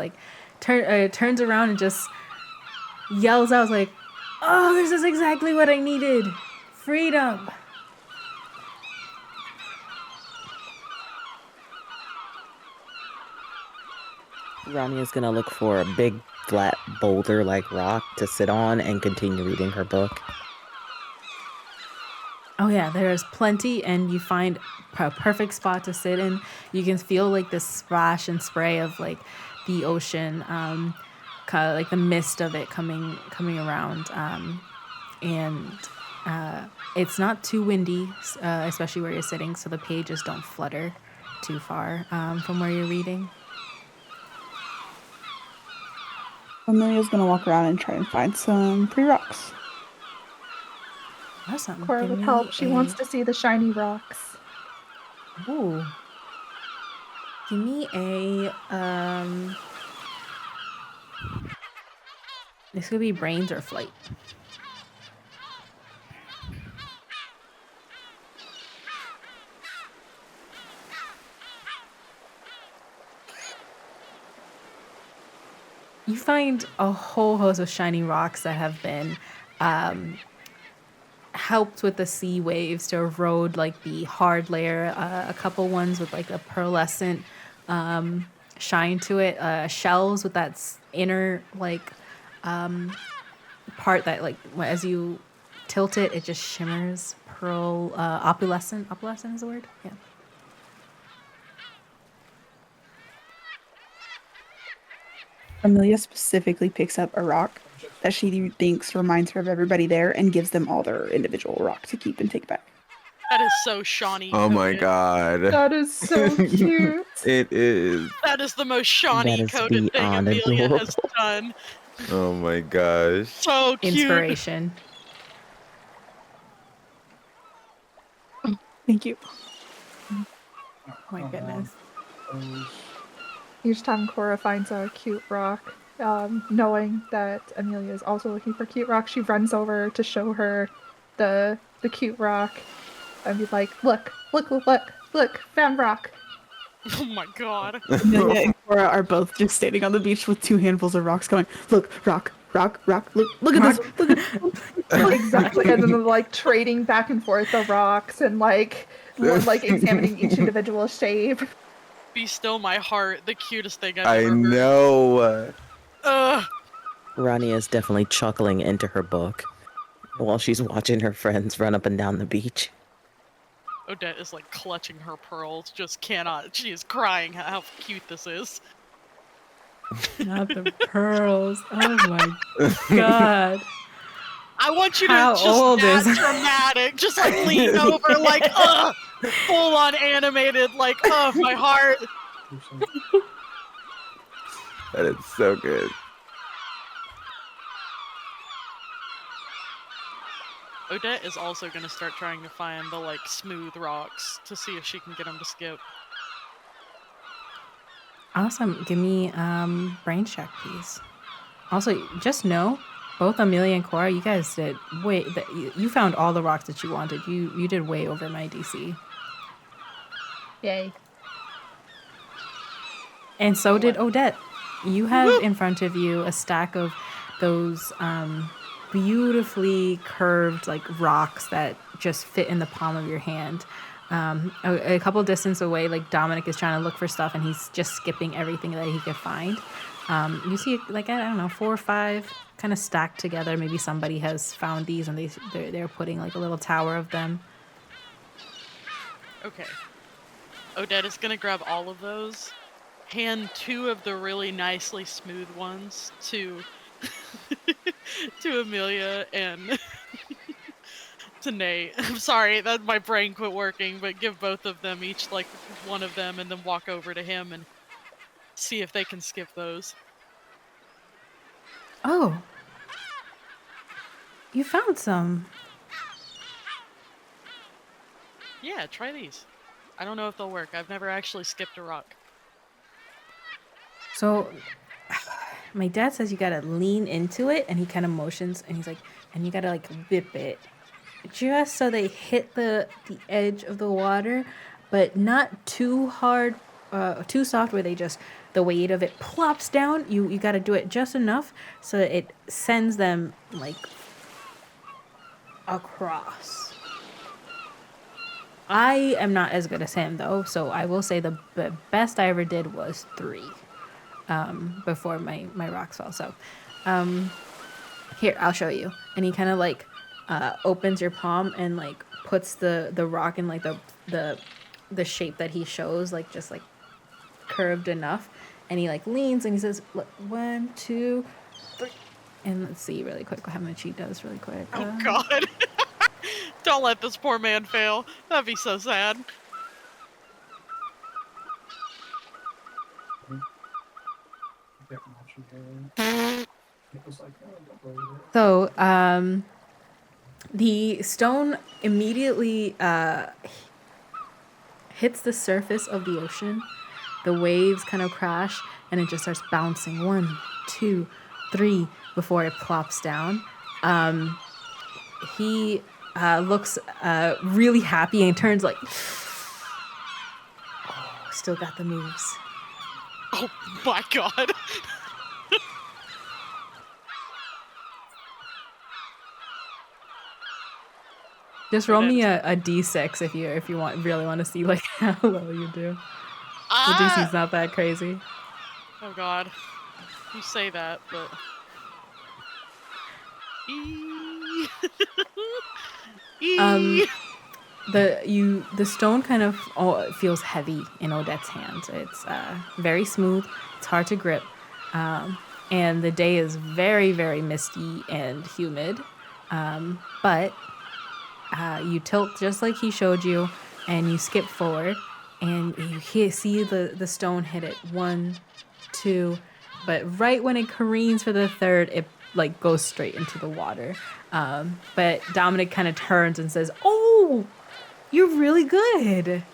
turns around and just yells out "Oh, this is exactly what I needed. Freedom." Rani is gonna look for a big flat boulder like rock to sit on and continue reading her book. Oh yeah, there's plenty, and you find a perfect spot to sit in. You can feel the splash and spray of the ocean, kind of the mist of it coming around, and it's not too windy, especially where you're sitting, so the pages don't flutter too far from where you're reading. Amelia's gonna walk around and try and find some pretty rocks. Awesome. Cora with help. She wants to see the shiny rocks. Ooh. Give me a this could be brains or flight. You find a whole host of shiny rocks that have been helped with the sea waves to erode like the hard layer. A couple ones with like a pearlescent shine to it. Shells with that inner like part that like as you tilt it, it just shimmers. Pearl opalescent. Opalescent is the word. Yeah. Amelia specifically picks up a rock that she thinks reminds her of everybody there and gives them all their individual rock to keep and take back. That is so Shawnee. Oh my coded. god. That is so cute. It is. That is the most Shawnee That is coded thing beyond Amelia has adorable. done. Oh my gosh. So cute. Inspiration. Thank you. Oh my goodness. Each time Cora finds a cute rock, knowing that Amelia is also looking for cute rock, she runs over to show her the cute rock and be like, look, found rock. Oh my god. Amelia and Cora are both just standing on the beach with 2 handfuls of rocks going, look, rock, look at this, look at this. Exactly, and then they're like trading back and forth the rocks and like examining each individual shape. Be still my heart, the cutest thing I've I ever heard. know. Ugh. Rania is definitely chuckling into her book while she's watching her friends run up and down the beach. Odette is like clutching her pearls, just cannot. She is crying how cute this is. Not the pearls. Oh my god. I want you to How just old that is- dramatic, just like lean over, like full on animated, like my heart. That is so good. Odette is also gonna start trying to find the like smooth rocks to see if she can get them to skip. Awesome. Give me brain check, please. Also, just know, both Amelia and Cora, you guys did way. You found all the rocks that you wanted. You did way over my DC, Yay. and so did Odette. You have in front of you a stack of those beautifully curved like rocks that just fit in the palm of your hand. A couple distance away, like Dominic is trying to look for stuff and he's just skipping everything that he could find. You see like, I don't know, 4 or 5 kind of stacked together. Maybe somebody has found these and they're putting like a little tower of them. Okay. Odette is gonna grab all of those, hand 2 of the really nicely smooth ones to to Amelia and to Nate. I'm sorry that my brain quit working, but give both of them each like one of them and then walk over to him and see if they can skip those. Oh, you found some. Yeah, try these. I don't know if they'll work. I've never actually skipped a rock. So my dad says you gotta lean into it, and he kind of motions, and he's like, and you gotta like whip it, just so they hit the edge of the water, but not too hard, too soft, where they just, the weight of it plops down. You gotta do it just enough so that it sends them like across. I am not as good as him though, so I will say the best I ever did was 3. Before my rocks fell. So here, I'll show you. And he kind of like opens your palm and like puts the rock in like the shape that he shows, like just like curved enough. And he like leans and he says, look, 1, 2, 3. And let's see really quick how much he does really quick. Oh god. Don't let this poor man fail. That'd be so sad. So, the stone immediately hits the surface of the ocean. The waves kind of crash, and it just starts bouncing. 1, 2, 3 before it plops down. He looks really happy and turns like, oh, still got the moves. Oh my god. Just roll me a d6 if you really want to see like how well you do. The DC's not that crazy. Oh god. You say that, but... The stone kind of feels heavy in Odette's hands. It's very smooth. It's hard to grip. And the day is very, very misty and humid. But you tilt just like he showed you, and you skip forward, and you see the stone hit it 1, 2, but right when it careens for the third, it like goes straight into the water. But Dominic kind of turns and says, "Oh, you're really good.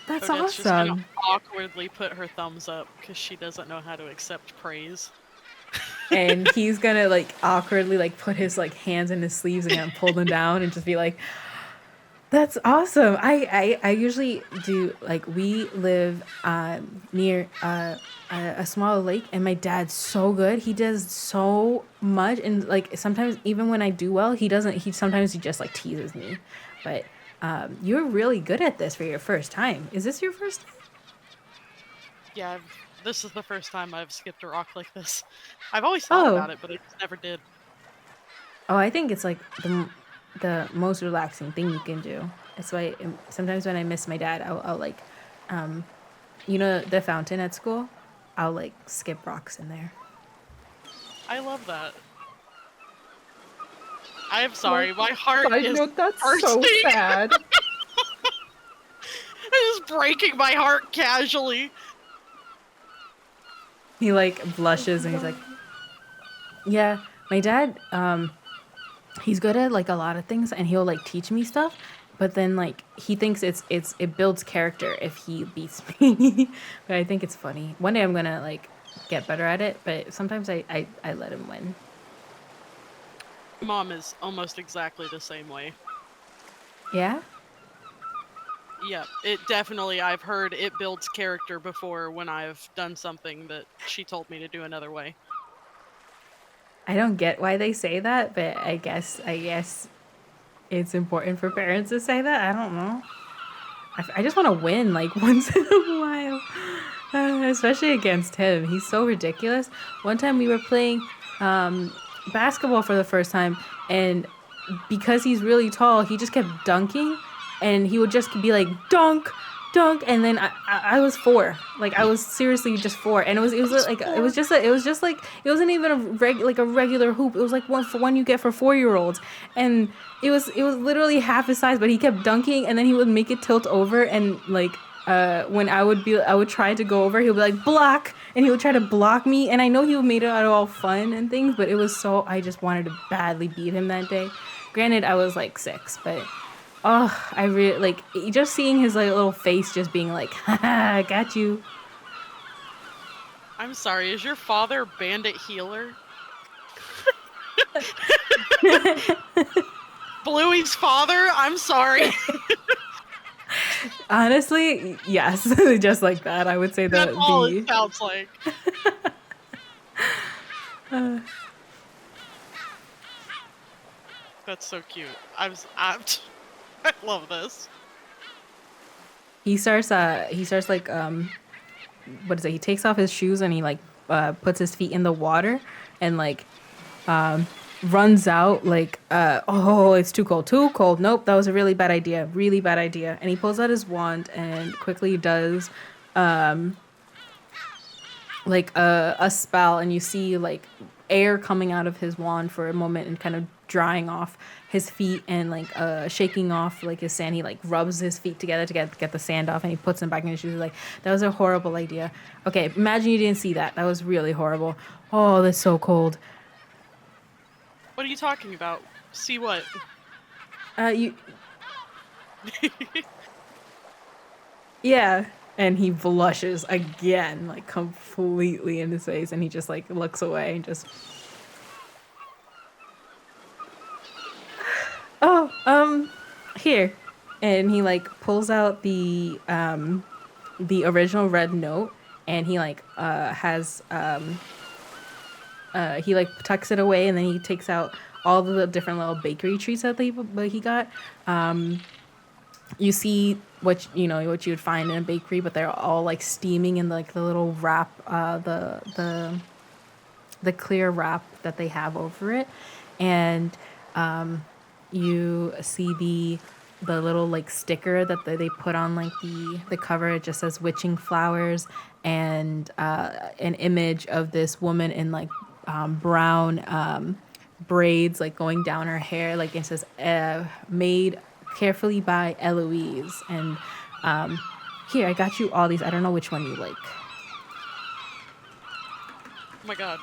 That's Odette's just gonna awesome." awkwardly put her thumbs up because she doesn't know how to accept praise. And he's gonna like awkwardly like put his like hands in his sleeves and pull them down and just be like, "That's awesome." I usually do like we live near a small lake, and my dad's so good. He does so much, and like sometimes even when I do well, he doesn't. Sometimes he just like teases me. But you're really good at this for your first time. Is this your first time? Yeah, this is the first time I've skipped a rock like this. I've always thought about it, but I just never did. Oh, I think it's like the most relaxing thing you can do. That's why sometimes when I miss my dad, I'll like, you know, the fountain at school, I'll like skip rocks in there. I love that. I am sorry, my heart Side is note, that's bursting. so sad. It is breaking my heart casually. He like blushes and he's like, "Yeah, my dad, he's good at like a lot of things, and he'll like teach me stuff, but then like he thinks it builds character if he beats me." But I think it's funny. One day I'm gonna like get better at it, but sometimes I let him win. Mom is almost exactly the same way. Yeah? Yeah, it definitely, I've heard it builds character before when I've done something that she told me to do another way. I don't get why they say that, but I guess it's important for parents to say that. I don't know. I just want to win like once in a while, especially against him. He's so ridiculous. One time we were playing basketball for the first time, and because he's really tall, he just kept dunking, and he would just be like dunk, dunk, and then I was 4. Like I was seriously just 4, and it wasn't even a regular hoop. It was like one you get for 4-year-olds, and it was literally half his size, but he kept dunking, and then he would make it tilt over, and like when I would try to go over, he would be like block, and he would try to block me, and I know he made it out of all fun and things, but it was so I just wanted to badly beat him that day. Granted, I was like 6, but I really like just seeing his like little face just being like, "Haha, I got you." I'm sorry, is your father Bandit Healer? Bluey's father? I'm sorry. Honestly, yes, just like that. I would say that That's all it sounds like. That's so cute. I love this. He starts like what is it? He takes off his shoes and he like puts his feet in the water and like runs out like oh, it's too cold. Nope, that was a really bad idea. And he pulls out his wand and quickly does like a spell, and you see like air coming out of his wand for a moment and kind of drying off his feet and like shaking off like his sand. He like rubs his feet together to get the sand off, and he puts them back in his shoes. He's like, "That was a horrible idea." Okay, imagine you didn't see that. That was really horrible. Oh, that's so cold. What are you talking about? See what? You. Yeah. And he blushes again, like completely in his face, and he just like looks away and just. Oh, here, and he like pulls out the original red note, and he like he like tucks it away, and then he takes out all the different little bakery treats that he got. You see what you would find in a bakery, but they're all like steaming in like the little wrap, the clear wrap that they have over it, and you see the little like sticker that they put on like the cover. It just says witching flowers, and an image of this woman in like brown braids like going down her hair. Like it says made carefully by Eloise. And here, I got you all these. I don't know which one you like. Oh my god.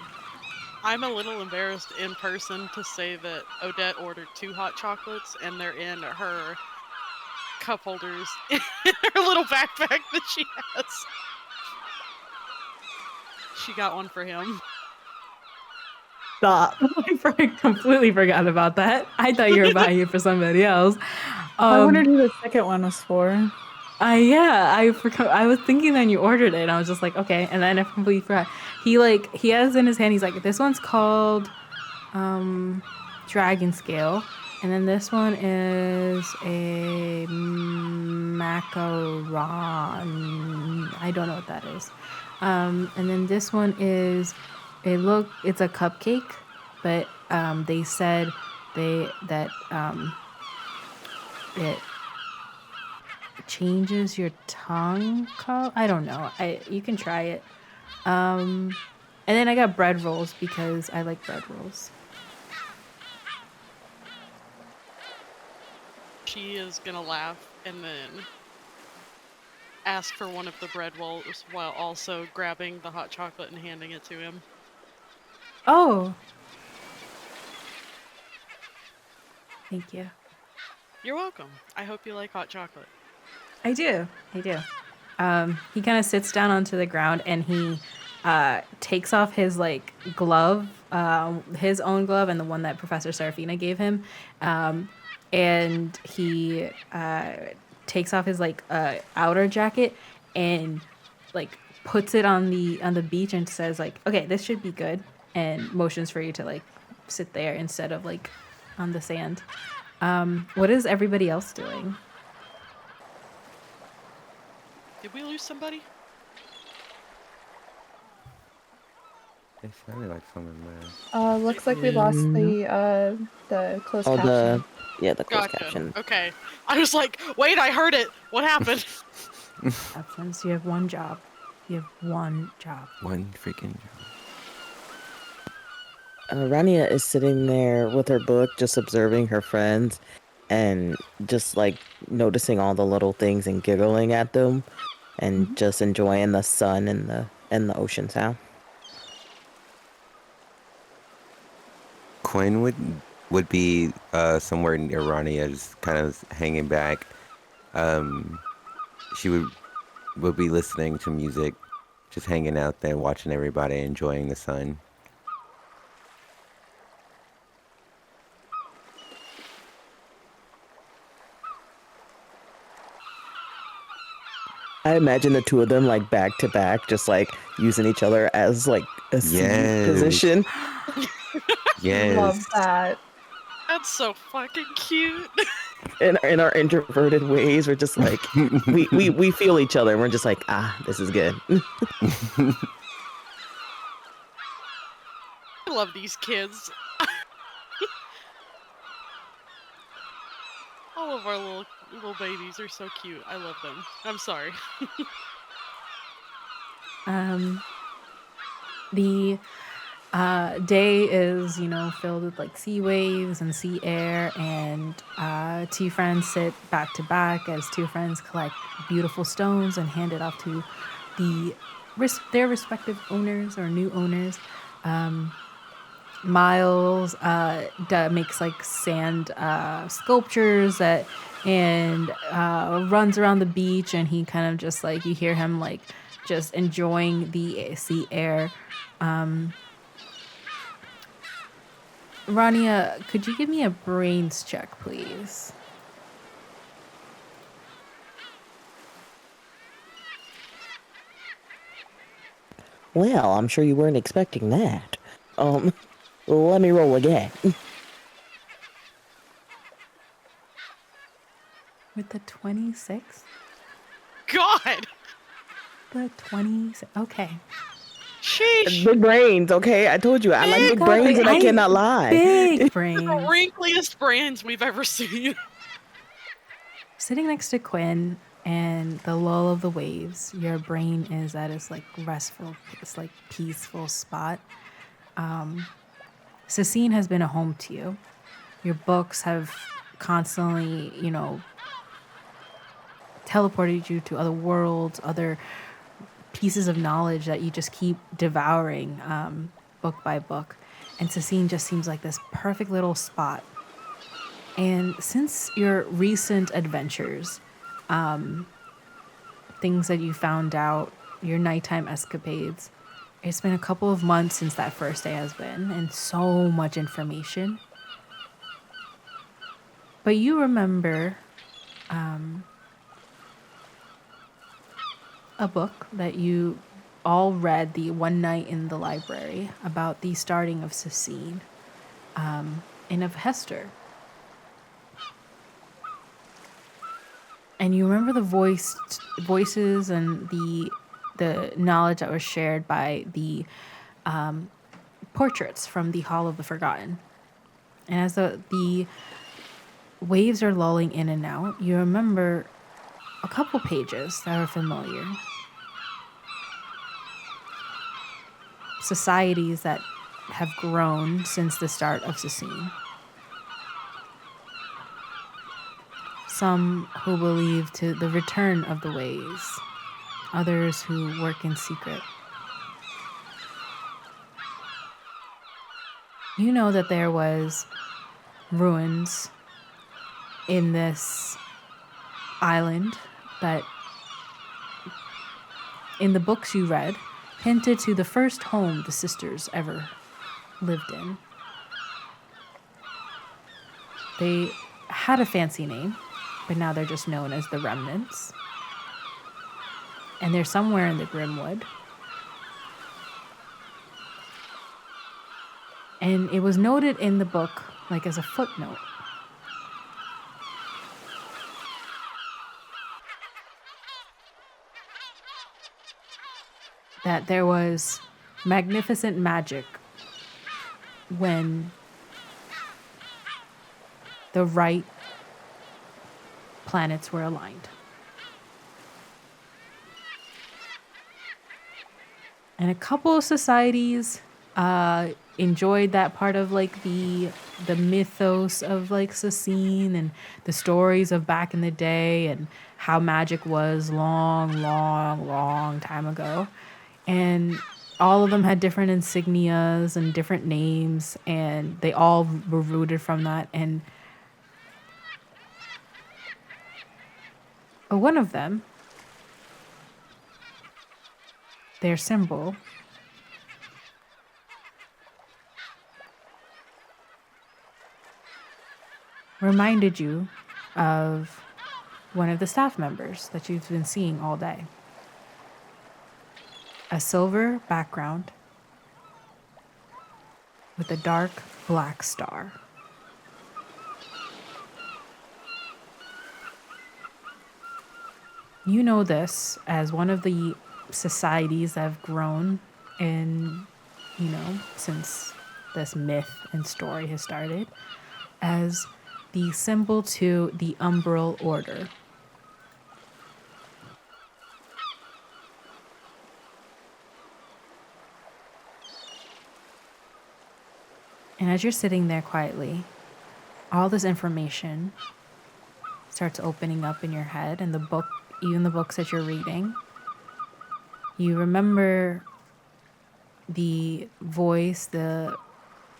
I'm a little embarrassed in person to say that Odette ordered 2 hot chocolates, and they're in her cup holders in her little backpack that she has. She got one for him. Stop. I completely forgot about that. I thought you were buying it for somebody else. I wondered who the second one was for. I forgot. I was thinking that you ordered it, and I was just like, okay. And then I completely forgot. He has in his hand. He's like, this one's called Dragon Scale, and then this one is a macaron. I don't know what that is. And then this one is it's a cupcake, but they said that it changes your tongue color. I don't know. You can try it. And then I got bread rolls because I like bread rolls. She is gonna laugh and then ask for one of the bread rolls while also grabbing the hot chocolate and handing it to him. Oh. Thank you. You're welcome. I hope you like hot chocolate. I do. He kind of sits down onto the ground and he takes off his like glove, his own glove, and the one that Professor Serafina gave him, and he takes off his like outer jacket and like puts it on the beach and says like, okay, this should be good, and motions for you to like sit there instead of like on the sand. What is everybody else doing? Did we lose somebody? It sounded like someone there. Looks like we lost the closed caption. The closed Gotcha. caption. Okay. I was like, wait, I heard it. What happened? Absence. You have one job. You have one job. One freaking job. Rania is sitting there with her book, just observing her friends and just like noticing all the little things and giggling at them and just enjoying the sun and the ocean sound. Quinn would be somewhere near Rania, just kind of hanging back. She would be listening to music, just hanging out there, watching everybody, enjoying the sun. I imagine the two of them like back to back, just like using each other as like a seat position. Yes. Love that. That's so fucking cute. In our introverted ways, we're just like we feel each other and we're just like, this is good. I love these kids. All of our little babies are so cute. I love them. I'm sorry. The day is, filled with like sea waves and sea air, and two friends sit back to back as two friends collect beautiful stones and hand it off to their respective owners or new owners. Miles makes like sand sculptures and runs around the beach, and he kind of just like, you hear him like just enjoying the sea air. Rania, could you give me a brains check, please? Well, I'm sure you weren't expecting that. Let me roll again. With the 26? God! The 26. Okay. Sheesh! Big brains, okay? I told you, I like big brains and I cannot lie. Big The brain. wrinkliest brains we've ever seen. Sitting next to Quinn and the lull of the waves, your brain is at its like restful, it's like peaceful spot. Cecine has been a home to you. Your books have constantly, teleported you to other worlds, other pieces of knowledge that you just keep devouring book by book. And Cecine just seems like this perfect little spot. And since your recent adventures, things that you found out, your nighttime escapades, it's been a couple of months since that first day has been, and so much information. But you remember a book that you all read the one night in the library about the starting of Cecine and of Hester. And you remember the voices and the knowledge that was shared by the portraits from the Hall of the Forgotten. And as the waves are lulling in and out, you remember a couple pages that are familiar. Societies that have grown since the start of Cecine. Some who believe to the return of the ways, others who work in secret. You know that there was ruins in this island that, in the books you read, hinted to the first home the sisters ever lived in. They had a fancy name, but now they're just known as the Remnants. And they're somewhere in the Grimwood. And it was noted in the book, like as a footnote, that there was magnificent magic when the right planets were aligned. And a couple of societies enjoyed that part of like the mythos of like Cecine and the stories of back in the day and how magic was long time ago. And all of them had different insignias and different names, and they all were rooted from that. And one of them, their symbol, reminded you of one of the staff members that you've been seeing all day. A silver background with a dark black star. You know this as one of the societies that have grown in, since this myth and story has started, as the symbol to the Umbral Order. And as you're sitting there quietly, all this information starts opening up in your head, and even the books that you're reading. You remember the voice, the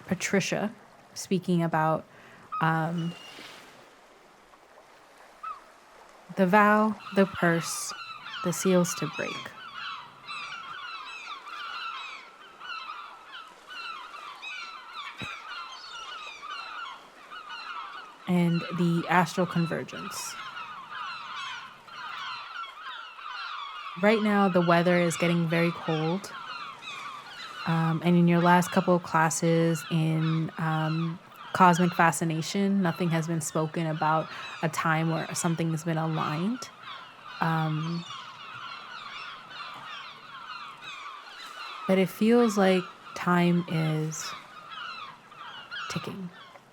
Patricia, speaking about the vow, the purse, the seals to break. And the astral convergence. Right now, the weather is getting very cold. And in your last couple of classes in cosmic fascination. Nothing has been spoken about a time where something has been aligned. But it feels like time is ticking.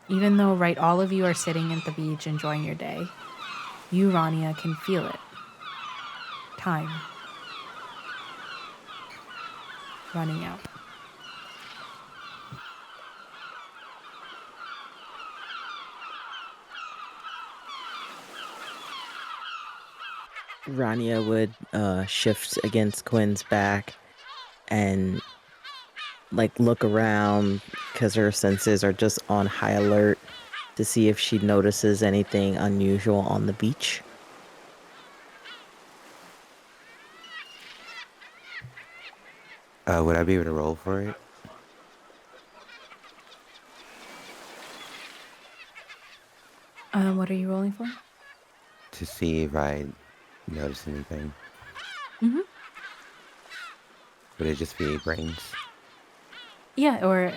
Even though, right, all of you are sitting at the beach enjoying your day, you, Rania, can feel it. Time running out. Rania would shift against Quinn's back and like look around because her senses are just on high alert to see if she notices anything unusual on the beach. Would I be able to roll for it? What are you rolling for? To see if I notice anything. Mm-hmm. Would it just be brains? Yeah, or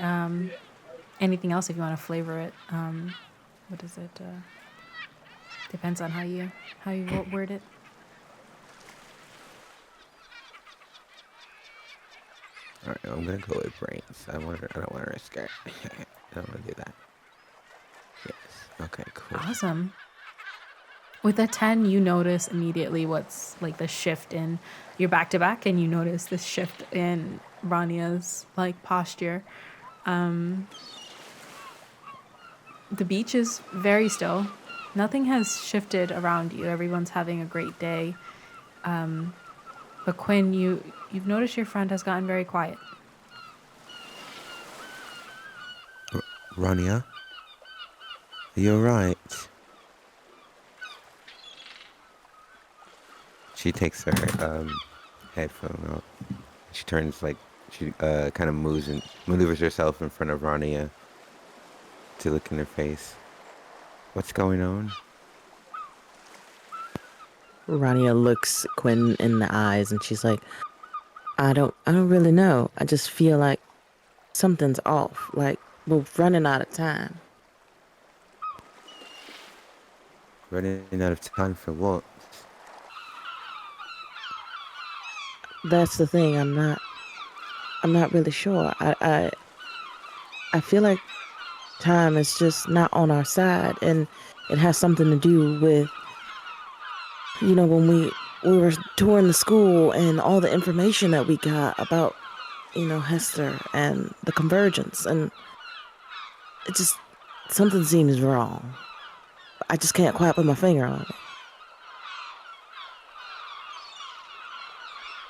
anything else if you want to flavor it. What is it? Depends on how you word it. Alright, I'm gonna go with brains. I don't want to risk it. I don't want to do that. Yes. Okay, cool. Awesome. With a 10, you notice immediately what's like the shift in your back to back, and you notice this shift in Rania's like posture. The beach is very still. Nothing has shifted around you. Everyone's having a great day. But Quinn, you've noticed your friend has gotten very quiet. Rania? Are you alright? She takes her headphone off. She turns she kind of moves and maneuvers herself in front of Rania to look in her face. What's going on? Rania looks Quinn in the eyes and she's like, I don't really know. I just feel like something's off. Like we're running out of time. Running out of time for what? That's the thing. I'm not really sure. I feel like time is just not on our side, and it has something to do with, you know, when we were touring the school and all the information that we got about, you know, Hester and the convergence, and it just, something seems wrong. I just can't quite put my finger on it.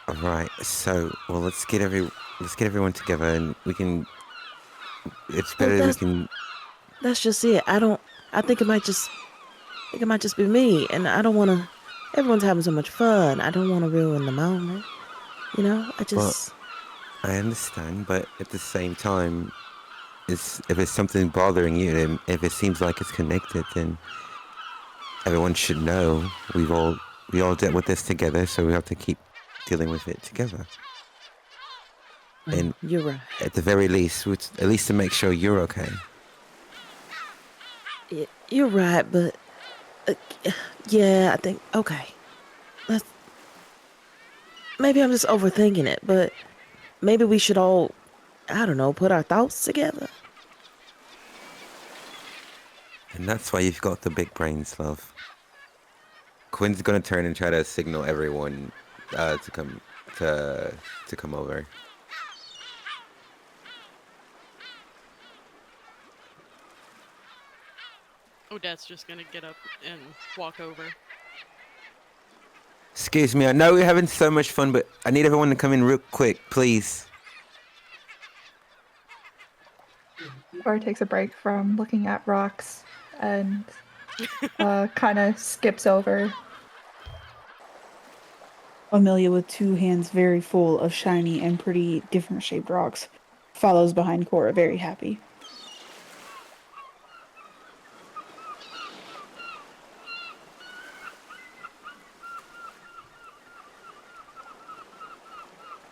Alright, so let's get everyone together and we can. It's better that we can. That's just it. I think it might just be me, and I don't want to. Everyone's having so much fun. I don't want to ruin the moment. You know, Well, I understand, but at the same time, if it's something bothering you, and if it seems like it's connected, then everyone should know. We all dealt with this together, so we have to keep dealing with it together. And you're right. At the very least, at least to make sure you're okay. You're right, but yeah, I think okay. Maybe I'm just overthinking it, but maybe we should all, I don't know, put our thoughts together. And that's why you've got the big brains, love. Quinn's gonna turn and try to signal everyone to come over. Odette's just gonna get up and walk over. Excuse me, I know we're having so much fun, but I need everyone to come in real quick, please. Or takes a break from looking at rocks and kind of skips over. Amelia, with two hands very full of shiny and pretty different shaped rocks, follows behind Cora, very happy.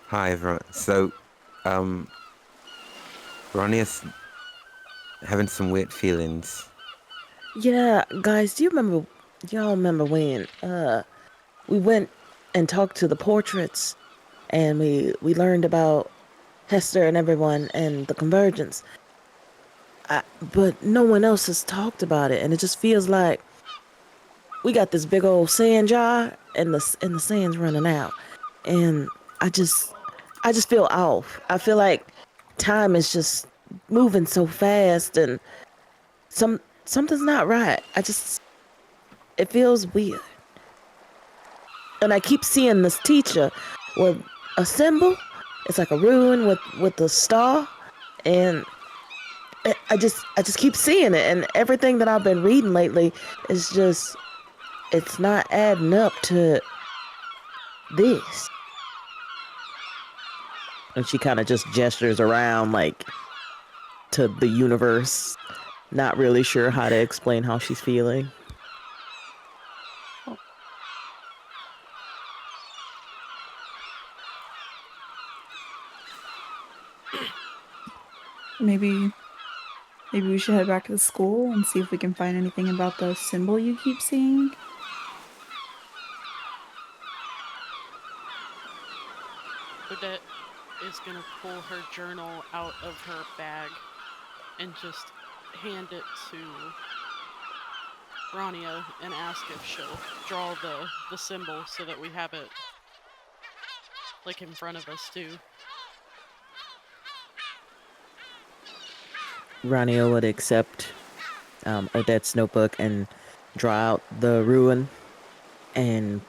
Hi everyone. So, Rania's having some weird feelings. Yeah, guys, y'all remember when we went and talked to the portraits and we learned about Hester and everyone and the convergence. But no one else has talked about it, and it just feels like we got this big old sand jar and the sand's running out. And I just feel off. I feel like time is just moving so fast and something's not right. It feels weird. And I keep seeing this teacher with a symbol. It's like a rune with a star, and I just keep seeing it. And everything that I've been reading lately is just, it's not adding up to this. And she kind of just gestures around like to the universe, not really sure how to explain how she's feeling. Maybe we should head back to the school and see if we can find anything about the symbol you keep seeing. Odette is gonna pull her journal out of her bag and just hand it to Rania and ask if she'll draw the symbol so that we have it like in front of us too. Rania would accept Odette's notebook and draw out the ruin and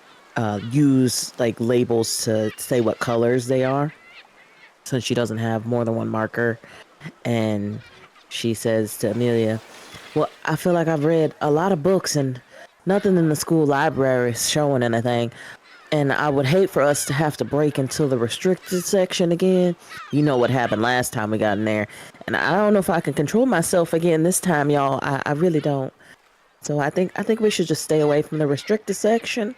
use like labels to say what colors they are, since she doesn't have more than one marker. And she says to Amelia, well, I feel like I've read a lot of books and nothing in the school library is showing anything. And I would hate for us to have to break into the restricted section again. You know what happened last time we got in there. And I don't know if I can control myself again this time, y'all. I really don't. So I think we should just stay away from the restricted section.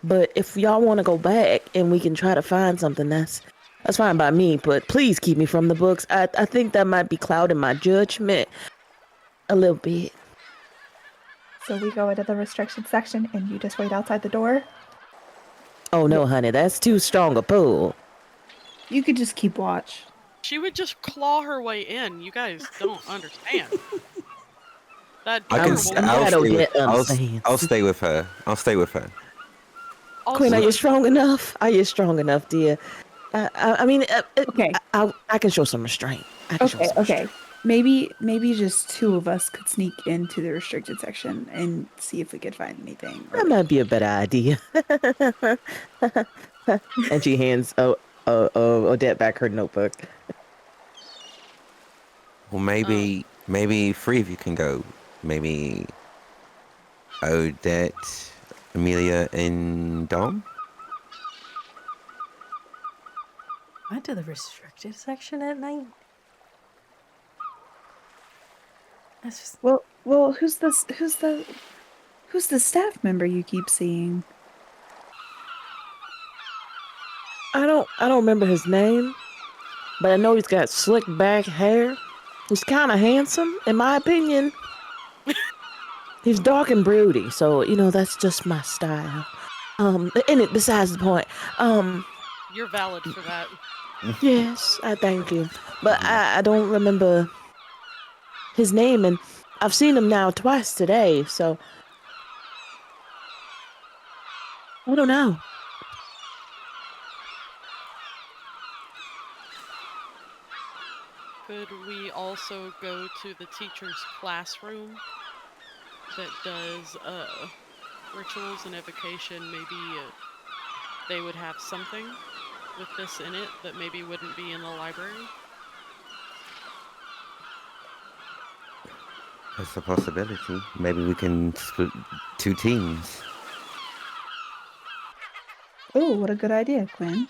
But if y'all want to go back and we can try to find something, that's fine by me. But please keep me from the books. I think that might be clouding my judgment a little bit. So we go into the restricted section and you just wait outside the door? Oh no, honey, that's too strong a pull. You could just keep watch. She would just claw her way in. You guys don't understand. That I door can. will I'll stay with her. I'll stay with her. also, Queen, are you strong enough? Are you strong enough, dear? I mean, Okay. I can show some restraint. Okay. Maybe just two of us could sneak into the restricted section and see if we could find anything. That might be a better idea. And she hands Odette back her notebook. Well, maybe three of you can go. Maybe Odette, Amelia, and Dom. Went to the restricted section at night. That's just Well, who's the staff member you keep seeing? I don't remember his name, but I know he's got slick back hair. He's kind of handsome, in my opinion. He's dark and broody, so that's just my style. And it besides the point. you're valid for that. Yes, I thank you, but I don't remember his name, and I've seen him now twice today, so I don't know. Could we also go to the teacher's classroom that does rituals and evocation? Maybe they would have something with this in it that maybe wouldn't be in the library. That's a possibility. Maybe we can split 2 teams. Oh, what a good idea, Quinn.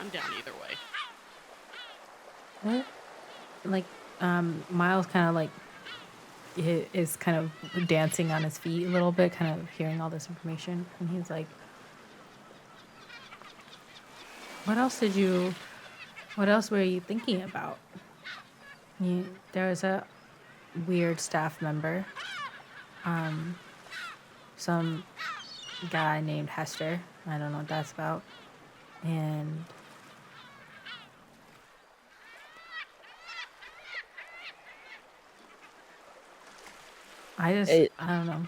I'm down either way. what? Like, Miles kind of like is kind of dancing on his feet a little bit, kind of hearing all this information, and he's like, What else did you? What else were you thinking about? There was a weird staff member, some guy named Hester. I don't know what that's about. And It I don't know.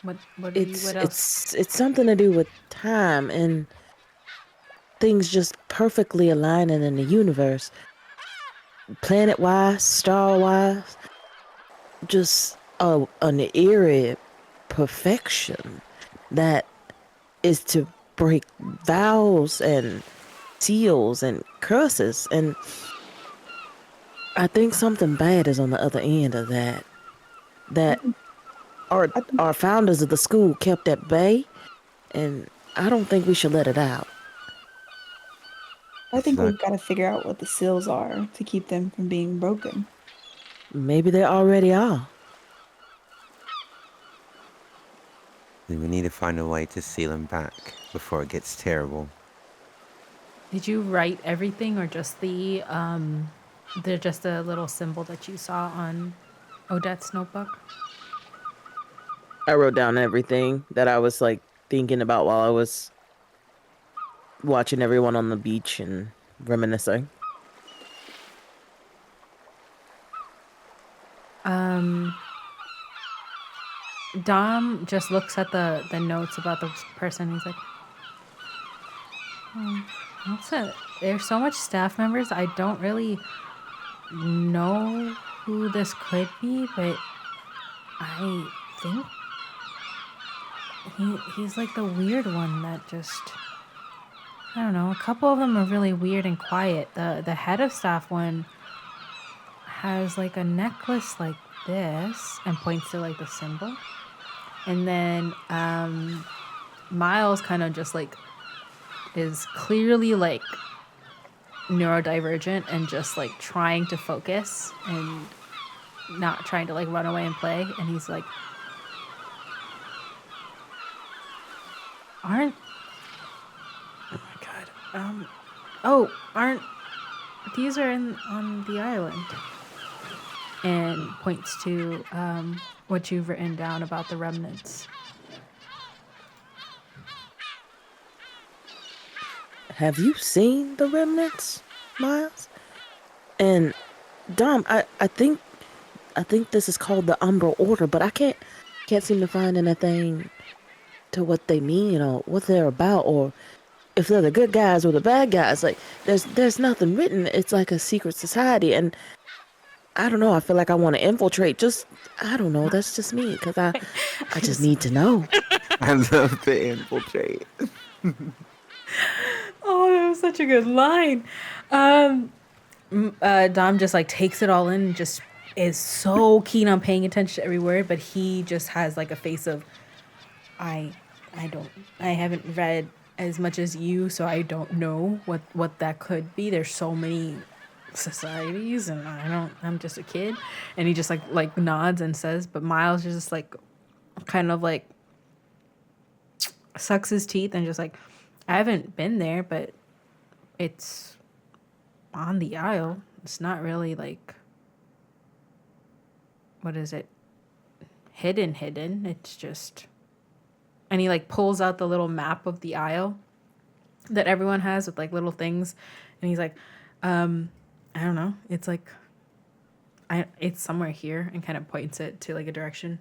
What it's else? it's something to do with time and things just perfectly aligning in the universe, planet wise, star wise, just an eerie perfection that is to break vows and seals and curses. And I think something bad is on the other end of that. That I think our founders of the school kept at bay, and I don't think we should let it out. I It's think like, we've got to figure out what the seals are to keep them from being broken. Maybe they already are. we need to find a way to seal him back before it gets terrible. Did you write everything or just just a little symbol that you saw on Odette's notebook? I wrote down everything that I was like thinking about while I was watching everyone on the beach and reminiscing. Dom just looks at the notes about the person. He's like, that's it. There's so much staff members. I don't really know who this could be, but I think he's like the weird one that just, I don't know. A couple of them are really weird and quiet. The head of staff one has like a necklace like this and points to like the symbol. And then Miles kind of just like is clearly like neurodivergent and just like trying to focus and not trying to like run away and play. And he's like, aren't these are on the island? And points to what you've written down about the remnants. Have you seen the remnants, Miles? And Dom, I think this is called the Umbra Order, but I can't seem to find anything to what they mean or what they're about, or if they're the good guys or the bad guys. Like there's nothing written. It's like a secret society, and I don't know. I feel like I want to infiltrate. I don't know. That's just me, because I just need to know. I love to infiltrate. Oh, that was such a good line. Dom just like takes it all in and just is so keen on paying attention to every word, but he just has like a face of, I haven't read as much as you, so I don't know what that could be. There's so many societies and I'm just a kid. And he just like nods and says, but Miles just like kind of like sucks his teeth and just like, I haven't been there, but it's on the Isle. It's not really like, what is it? Hidden. It's just, and he like pulls out the little map of the Isle that everyone has with like little things. And he's like, I don't know. It's like, it's somewhere here, and kind of points it to like a direction.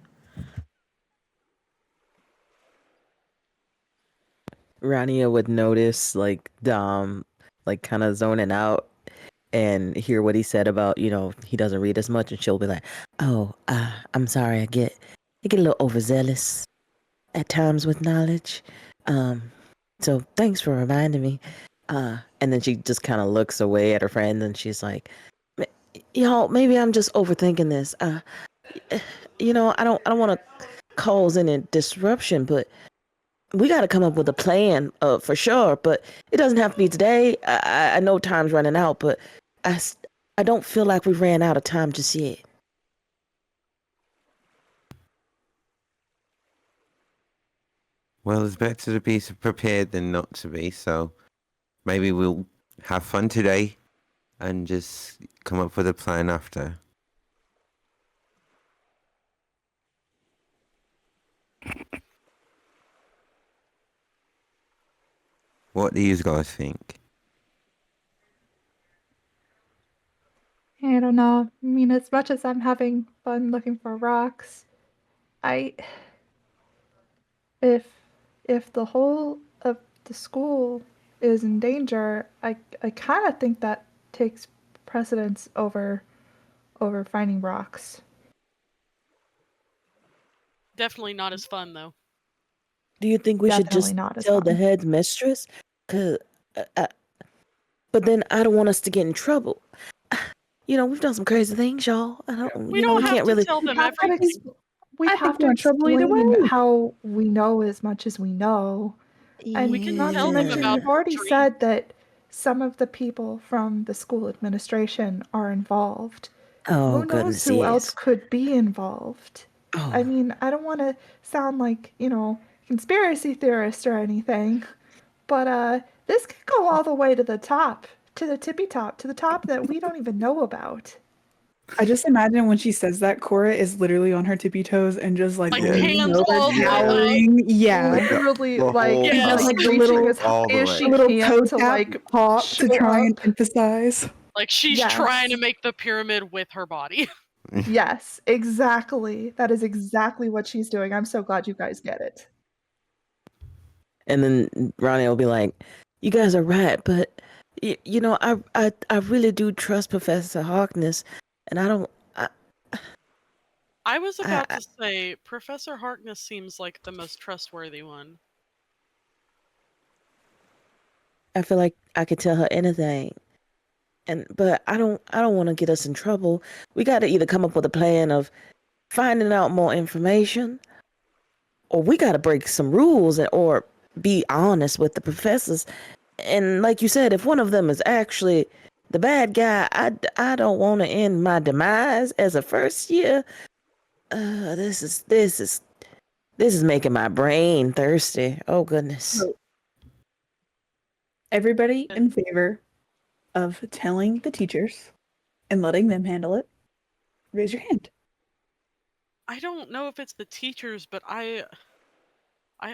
Rania would notice like Dom like kind of zoning out and hear what he said about, he doesn't read as much, and she'll be like, "Oh, I'm sorry, I get a little overzealous at times with knowledge. So thanks for reminding me." And then she just kind of looks away at her friend and she's like, maybe I'm just overthinking this. I don't want to cause any disruption, but we got to come up with a plan for sure. But it doesn't have to be today. I know time's running out, but I don't feel like we ran out of time just yet. Well, it's better to be prepared than not to be, so maybe we'll have fun today, and just come up with a plan after. What do you guys think? I don't know. I mean, as much as I'm having fun looking for rocks, I if if the whole of the school is in danger, I kind of think that takes precedence over finding rocks. Definitely not as fun though. Do you think we should Definitely just not as tell the fun. headmistress? Cause, but then I don't want us to get in trouble. You know, we've done some crazy things, y'all. We don't we have can't to really. tell them have to everything. we I have think to we're in trouble either explain way. how we know as much as we know. And We can not to tell them mention, about you've already dreams. said that some of the people from the school administration are involved. Oh, Who knows goodness, who else yes. could be involved? I Oh, mean, I don't want to sound like, conspiracy theorist or anything, but this could go all the way to the top, to the tippy top, to the top that we don't even know about. I just imagine when she says that, Cora is literally on her tippy toes and just like Like, leaning hands over, all the way up. towering. Yeah. Literally, the like, whole Yes. Like the reaching little- as high all the as way. she A little can toe to, tap like, pop to show try and up. emphasize. Like she's Yes. trying to make the pyramid with her body. Yes, exactly. That is exactly what she's doing. I'm so glad you guys get it. and then Ronnie will be like, "You guys are right, but I really do trust Professor Harkness, and I don't. I was about I- to say Professor Harkness seems like the most trustworthy one. I feel like I could tell her anything, but I don't want to get us in trouble. We got to either come up with a plan of finding out more information, or we got to break some rules or be honest with the professors. And like you said, if one of them is actually the bad guy, I don't want to end my demise as a first year. This is making my brain thirsty. Oh goodness. So, everybody in favor of telling the teachers and letting them handle it, raise your hand. I don't know if it's the teachers, but I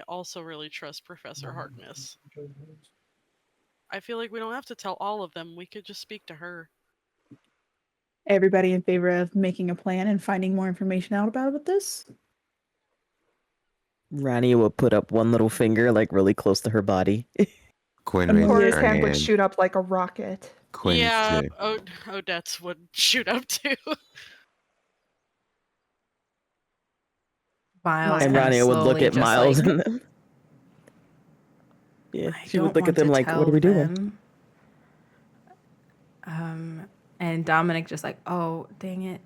also really trust Professor Harkness. I feel like we don't have to tell all of them. We could just speak to her. Everybody in favor of making a plan and finding more information out about this? Ronnie will put up one little finger like really close to her body. Quinn And raises Cora's her hand would hand. shoot up like a rocket. Quinn's Yeah, too. Odette's would shoot up too. Miles And kinda Ronnie would look slowly at just Miles like, and them. Yeah, I she would don't look at want them to like, "What tell are we doing?" them. And Dominic just like, oh, dang it.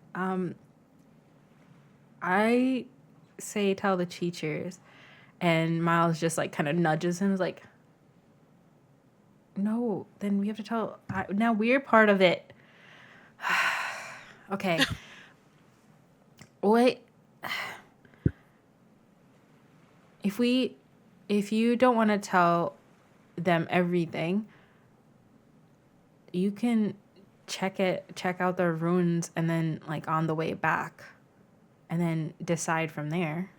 I say tell the teachers, and Miles just like kind of nudges him, like, no, then we have to tell. Now we're part of it. Okay. Wait. If you don't want to tell them everything, you can check out the runes, and then like on the way back, and then decide from there.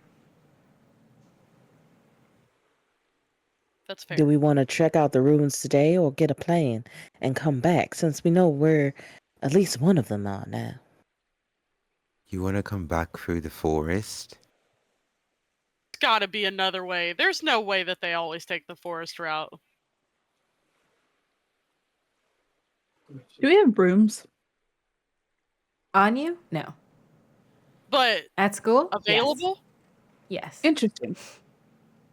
That's fair. Do we want to check out the ruins today or get a plan and come back, since we know where at least one of them are now? You want to come back through the forest? There's gotta be another way. There's no way that they always take the forest route. Do we have brooms? On you? No. But At school? available? Yes. Interesting.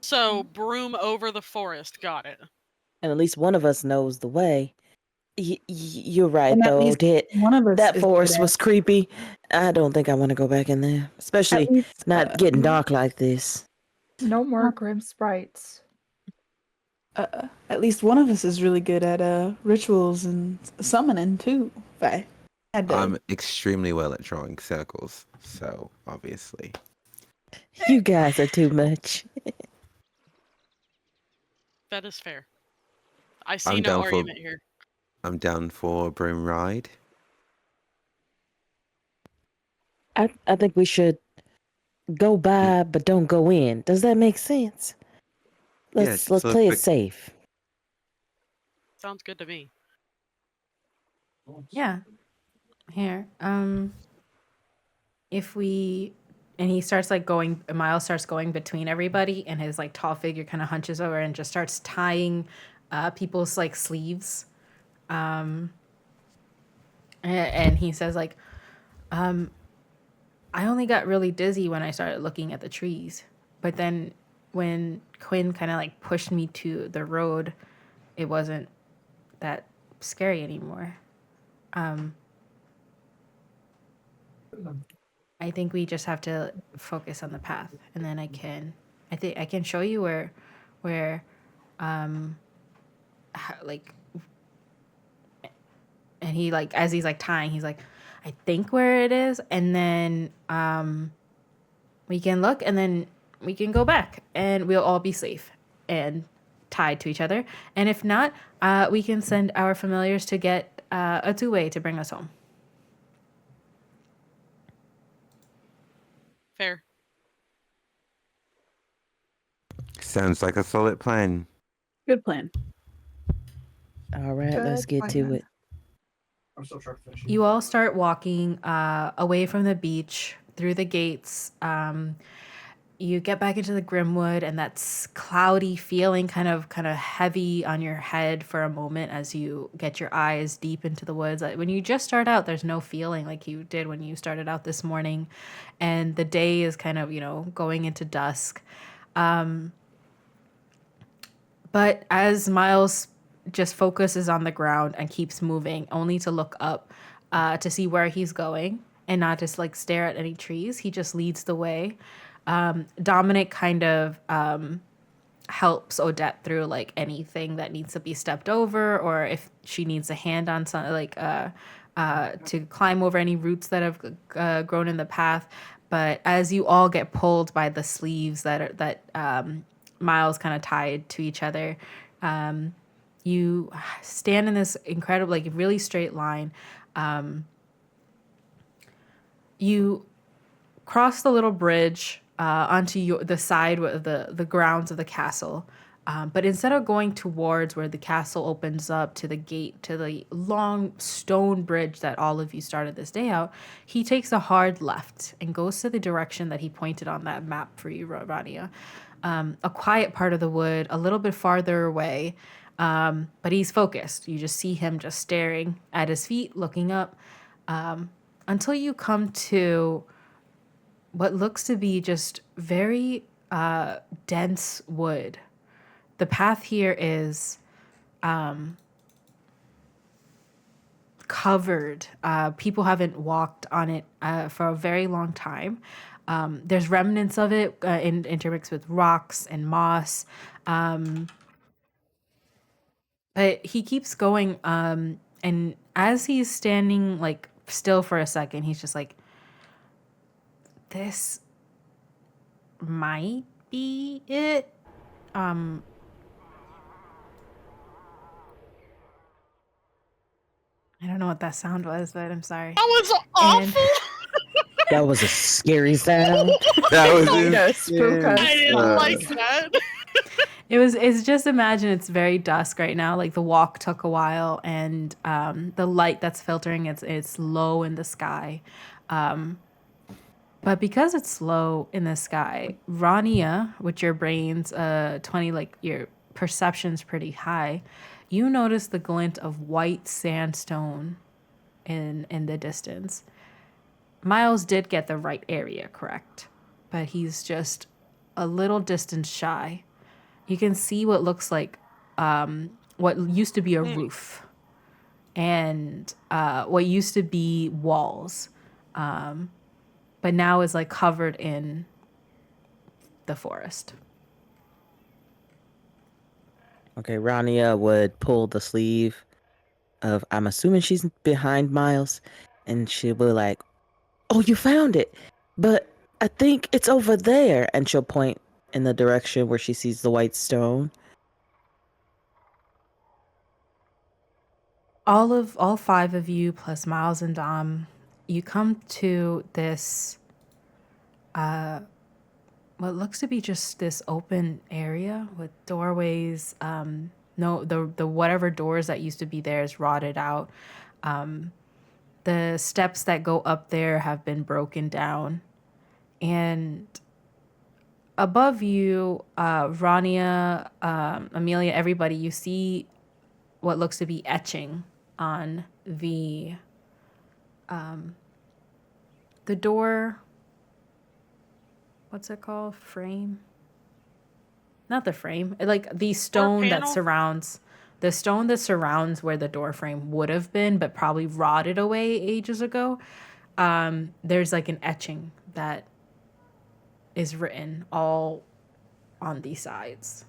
So broom over the forest. Got it. And at least one of us knows the way. You're right, And at though, least Odette. one of us That is forest good was creepy. I don't think I want to go back in there, at especially least not getting dark like this. No more grim sprites. at least one of us is really good at rituals and summoning too. Faye. I'm extremely well at drawing circles, so obviously. You guys are too much. That is fair. I see I'm no down for- argument here. I'm down for a broom ride. I think we should go by, but don't go in. Does that make sense? Let's just a play it quick- safe. Sounds good to me. Yeah. Here. If we and he starts like going Miles starts going between everybody, and his like tall figure kind of hunches over and just starts tying people's like sleeves. And he says like I only got really dizzy when I started looking at the trees. But then when Quinn kind of like pushed me to the road, it wasn't that scary anymore. I think we just have to focus on the path, and then I think I can show you where like, and he like, as he's like tying, he's like, I think where it is, and then we can look, and then we can go back, and we'll all be safe and tied to each other. And if not, we can send our familiars to get a two-way to bring us home. Fair. Sounds like a solid plan. Good plan. All right, let's Good get to plan. it. I'm still trying to finish. You all start walking away from the beach through the gates. You get back into the Grimwood, and that's cloudy feeling kind of heavy on your head for a moment as you get your eyes deep into the woods. Like, when you just start out, there's no feeling like you did when you started out this morning, and the day is kind of, going into dusk. But as Miles just focuses on the ground and keeps moving, only to look up to see where he's going and not just like stare at any trees, he just leads the way. Dominic kind of helps Odette through like anything that needs to be stepped over, or if she needs a hand on something like to climb over any roots that have grown in the path. But as you all get pulled by the sleeves that Miles kind of tied to each other, you stand in this incredible, like really straight line. You cross the little bridge onto the side of the grounds of the castle. But instead of going towards where the castle opens up to the gate, to the long stone bridge that all of you started this day out, he takes a hard left and goes to the direction that he pointed on that map for you, Rania. A quiet part of the wood, a little bit farther away, but he's focused. You just see him just staring at his feet, looking up, until you come to what looks to be just very dense wood. The path here is covered. People haven't walked on it for a very long time. There's remnants of it intermixed with rocks and moss. But he keeps going, and as he's standing like still for a second, he's just like, this might be it. I don't know what that sound was, but I'm sorry. That was awful. That was a scary sound. That was Spook us. I didn't like that. It's just, imagine it's very dusk right now. Like, the walk took a while, and the light that's filtering, it's low in the sky. But because it's low in the sky, Rania, with your brains 20, like your perception's pretty high, you notice the glint of white sandstone in the distance. Miles did get the right area correct, but he's just a little distance shy. You can see what looks like what used to be a roof, and what used to be walls, but now is like covered in the forest. Okay, Rania would pull the sleeve of, I'm assuming she's behind Miles, and she'll be like, oh, you found it, but I think it's over there. And she'll point in the direction where she sees the white stone. all five of you plus Miles and Dom, you come to this what looks to be just this open area with doorways. No, the whatever doors that used to be there is rotted out. The steps that go up there have been broken down, and above you, Rania, Amelia, everybody, you see what looks to be etching on the door. What's it called? Frame? Not the frame. Like the stone that panel? surrounds the stone that surrounds where the door frame would have been, but probably rotted away ages ago. There's like an etching that is written all on these sides.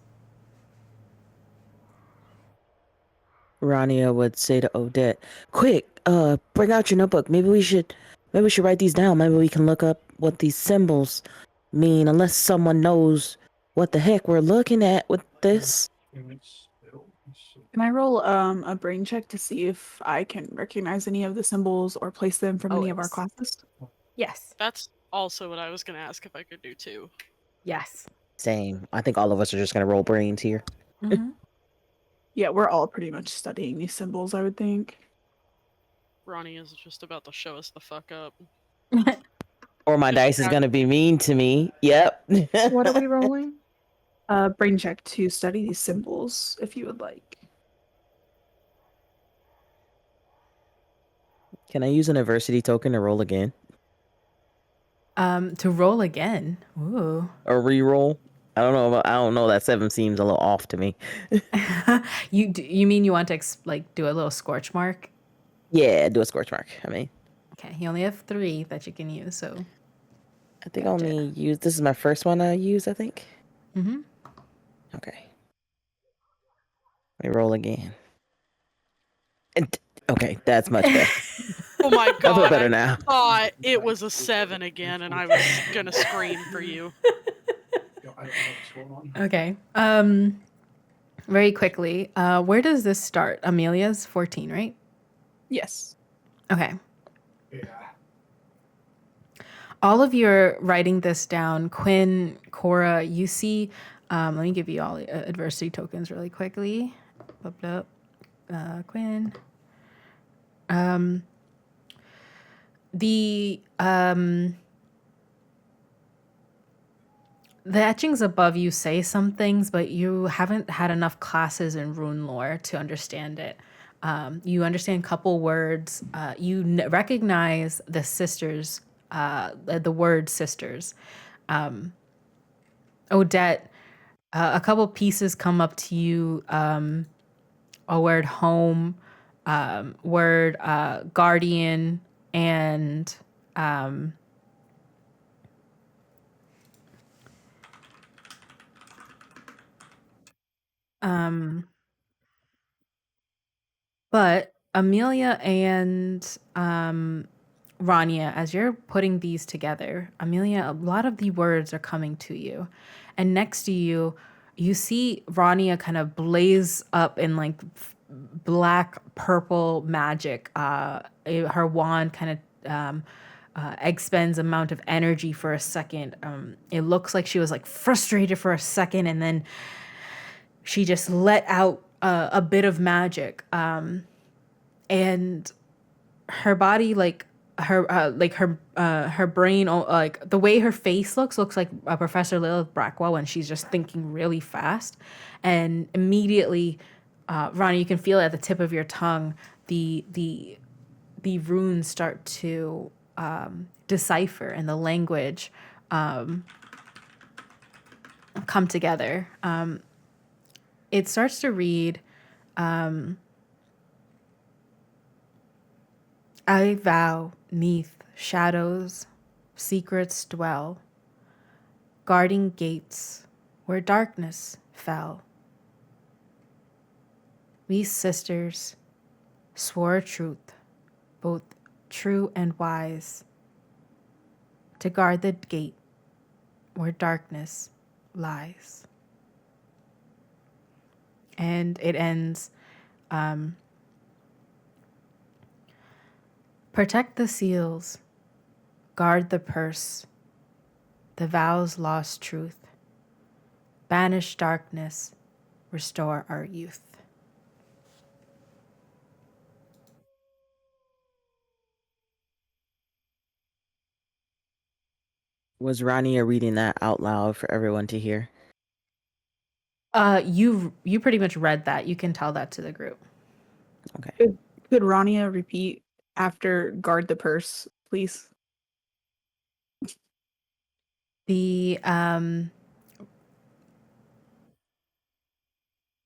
Rania would say to Odette, "Quick, bring out your notebook. Maybe we should write these down. Maybe we can look up what these symbols mean, unless someone knows what the heck we're looking at with this." Can I roll a brain check to see if I can recognize any of the symbols or place them from any of our yes. classes? Yes. That's also what I was going to ask if I could do too. Yes. Same. I think all of us are just gonna roll brains here. Mm-hmm. Yeah, we're all pretty much studying these symbols, I would think. Ronnie is just about to show us the fuck up. Or my Just dice is act- gonna be mean to me. Yep. What are we rolling? Brain check to study these symbols, if you would like. Can I use an adversity token to roll again? To roll again. Ooh. Or re-roll? I don't know. That 7 seems a little off to me. You mean you want to do a little scorch mark? Yeah, do a scorch mark. I mean, Okay, you only have 3 that you can use, so. I think I only use. This is my first one I use, I think. Mm-hmm. Okay. Let me roll again. And, okay, that's much better. Oh my I feel god, better I now. thought it was a 7 again and I was gonna scream for you. Okay. Very quickly, where does this start? Amelia's 14, right? Yes. Okay. All of you are writing this down. Quinn, Cora, you see, let me give you all adversity tokens really quickly. Blah, blah. Quinn. The etchings above you say some things, but you haven't had enough classes in rune lore to understand it. You understand a couple words. You recognize the sisters, the word sisters. Odette, a couple pieces come up to you. A word home, word guardian, and but Amelia and Rania, as you're putting these together, Amelia, a lot of the words are coming to you. And next to you, you see Rania kind of blaze up in like black purple magic. Her wand kind of expends amount of energy for a second. It looks like she was like frustrated for a second, and then she just let out a bit of magic, and her body, her brain, like the way her face looks like Professor Lilith Blackwell when she's just thinking really fast, and immediately, Ronnie, you can feel it at the tip of your tongue. The runes start to decipher, and the language come together. It starts to read, I vow 'neath shadows secrets dwell, guarding gates where darkness fell. We sisters swore a truth, both true and wise, to guard the gate where darkness lies. And it ends, Protect the seals, guard the purse, the vows lost truth, banish darkness, restore our youth. Was Rania reading that out loud for everyone to hear? You pretty much read that. You can tell that to the group. Okay. Could Rania repeat after guard the purse, please? The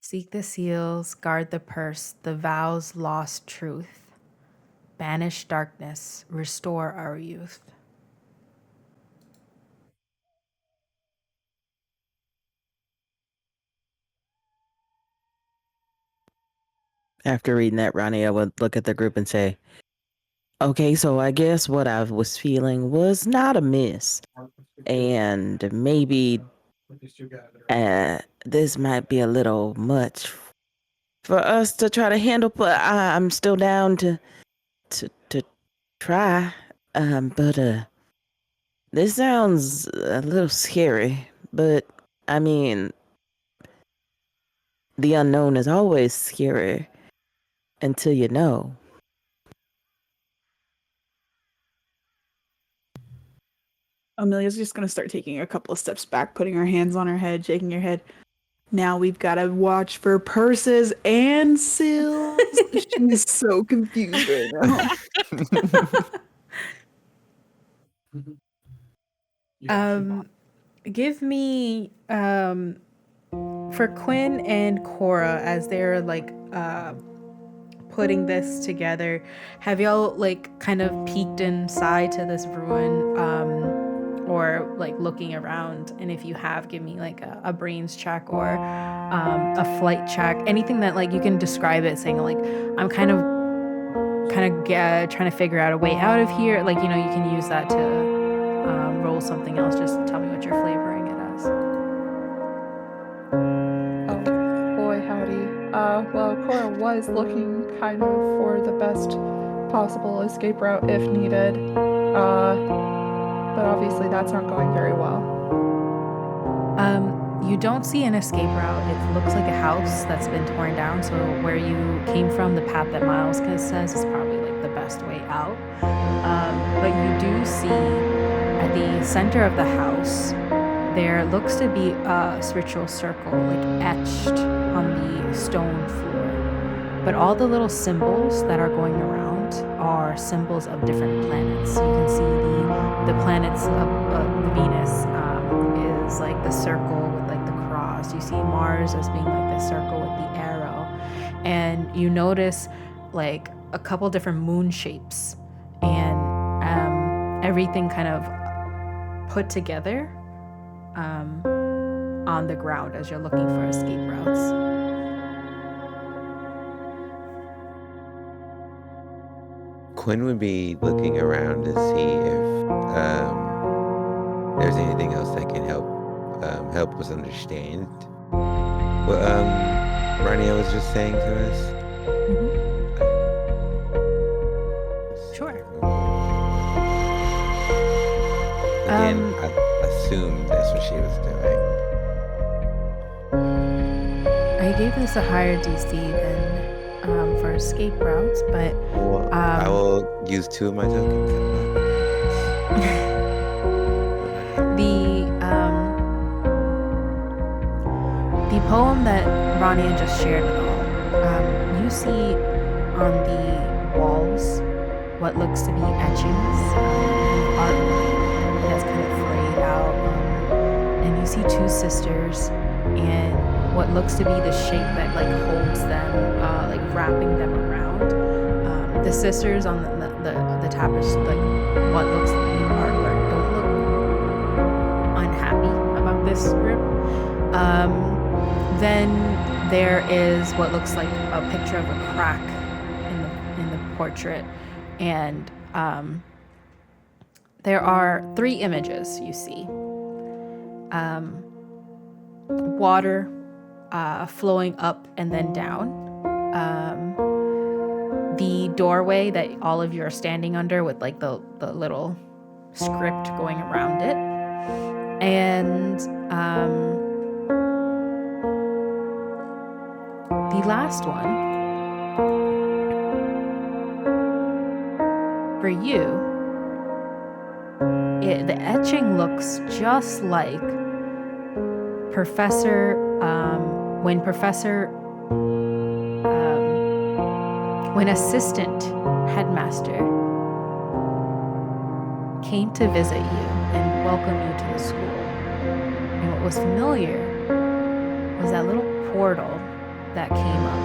seek the seals, guard the purse, the vows lost truth, banish darkness, restore our youth. After reading that, Rania would look at the group and say, okay, so I guess what I was feeling was not amiss. And maybe this might be a little much for us to try to handle, but I'm still down to try. But this sounds a little scary, but I mean, the unknown is always scary until you know. Amelia's just gonna start taking a couple of steps back, putting her hands on her head, shaking her head. Now we've got to watch for purses and seals. She's so confused right now. Give me for Quinn and Cora as they're like putting this together. Have y'all like kind of peeked inside to this ruin, or like looking around? And if you have, give me like a brains check or a flight check, anything that like you can describe it, saying like I'm kind of trying to figure out a way out of here. Like, you know, you can use that to roll something else. Just tell me what you're flavoring it as. Oh, boy, howdy. Well, Cora was looking kind of for the best possible escape route if needed. But obviously that's not going very well. You don't see an escape route. It looks like a house that's been torn down. So where you came from, the path that Miles says is probably like the best way out. But you do see at the center of the house, there looks to be a spiritual circle, like etched on the stone floor. But all the little symbols that are going around are symbols of different planets. You can see the planets of the Venus is like the circle with like the cross. You see Mars as being like the circle with the arrow. And you notice like a couple different moon shapes and everything kind of put together on the ground as you're looking for escape routes. Quinn would be looking around to see if there's anything else that can help us understand what Rania was just saying to us. Sure. Again, I assume that's what she was doing. I gave this a higher DC than for escape routes, but Well, I will use 2 of my tokens. The poem that Rania just shared with all, you see on the walls what looks to be etchings, artwork that's kind of frayed out, and you see 2 sisters and what looks to be the shape that like holds them, like wrapping them around. The sisters on the tapestry, like what looks like the artwork, don't look unhappy about this group. Then there is what looks like a picture of a crack in the portrait, and there are 3 images you see. Water flowing up and then down. the doorway that all of you are standing under with like the little script going around it. And the last one for you, the etching looks just like when assistant headmaster came to visit you and welcome you to the school. And what was familiar was that little portal that came up.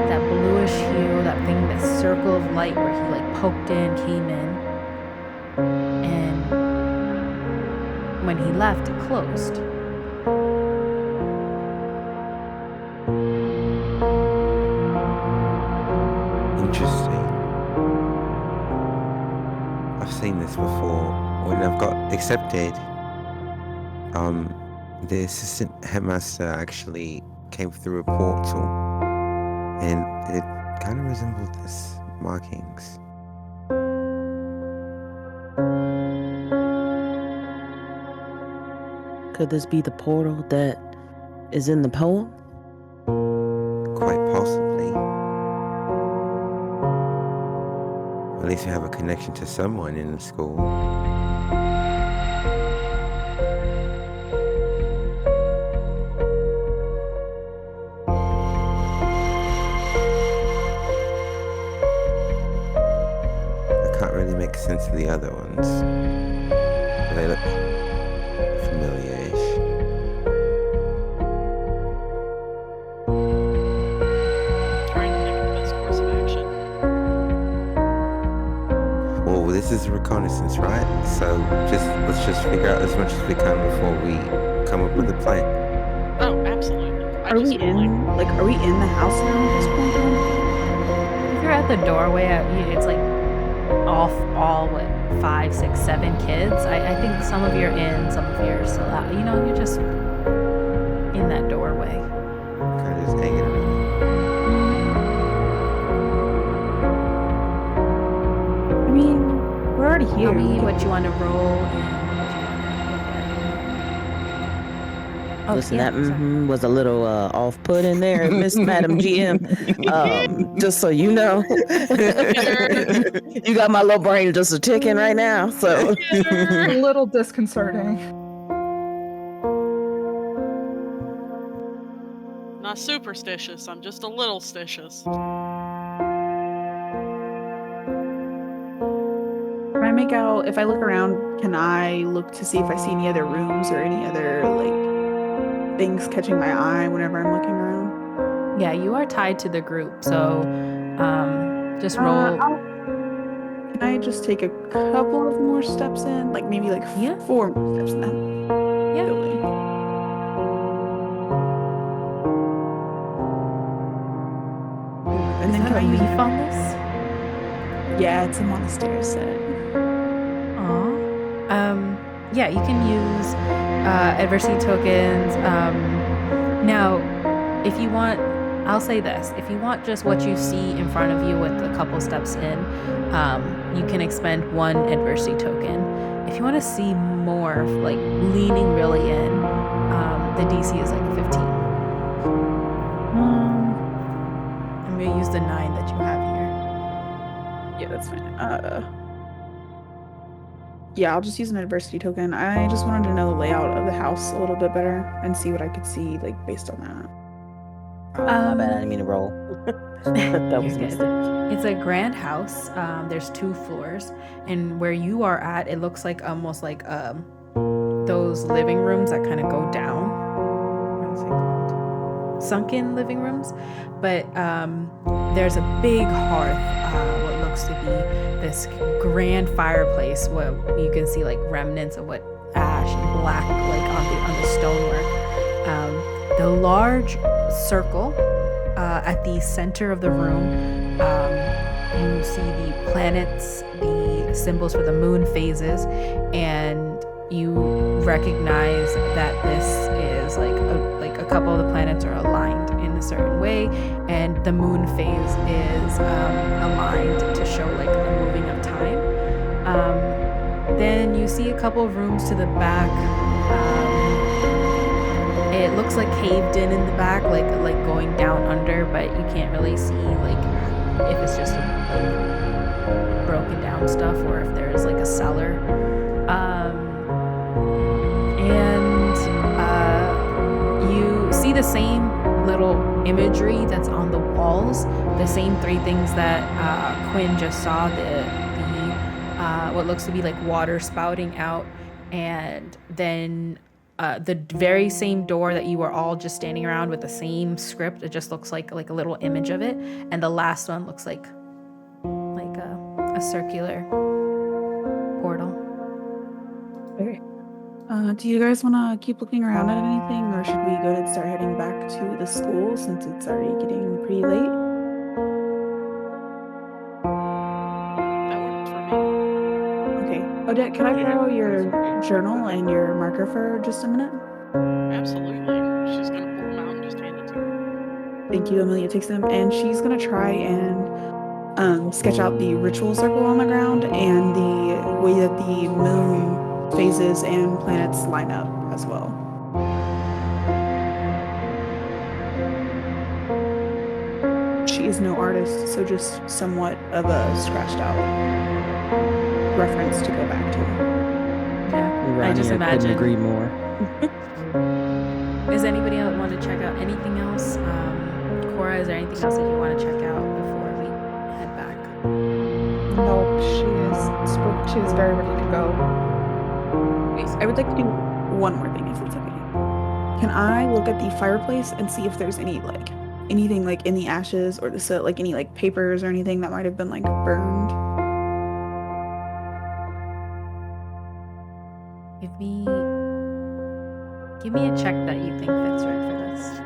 That bluish hue, that thing, that circle of light where he like poked in, came in. And when he left, it closed. Interesting. I've seen this before. When I've got accepted, the assistant headmaster actually came through a portal, and it kind of resembled this markings. Could this be the portal that is in the poem? Quite possibly. At least we have a connection to someone in the school. I can't really make sense of the other ones, but they look familiar-ish. Trying to think of the best course of action. Well, this is a reconnaissance, right? So let's just figure out as much as we can before we come up with a plan. Oh, absolutely. Are we in the house now at this point? If you're at the doorway, it's like all 5, 6, 7 kids. I think some of you are in, some of you are still out. You know, you're just in that doorway. Kind of just hanging around. I mean, we're already here. Tell me what you want to roll and what you want to. Oh, Listen, yeah, that sorry. was a little off-putting there, Miss Madam GM. Just so you know, you got my little brain just a ticking right now. So A little disconcerting. Not superstitious, I'm just a little stitious. Can I make out, if I look around, can I look to see if I see any other rooms or any other, like, things catching my eye whenever I'm looking around? Yeah, you are tied to the group, so just roll. Can I just take a couple of more steps in? Like, maybe like Yeah. 4 more steps in that Yeah. building. And Is then that can a I use... leaf on this? Yeah, it's a monastery set. Aw. Yeah, you can use adversity tokens. Now, if you want, I'll say this: if you want just what you see in front of you with a couple steps in, you can expend 1 adversity token. If you want to see more, like leaning really in, the DC is like a 15. I'm gonna use the 9 that you have here. Yeah, that's fine. Yeah, I'll just use an adversity token. I just wanted to know the layout of the house a little bit better and see what I could see, like, based on that. my bad, I didn't mean to roll. That was a You're good. mistake. It's a grand house. There's 2 floors, and where you are at, it looks like almost like those living rooms that kind of go down. What is it called? Sunken living rooms. But there's a big hearth, what looks to be this grand fireplace. Where you can see like remnants of what ash and black like on the stonework. The large circle at the center of the room, you see the planets, the symbols for the moon phases, and you recognize that this is like a a couple of the planets are aligned in a certain way, and the moon phase is aligned to show like the moving of time. Then you see a couple of rooms to the back. It looks like caved in the back, like going down under, but you can't really see like if it's just like broken down stuff or if there's like a cellar. You see the same little imagery that's on the walls, the same three things that Quinn just saw, the what looks to be like water spouting out, and then the very same door that you were all just standing around with the same script. It just looks like a little image of it, and the last one looks like a circular portal. Okay. Do you guys want to keep looking around at anything, or should we go and start heading back to the school since it's already getting pretty late? That works for me. Okay. Odette, can I borrow your journal and your marker for just a minute? Absolutely. She's gonna pull them out and just hand it to her. Thank you. Amelia takes them, and she's gonna try and sketch out the ritual circle on the ground and the way that the moon phases and planets line up as well. She is no artist, so just somewhat of a scratched out reference to go back to. Yeah, I just couldn't imagine. agree more. Does anybody else want to check out anything else? Cora, is there anything else that you want to check out before we head back? Nope, she is very ready to go. I would like to do one more thing if it's okay. Can I look at the fireplace and see if there's anything like in the ashes or the soot, like any like papers or anything that might have been like burned? Give me a check that you think fits right for this.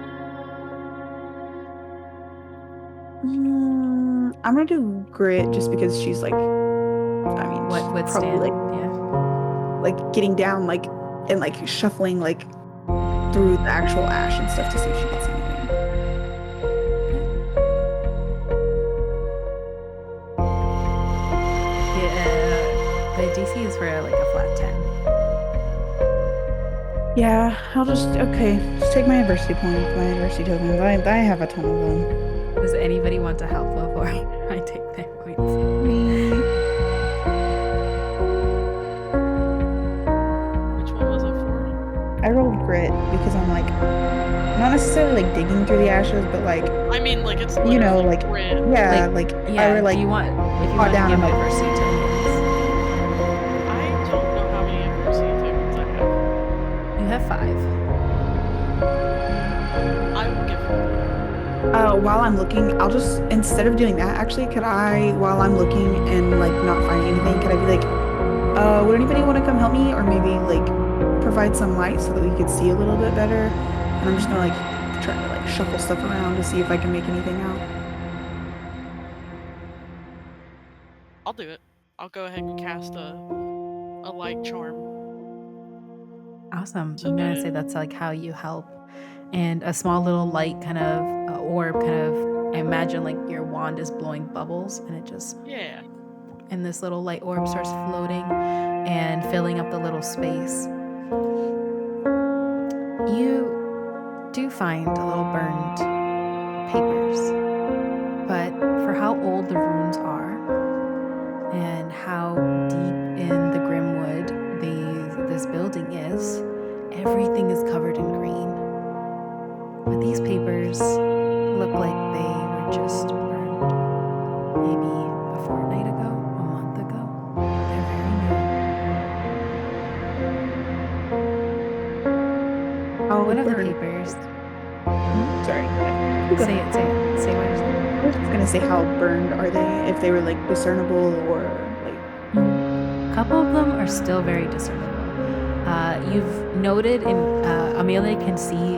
I'm gonna do grit just because she's like, I mean, What would probably stand? Yeah. like getting down like and like shuffling like through the actual ash and stuff to see if she gets anything. The DC is for like a flat 10. Yeah, I'll just take my adversity points, my adversity tokens. I have a ton of them. Does anybody want to help before I take their points? Which one was it for? I rolled grit because I'm like not necessarily like digging through the ashes, but like I mean, like it's you know, literally like grit. yeah, Like, like Yeah, I were like if you want fought to down give and, like- adversity tokens, I don't know how many adversity tokens I have. you have 5. I will give her. while I'm looking, I'll just instead of doing that, actually, could I while I'm looking and like not finding anything, could I be like, would anybody want to come help me or maybe like provide some light so that we could see a little bit better? And I'm just gonna like try to like shuffle stuff around to see if I can make anything out. I'll do it. I'll go ahead and cast a light charm. Awesome. So I'm gonna good. say that's like how you help. And a small little light kind of orb kind of, imagine like your wand is blowing bubbles and it just, Yeah. and this little light orb starts floating and filling up the little space. You do find a little burned papers, but for how old the runes are and how deep in the Grimwood this building is, everything is covered in green. But these papers look like they were just burned maybe a fortnight ago, a month ago. They're very new. Oh, One of the burned. papers. Sorry. Say it. Say what you're saying. I was just gonna say how burned are they? If they were like discernible or like. A couple of them are still very discernible. You've noted, Amelia can see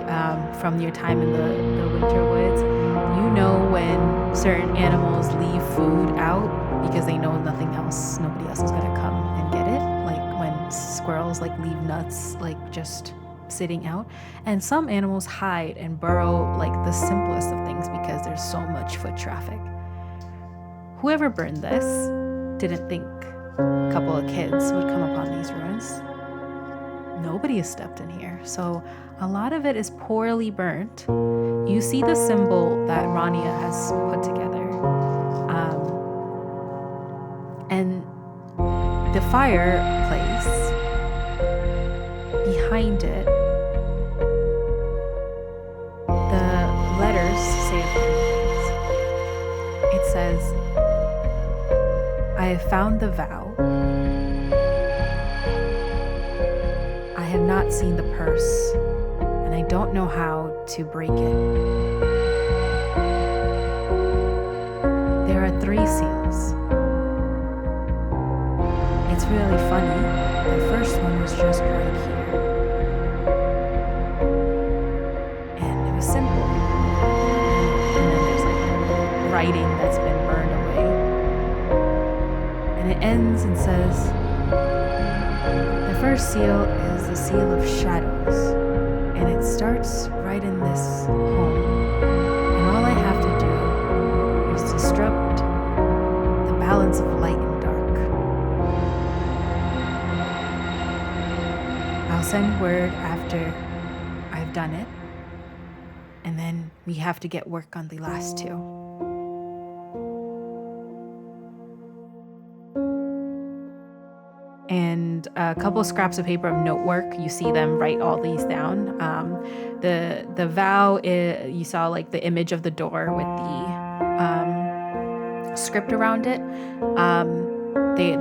from your time in the winter woods, you know when certain animals leave food out because they know nobody else is gonna come and get it. Like when squirrels like leave nuts like just sitting out, and some animals hide and burrow like the simplest of things because there's so much foot traffic. Whoever burned this didn't think a couple of kids would come upon these ruins. Nobody has stepped in here, so a lot of it is poorly burnt. You see the symbol that Rania has put together, and the fireplace behind it, the letters say three things. It says, "I have found the vow. I have not seen the purse, and I don't know how to break it." There are 3 seals. It's really funny. The first one was just right here. And it was simple. And then there's like writing that's been burned away. And it ends and says, "The first seal is the seal of shadows. And it starts right in this home. And all I have to do is disrupt the balance of light and dark. I'll send word after I've done it. And then we have to get work on the last 2. And a couple scraps of paper of note work. You see them write all these down. The vow, you saw like the image of the door with the script around it.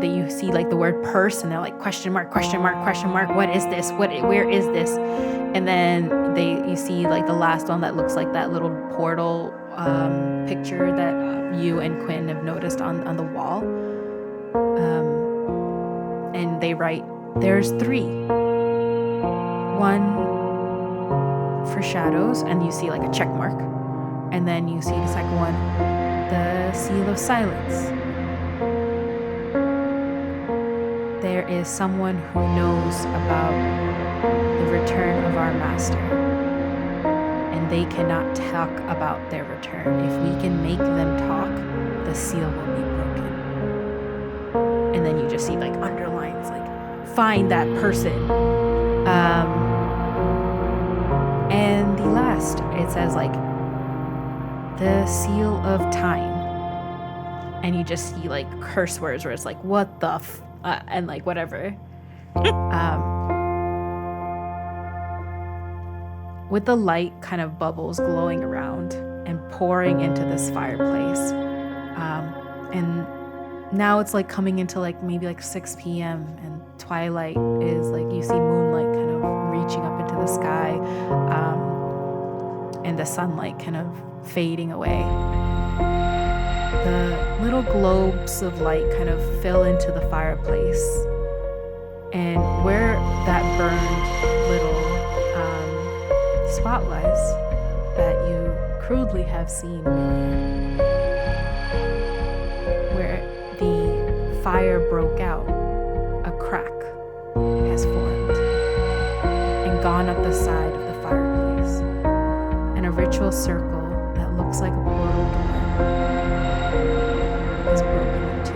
You see like the word purse, and they're like question mark, question mark, question mark. What is this? Where is this? And then you see like the last one that looks like that little portal picture that you and Quinn have noticed on the wall. And they write, "There's 3. 1 for shadows," and you see like a check mark. And then you see the second one, the seal of silence. There is someone who knows about the return of our master, and they cannot talk about their return. If we can make them talk, the seal will be broken. And then you just see like underlines, like find that person. And the last, it says like the seal of time. And you just see like curse words where it's like, what the and like whatever. With the light kind of bubbles glowing around and pouring into this fireplace. And now it's like coming into like maybe like 6 p.m. and twilight is like, you see moonlight kind of reaching up into the sky, and the sunlight kind of fading away. The little globes of light kind of fill into the fireplace, and where that burned little spot was that you crudely have seen, where the fire broke out, a crack has formed and gone up the side of the fireplace, and a ritual circle that looks like a portal door is broken into.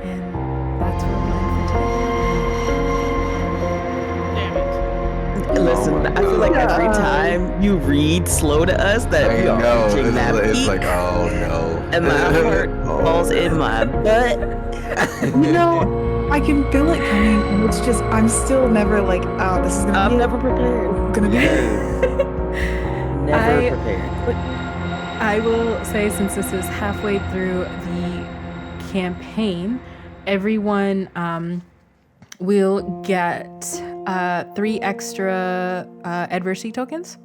And that's where we end for today. Damn it. Listen, Oh my I feel like God. every time you read slow to us that we are reaching that It's peak, like, oh no. and my heart falls in my butt. You know, I can feel it coming, and it's just I'm still never like, oh, this is gonna I'm be never prepared. gonna be Never I- prepared. I will say, since this is halfway through the campaign, everyone will get 3 extra adversity tokens,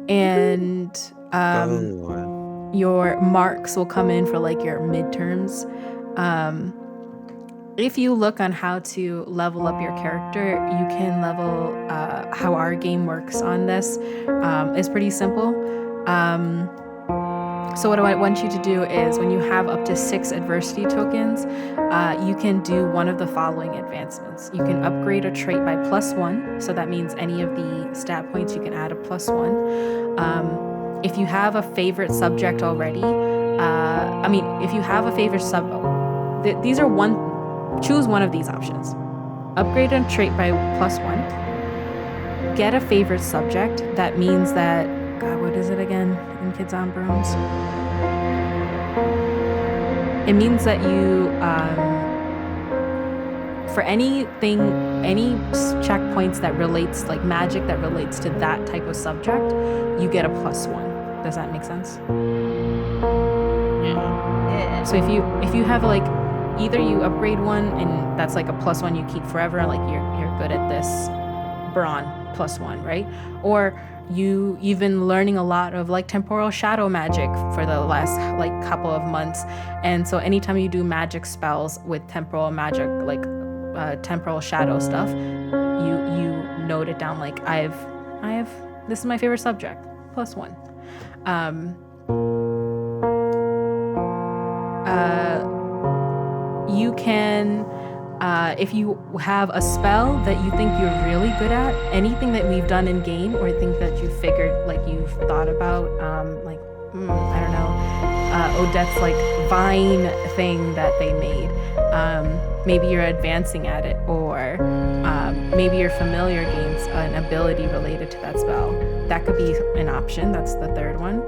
and your marks will come in for like your midterms. If you look on how to level up your character, you can level how our game works on this. It's pretty simple. So what I want you to do is when you have up to 6 adversity tokens, you can do one of the following advancements. You can upgrade a trait by +1. So that means any of the stat points you can add a +1. If you have a favorite subject already, if you have a favorite these are choose one of these options. Upgrade a trait by +1. Get a favorite subject. That means that, God, what is it again in Kids on Brooms? It means that you, for any checkpoints that relates, like magic that relates to that type of subject, you get a +1. Does that make sense? Yeah. So if you have like, either you upgrade one and that's like a +1 you keep forever, like you're good at this, brawn +1, right? Or you've been learning a lot of like temporal shadow magic for the last like couple of months, and so anytime you do magic spells with temporal magic, like temporal shadow stuff, you note it down like I have this is my favorite subject, +1. You can, if you have a spell that you think you're really good at, anything that we've done in game or think that you figured, like you've thought about, I don't know, Odette's like vine thing that they made. Maybe you're advancing at it, or maybe your familiar gains an ability related to that spell. That could be an option. That's the third one.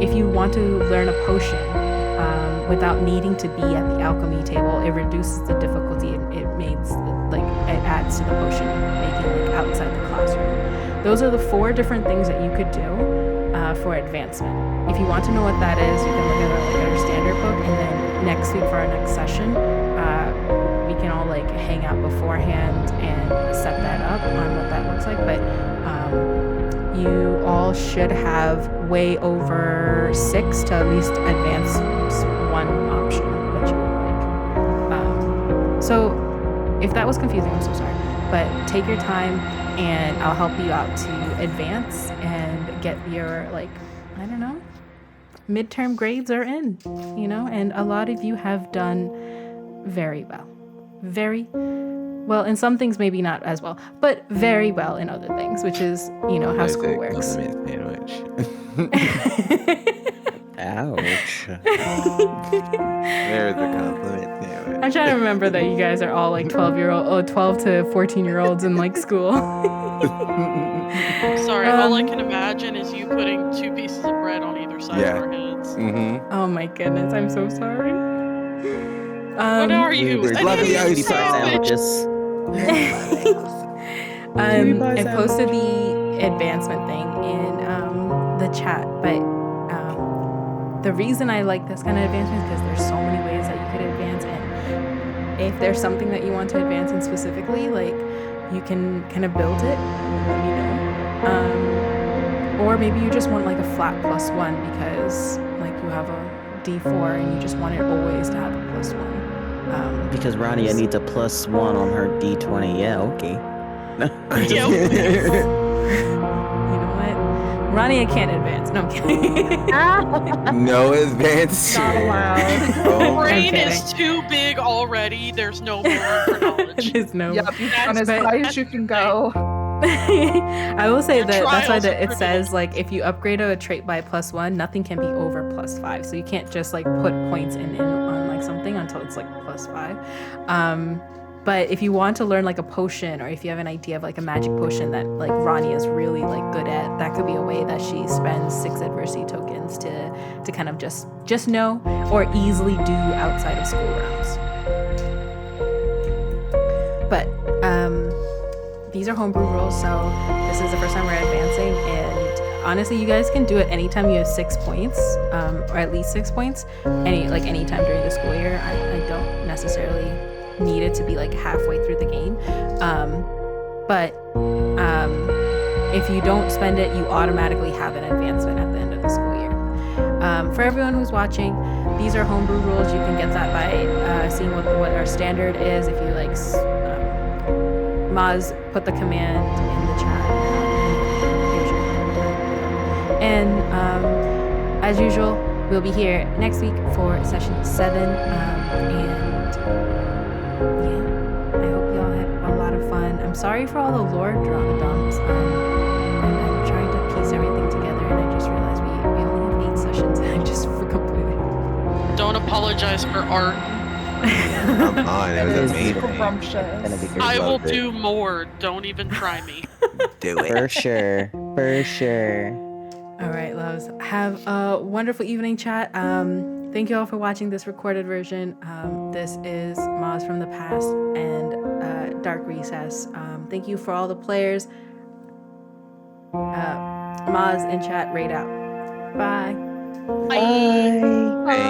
If you want to learn a potion, without needing to be at the alchemy table, it reduces the difficulty. It adds to the potion making like outside the classroom. Those are the 4 different things that you could do for advancement. If you want to know what that is, you can look at our standard book, and then next week for our next session, we can all like hang out beforehand and set that up on what that looks like. But you all should have way over 6 to at least advance one option that you would like. So if that was confusing, I'm so sorry. But take your time and I'll help you out to advance and get your, like, I don't know, midterm grades are in, and a lot of you have done very well. Very well, in some things maybe not as well, but very well in other things, which is, how school works. Ouch. There's a compliment sandwich. I'm trying to remember that you guys are all like 12 to 14-year-olds in like school. Sorry, all I can imagine is you putting 2 pieces of bread on either side of our heads. Mm-hmm. Oh my goodness, I'm so sorry. What are you? Lovely sandwiches. I posted the advancement thing in the chat, but the reason I like this kind of advancement is because there's so many ways that you could advance, and if there's something that you want to advance in specifically, like you can kind of build it and let me know. Or maybe you just want like a flat +1 because like you have a D4 and you just want it always to have a +1. Because Rania needs a +1 on her D20. Yeah, okay. You know what? Rania can't advance. No, I'm kidding. No advance. Not allowed. Oh, Brain is too big already. There's no more for knowledge. There's no. Yep, you've gone as high as you can go. I will say Your that that's why trials are it says like if you upgrade a trait by +1, nothing can be over +5. So you can't just like put points in on like something until it's like +5. But if you want to learn like a potion, or if you have an idea of like a magic potion that like Rania is really like good at, that could be a way that she spends 6 adversity tokens to kind of just know or easily do outside of school rounds. But these are homebrew rules, so this is the first time we're advancing, and honestly, you guys can do it anytime you have 6 points, or at least 6 points, anytime during the school year. I don't necessarily need it to be like halfway through the game, but if you don't spend it, you automatically have an advancement at the end of the school year. For everyone who's watching, these are homebrew rules. You can get that by seeing what our standard is. If you like, Maz put the command in the chat. And as usual, we'll be here next week for session 7. And yeah, I hope y'all had a lot of fun. I'm sorry for all the lore dumps. I'm trying to piece everything together, and I just realized we only have 8 sessions, and I just completely. Don't apologize for art. Come on, it was amazing. Scrumptious. I will Loved it. do more. Don't even try me. Do For it. sure. For sure. All right, loves. Have a wonderful evening, chat. Thank you all for watching this recorded version. This is Moz from the Past and Dark Recess. Thank you for all the players. Moz and chat, raid out. Bye. Bye.